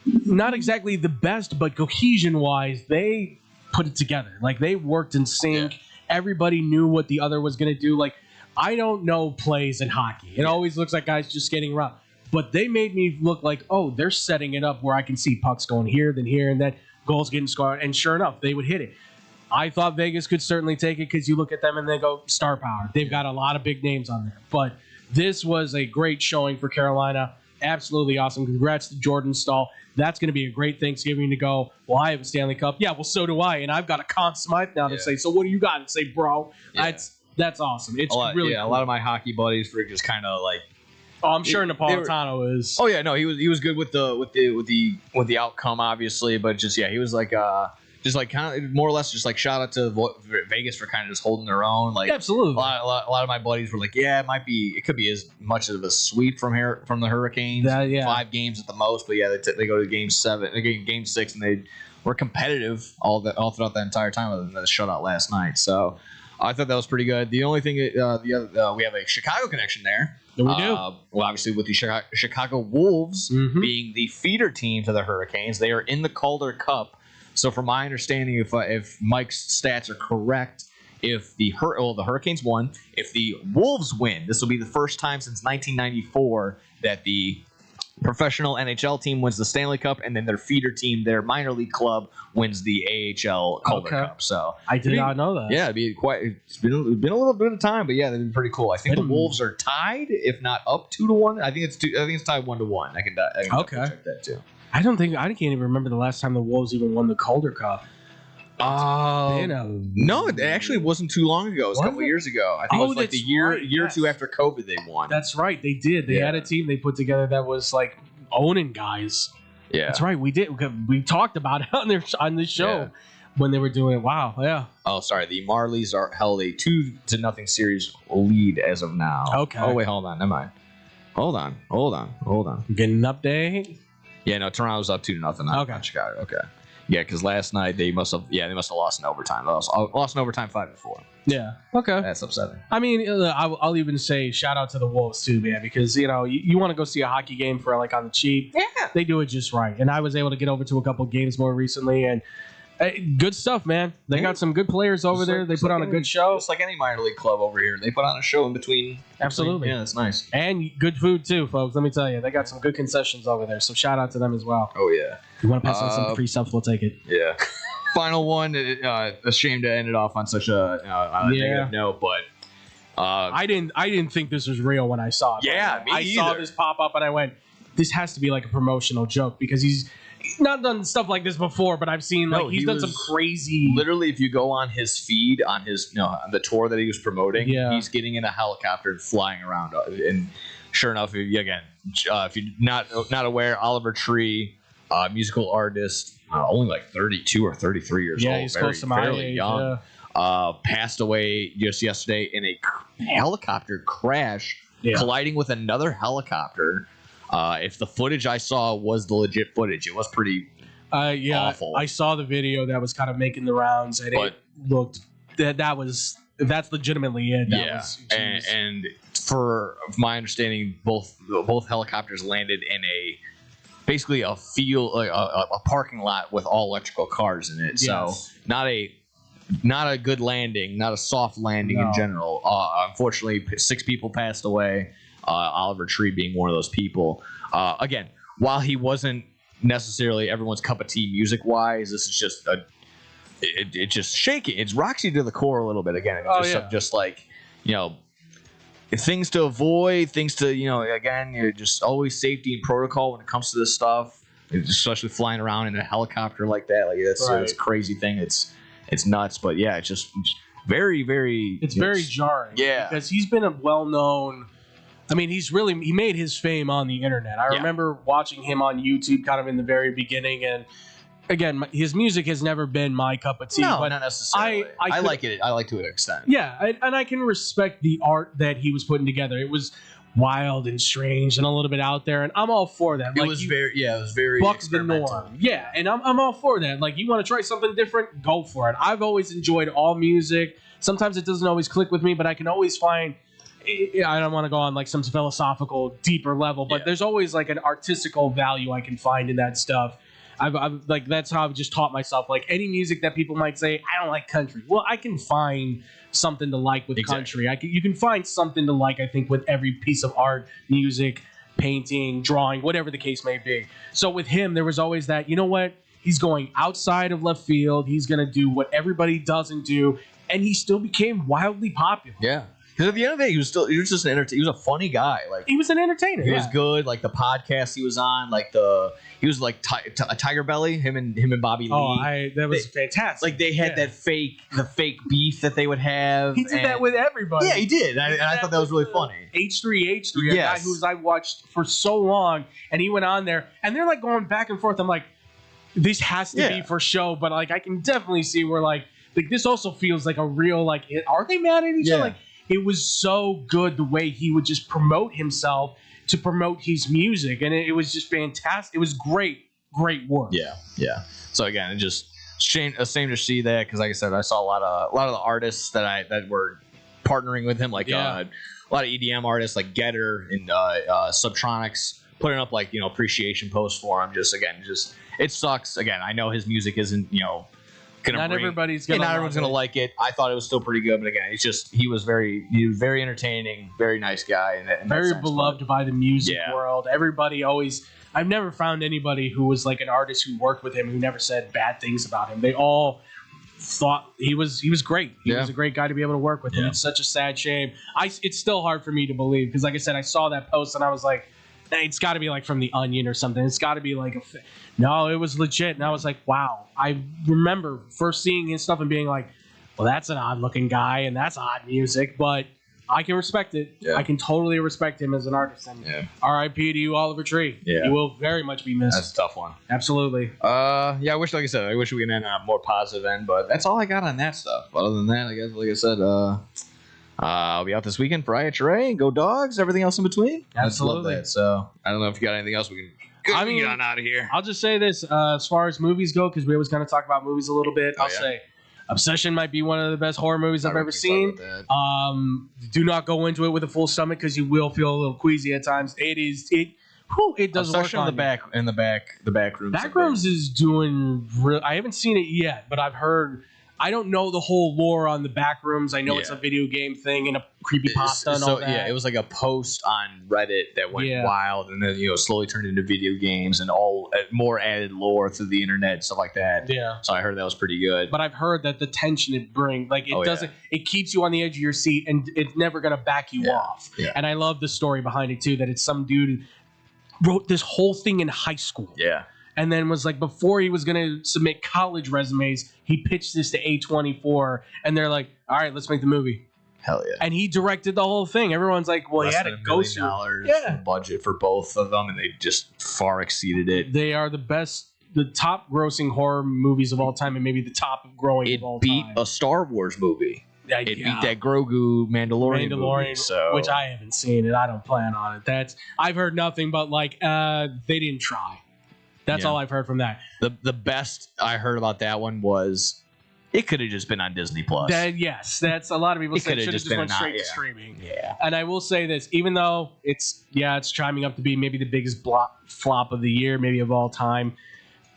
Speaker 1: not exactly the best, but cohesion-wise, they put it together. Like they worked in sync. Yeah. Everybody knew what the other was going to do. Like I don't know plays in hockey. It always looks like guys just skating around. But they made me look like, oh, they're setting it up where I can see pucks going here, then here, and then goals getting scored. And sure enough, they would hit it. I thought Vegas could certainly take it because you look at them and they go star power. They've got a lot of big names on there. But this was a great showing for Carolina. Absolutely awesome. Congrats to Jordan Stahl. That's going to be a great Thanksgiving to go, well, I have a Stanley Cup. Yeah, well, so do I. And I've got a Conn Smythe now to say, so what do you got to say, bro?
Speaker 7: Yeah.
Speaker 1: That's awesome. It's really cool.
Speaker 7: A lot of my hockey buddies were just kind of like,
Speaker 1: oh, I'm sure Napolitano is.
Speaker 7: Oh yeah, no, he was good with the outcome, obviously, but just he was like just like kind of more or less just like shout out to Vegas for kind of just holding their own. Like
Speaker 1: absolutely,
Speaker 7: a lot of my buddies were like, yeah, it could be as much of a sweep from the Hurricanes. 5 games at the most, but yeah, they go to game 6, and they were competitive all throughout the entire time, other than the shutout last night. So I thought that was pretty good. The only thing we have a Chicago connection there.
Speaker 1: We do.
Speaker 7: Well, obviously with the Chicago Wolves being the feeder team to the Hurricanes, they are in the Calder Cup. So, from my understanding, if Mike's stats are correct, if the Hurricanes won, if the Wolves win, this will be the first time since 1994 that the professional NHL team wins the Stanley Cup, and then their feeder team, their minor league club, wins the AHL Calder Cup. So
Speaker 1: I did not know that.
Speaker 7: Yeah, it's been a little bit of time, but yeah, they've been pretty cool. I think the Wolves are tied, if not up 2-1. I think it's tied 1-1. I can check that too.
Speaker 1: I can't even remember the last time the Wolves even won the Calder Cup.
Speaker 7: No, it actually wasn't too long ago. It was a couple years ago. I think it was like the year or two after COVID they won.
Speaker 1: That's right. They did. They had a team they put together that was like owning guys.
Speaker 7: Yeah.
Speaker 1: That's right. We did. We talked about it on this show when they were doing it. Wow. Yeah.
Speaker 7: Oh, sorry. The Marlies are held a 2-0 series lead as of now.
Speaker 1: Okay.
Speaker 7: Oh, wait. Hold on. Never mind. Hold on.
Speaker 1: Getting an update?
Speaker 7: Yeah, no, Toronto's up 2-0 now.
Speaker 1: Okay.
Speaker 7: Chicago. Okay. Yeah, because last night they must have lost in overtime. They lost in overtime 5-4.
Speaker 1: Yeah. Okay.
Speaker 7: That's upsetting.
Speaker 1: I mean, I'll even say shout out to the Wolves too, man, because you want to go see a hockey game for like on the cheap.
Speaker 7: Yeah.
Speaker 1: They do it just right, and I was able to get over to a couple games more recently, and good stuff, man. They got some good players over there. They put on a good show.
Speaker 7: Just like any minor league club over here, they put on a show in between.
Speaker 1: Absolutely.
Speaker 7: Yeah, that's nice.
Speaker 1: And good food too, folks. Let me tell you, they got some good concessions over there. So shout out to them as well.
Speaker 7: Oh yeah.
Speaker 1: If you want to pass on some free stuff, we'll take it.
Speaker 7: Yeah. Final one. A shame to end it off on such a negative note, but
Speaker 1: I didn't think this was real when I saw it.
Speaker 7: Yeah,
Speaker 1: I saw this pop up and I went, this has to be like a promotional joke because he's not done stuff like this before, but I've seen he's done some crazy.
Speaker 7: Literally, if you go on his feed on his the tour that he was promoting, he's getting in a helicopter and flying around. And sure enough, if you're not aware, Oliver Tree, musical artist, only like 32 or 33 years old,
Speaker 1: he's close to my age,
Speaker 7: young. Passed away just yesterday in a helicopter crash, colliding with another helicopter. If the footage I saw was the legit footage, it was pretty awful.
Speaker 1: I saw the video that was kind of making the rounds, and it looked that's legitimately it.
Speaker 7: And for my understanding, both helicopters landed in basically a field, like a parking lot with all electrical cars in it. So not a good landing, not a soft landing in general. Unfortunately, 6 people passed away. Oliver Tree being one of those people. Again, while he wasn't necessarily everyone's cup of tea music-wise, this is just it's just shaking. It's rocks you to the core a little bit. Again, just like things to avoid, things to again, you're just always safety and protocol when it comes to this stuff, especially flying around in a helicopter like that. Like it's a crazy thing. It's nuts, but yeah, it's just very, very.
Speaker 1: It's very jarring.
Speaker 7: Yeah,
Speaker 1: because he's been a well-known. I mean, he made his fame on the internet. I remember watching him on YouTube kind of in the very beginning, and again, his music has never been my cup of tea.
Speaker 7: No,
Speaker 1: but
Speaker 7: not necessarily. I like it. I like to an extent.
Speaker 1: Yeah, and I can respect the art that he was putting together. It was wild and strange and a little bit out there, and I'm all for that.
Speaker 7: It was very
Speaker 1: buck the
Speaker 7: experimental.
Speaker 1: norm. Yeah, and I'm all for that. Like, you want to try something different, go for it. I've always enjoyed all music. Sometimes it doesn't always click with me, but I can always find. I don't want to go on like some philosophical, deeper level, but there's always like an artistical value I can find in that stuff. I've like, that's how I've just taught myself. Like, any music that people might say, I don't like country. Well, I can find something to like with country. You can find something to like, I think, with every piece of art, music, painting, drawing, whatever the case may be. So with him, there was always that, you know what? He's going outside of left field. He's going to do what everybody doesn't do. And he still became wildly popular.
Speaker 7: Yeah. Because at the end of the day, he was just an he was a funny guy. Like,
Speaker 1: he was an entertainer.
Speaker 7: He was good. Like, the podcast he was on, he was like Tiger Belly. Him and Bobby Lee.
Speaker 1: That was fantastic.
Speaker 7: Like, they had the fake beef that they would have.
Speaker 1: He did that with everybody.
Speaker 7: Yeah, he did. And I thought that was really funny.
Speaker 1: H3, a guy who I watched for so long, and he went on there, and they're like going back and forth. I'm like, this has to be for show, but like, I can definitely see where like this also feels like a real, like, are they mad at each other? Like, it was so good the way he would just promote himself to promote his music, and it was just fantastic. It was great work.
Speaker 7: Yeah. So again, it just shame to see that, because like I said, I saw a lot of the artists that were partnering with him, like a lot of EDM artists like Getter and Subtronics putting up like appreciation posts for him. Just it sucks. Again, I know his music isn't
Speaker 1: everybody's gonna
Speaker 7: not everyone's gonna like it. I thought it was still pretty good, but again, he was very entertaining, very nice guy, and
Speaker 1: very beloved by the music world. Everybody always. I've never found anybody who was like an artist who worked with him who never said bad things about him. They all thought he was great. He was a great guy to be able to work with. And it's such a sad shame. It's still hard for me to believe, because like I said, I saw that post and I was like, it's got to be like from The Onion or something. It's got to be like no, it was legit. And I was like, wow. I remember first seeing his stuff and being like, well, that's an odd looking guy and that's odd music, but I can respect it. I can totally respect him as an artist. And R.I.P. to you, Oliver Tree. You will very much be missed.
Speaker 7: That's a tough one.
Speaker 1: Absolutely.
Speaker 7: I wish, like I said, we could end on a more positive end, but that's all I got on that stuff. Other than that, I guess, like I said, I'll be out this weekend for IHRA, go Dogs, everything else in between.
Speaker 1: Absolutely.
Speaker 7: I just love that. So I don't know if you got anything else we can get on out of here.
Speaker 1: I'll just say this, as far as movies go, because we always kind of talk about movies a little bit. I'll say Obsession might be one of the best horror movies I've ever seen. Do not go into it with a full stomach, because you will feel a little queasy at times. It does
Speaker 7: Obsession
Speaker 1: work
Speaker 7: in the back rooms.
Speaker 1: Backrooms is doing I haven't seen it yet, but I've heard. I don't know the whole lore on the Backrooms. I know it's a video game thing and a creepypasta and all that.
Speaker 7: Yeah, it was like a post on Reddit that went wild, and then slowly turned into video games and all more added lore through the internet and stuff like that.
Speaker 1: Yeah.
Speaker 7: So I heard that was pretty good.
Speaker 1: But I've heard that the tension it brings, like it keeps you on the edge of your seat, and it's never gonna back you off.
Speaker 7: Yeah.
Speaker 1: And I love the story behind it too. That it's some dude who wrote this whole thing in high school.
Speaker 7: Yeah.
Speaker 1: And then was like, before he was going to submit college resumes, he pitched this to A24, and they're like, all right, let's make the movie.
Speaker 7: Hell yeah.
Speaker 1: And he directed the whole thing. Everyone's like, well, he had to go through
Speaker 7: $1 million budget for both of them, and they just far exceeded it.
Speaker 1: They are the top grossing horror movies of all time, and maybe the top growing of all time.
Speaker 7: It beat a Star Wars movie. It beat that Grogu Mandalorian movie,
Speaker 1: which I haven't seen, and I don't plan on it. I've heard nothing but like they didn't try. That's all I've heard from that.
Speaker 7: The best I heard about that one was it could have just been on Disney Plus.
Speaker 1: That's a lot of people say it should have just went straight to streaming.
Speaker 7: Yeah.
Speaker 1: And I will say this, even though it's chiming up to be maybe the biggest flop of the year, maybe of all time,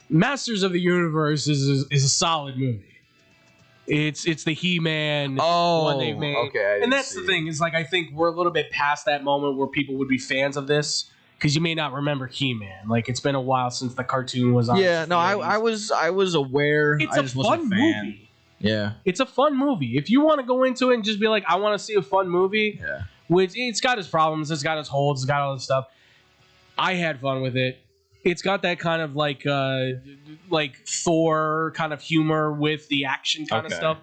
Speaker 1: Masters of the Universe is a solid movie. It's the He-Man one they've made.
Speaker 7: Okay,
Speaker 1: and that's the thing, is like, I think we're a little bit past that moment where people would be fans of this. Because you may not remember He-Man. Like, it's been a while since the cartoon was on.
Speaker 7: Yeah, no, I was aware.
Speaker 1: It's
Speaker 7: I just wasn't a fan.
Speaker 1: Movie.
Speaker 7: Yeah.
Speaker 1: It's a fun movie. If you want to go into it and just be like, I want to see a fun movie, which it's got its problems, it's got its holes, it's got all this stuff. I had fun with it. It's got that kind of like Thor kind of humor with the action kind of stuff.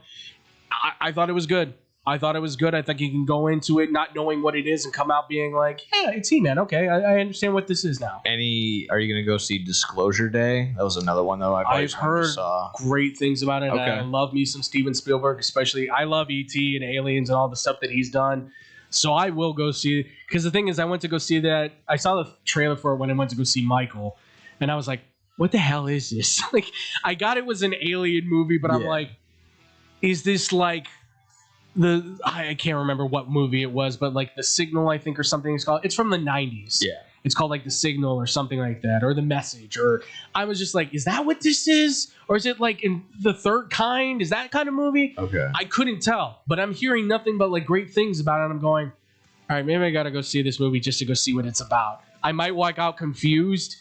Speaker 1: I thought it was good. I thought it was good. I think you can go into it not knowing what it is and come out being like, yeah, it's He-Man. Okay, I understand what this is now.
Speaker 7: Are you going to go see Disclosure Day? That was another one, though.
Speaker 1: I've heard great things about it.
Speaker 7: Okay.
Speaker 1: I love me some Steven Spielberg, especially. I love E.T. and Aliens and all the stuff that he's done. So I will go see it. Because the thing is, I went to go see that. I saw the trailer for it when I went to go see Michael. And I was like, what the hell is this? Like, I got it was an alien movie, but I'm like, is this like I can't remember what movie it was, but like The Signal, I think, or something it's called. It's from the 90s.
Speaker 7: Yeah.
Speaker 1: It's called like The Signal or something like that, or The Message. Or I was just like, is that what this is? Or is it like in The Third Kind? Is that kind of movie?
Speaker 7: Okay.
Speaker 1: I couldn't tell, but I'm hearing nothing but like great things about it. And I'm going, all right, maybe I got to go see this movie just to go see what it's about. I might walk out confused.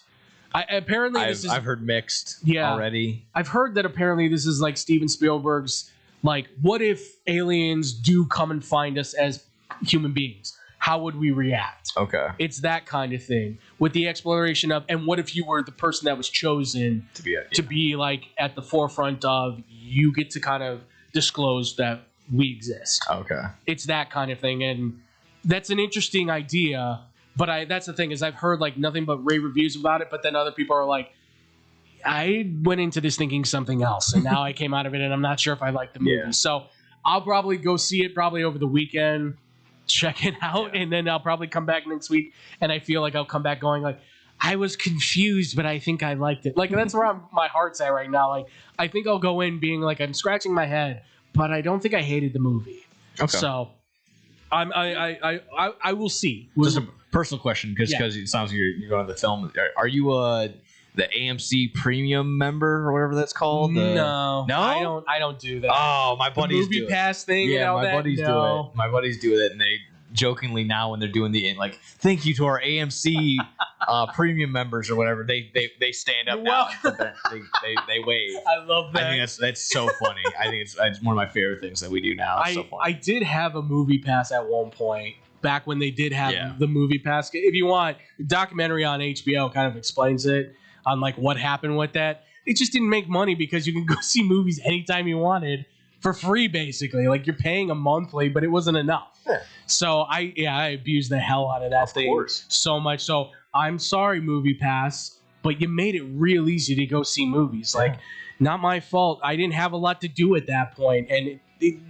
Speaker 1: I've
Speaker 7: heard mixed already.
Speaker 1: I've heard that apparently this is like Steven Spielberg's, like, what if aliens do come and find us as human beings? How would we react?
Speaker 7: Okay.
Speaker 1: It's that kind of thing with the exploration of, and what if you were the person that was chosen to be like at the forefront of, you get to kind of disclose that we exist.
Speaker 7: Okay.
Speaker 1: It's that kind of thing. And that's an interesting idea. But that's the thing is I've heard like nothing but rave reviews about it. But then other people are like, I went into this thinking something else, and now I came out of it, and I'm not sure if I like the movie.
Speaker 7: Yeah.
Speaker 1: So I'll probably go see it probably over the weekend, check it out, and then I'll probably come back next week, and I feel like I'll come back going like, I was confused, but I think I liked it. Like, that's where my heart's at right now. Like, I think I'll go in being like, I'm scratching my head, but I don't think I hated the movie.
Speaker 7: Okay.
Speaker 1: So I will see.
Speaker 7: Just a personal question, because it sounds like you're going to the film. Are you the AMC Premium member or whatever that's called?
Speaker 1: No,
Speaker 7: no,
Speaker 1: I don't do that.
Speaker 7: Oh, my buddies
Speaker 1: the movie pass thing.
Speaker 7: Yeah,
Speaker 1: and all
Speaker 7: my
Speaker 1: that?
Speaker 7: buddies do it. My buddies do it, and they jokingly now when they're doing the like, thank you to our AMC premium members or whatever. They stand up now. They wave.
Speaker 1: I love that.
Speaker 7: I think that's so funny. I think it's one of my favorite things that we do now. It's so funny.
Speaker 1: I did have a movie pass at one point. Back when they did have the movie pass. If you want, the documentary on HBO kind of explains it on like what happened with that. It just didn't make money because you can go see movies anytime you wanted for free, basically. Like, you're paying a monthly, but it wasn't enough. Yeah. So I abused the hell out of that thing so much. So I'm sorry, Movie Pass, but you made it real easy to go see movies. Like, not my fault. I didn't have a lot to do at that point, and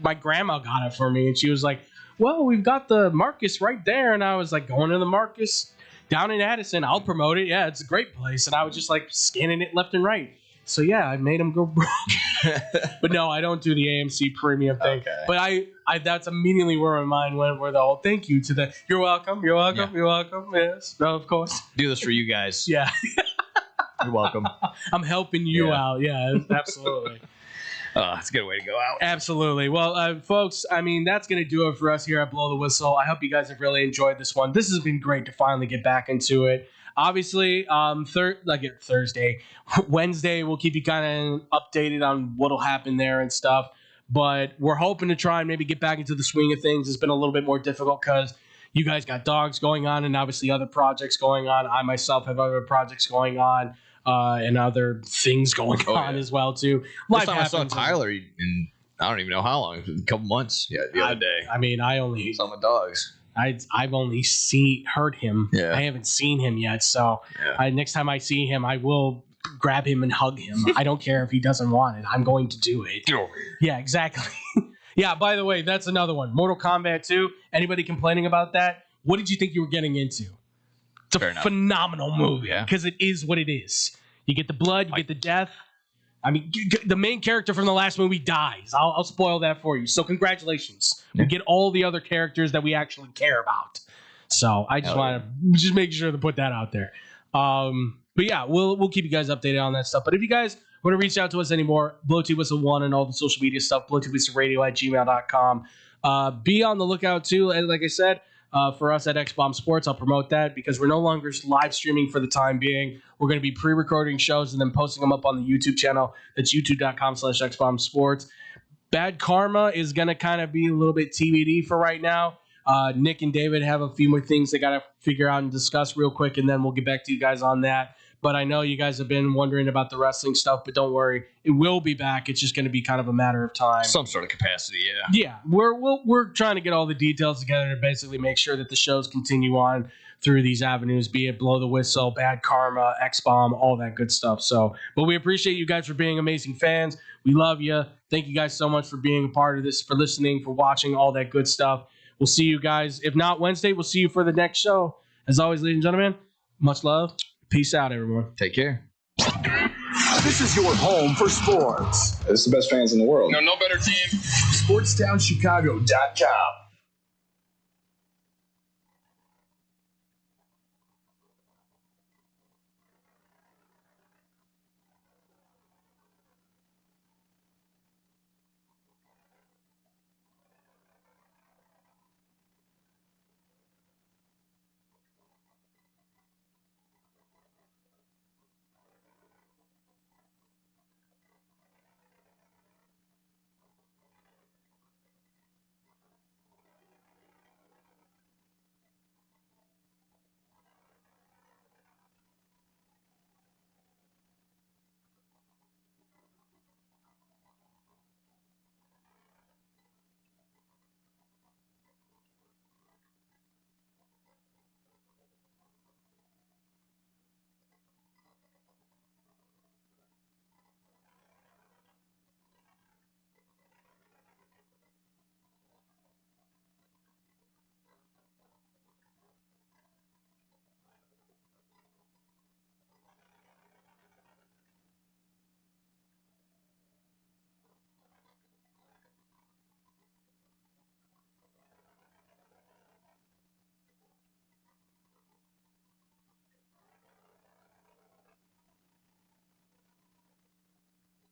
Speaker 1: my grandma got it for me, and she was like, well, we've got the Marcus right there. And I was like, going to the Marcus down in Addison. I'll promote it. Yeah, it's a great place. And I was just like scanning it left and right. So yeah, I made him go broke. But no, I don't do the AMC premium thing. Okay. But I that's immediately where my mind went, where the whole thank you to the you're welcome. You're welcome. Yes. No, of course.
Speaker 7: Do this for you guys.
Speaker 1: Yeah.
Speaker 7: You're welcome.
Speaker 1: I'm helping you out. Yeah, absolutely.
Speaker 7: It's a good way to go out.
Speaker 1: Absolutely. Well, folks, I mean, that's going to do it for us here at Blow the Whistle. I hope you guys have really enjoyed this one. This has been great to finally get back into it. Obviously, Thursday, Wednesday, we'll keep you kind of updated on what'll happen there and stuff. But we're hoping to try and maybe get back into the swing of things. It's been a little bit more difficult because you guys got dogs going on and obviously other projects going on. I myself have other projects going on. And other things going on as well too.
Speaker 7: Last time I saw Tyler in I don't even know how long, a couple months. Yeah, the other day.
Speaker 1: I mean, I only
Speaker 7: saw my dogs.
Speaker 1: I've only heard him. Yeah. I haven't seen him yet. So next time I see him, I will grab him and hug him. I don't care if he doesn't want it. I'm going to do it.
Speaker 7: Get over here.
Speaker 1: Yeah, exactly. Yeah. By the way, that's another one. Mortal Kombat 2. Anybody complaining about that? What did you think you were getting into? It's a phenomenal movie because it is what it is. You get the blood, you get the death. I mean, the main character from the last movie dies. I'll spoil that for you. So congratulations. We get all the other characters that we actually care about. So I just want to make sure to put that out there. But yeah, we'll keep you guys updated on that stuff. But if you guys want to reach out to us anymore, Blow T Whistle 1 and all the social media stuff, blowtwhistleradio@gmail.com. Be on the lookout too. And like I said, for us at X-Bomb Sports, I'll promote that because we're no longer live streaming for the time being. We're going to be pre-recording shows and then posting them up on the YouTube channel. That's youtube.com/XBomb Sports. Bad Karma is going to kind of be a little bit TBD for right now. Nick and David have a few more things they got to figure out and discuss real quick, and then we'll get back to you guys on that. But I know you guys have been wondering about the wrestling stuff, but don't worry. It will be back. It's just going to be kind of a matter of time.
Speaker 7: Some sort of capacity, yeah.
Speaker 1: Yeah, we're trying to get all the details together to basically make sure that the shows continue on through these avenues, be it Blow the Whistle, Bad Karma, X-Bomb, all that good stuff. So, but we appreciate you guys for being amazing fans. We love you. Thank you guys so much for being a part of this, for listening, for watching, all that good stuff. We'll see you guys. If not Wednesday, we'll see you for the next show. As always, ladies and gentlemen, much love. Peace out, everyone.
Speaker 7: Take care.
Speaker 3: This is your home for sports.
Speaker 15: It's the best fans in the world.
Speaker 3: No better team. SportsTownChicago.com.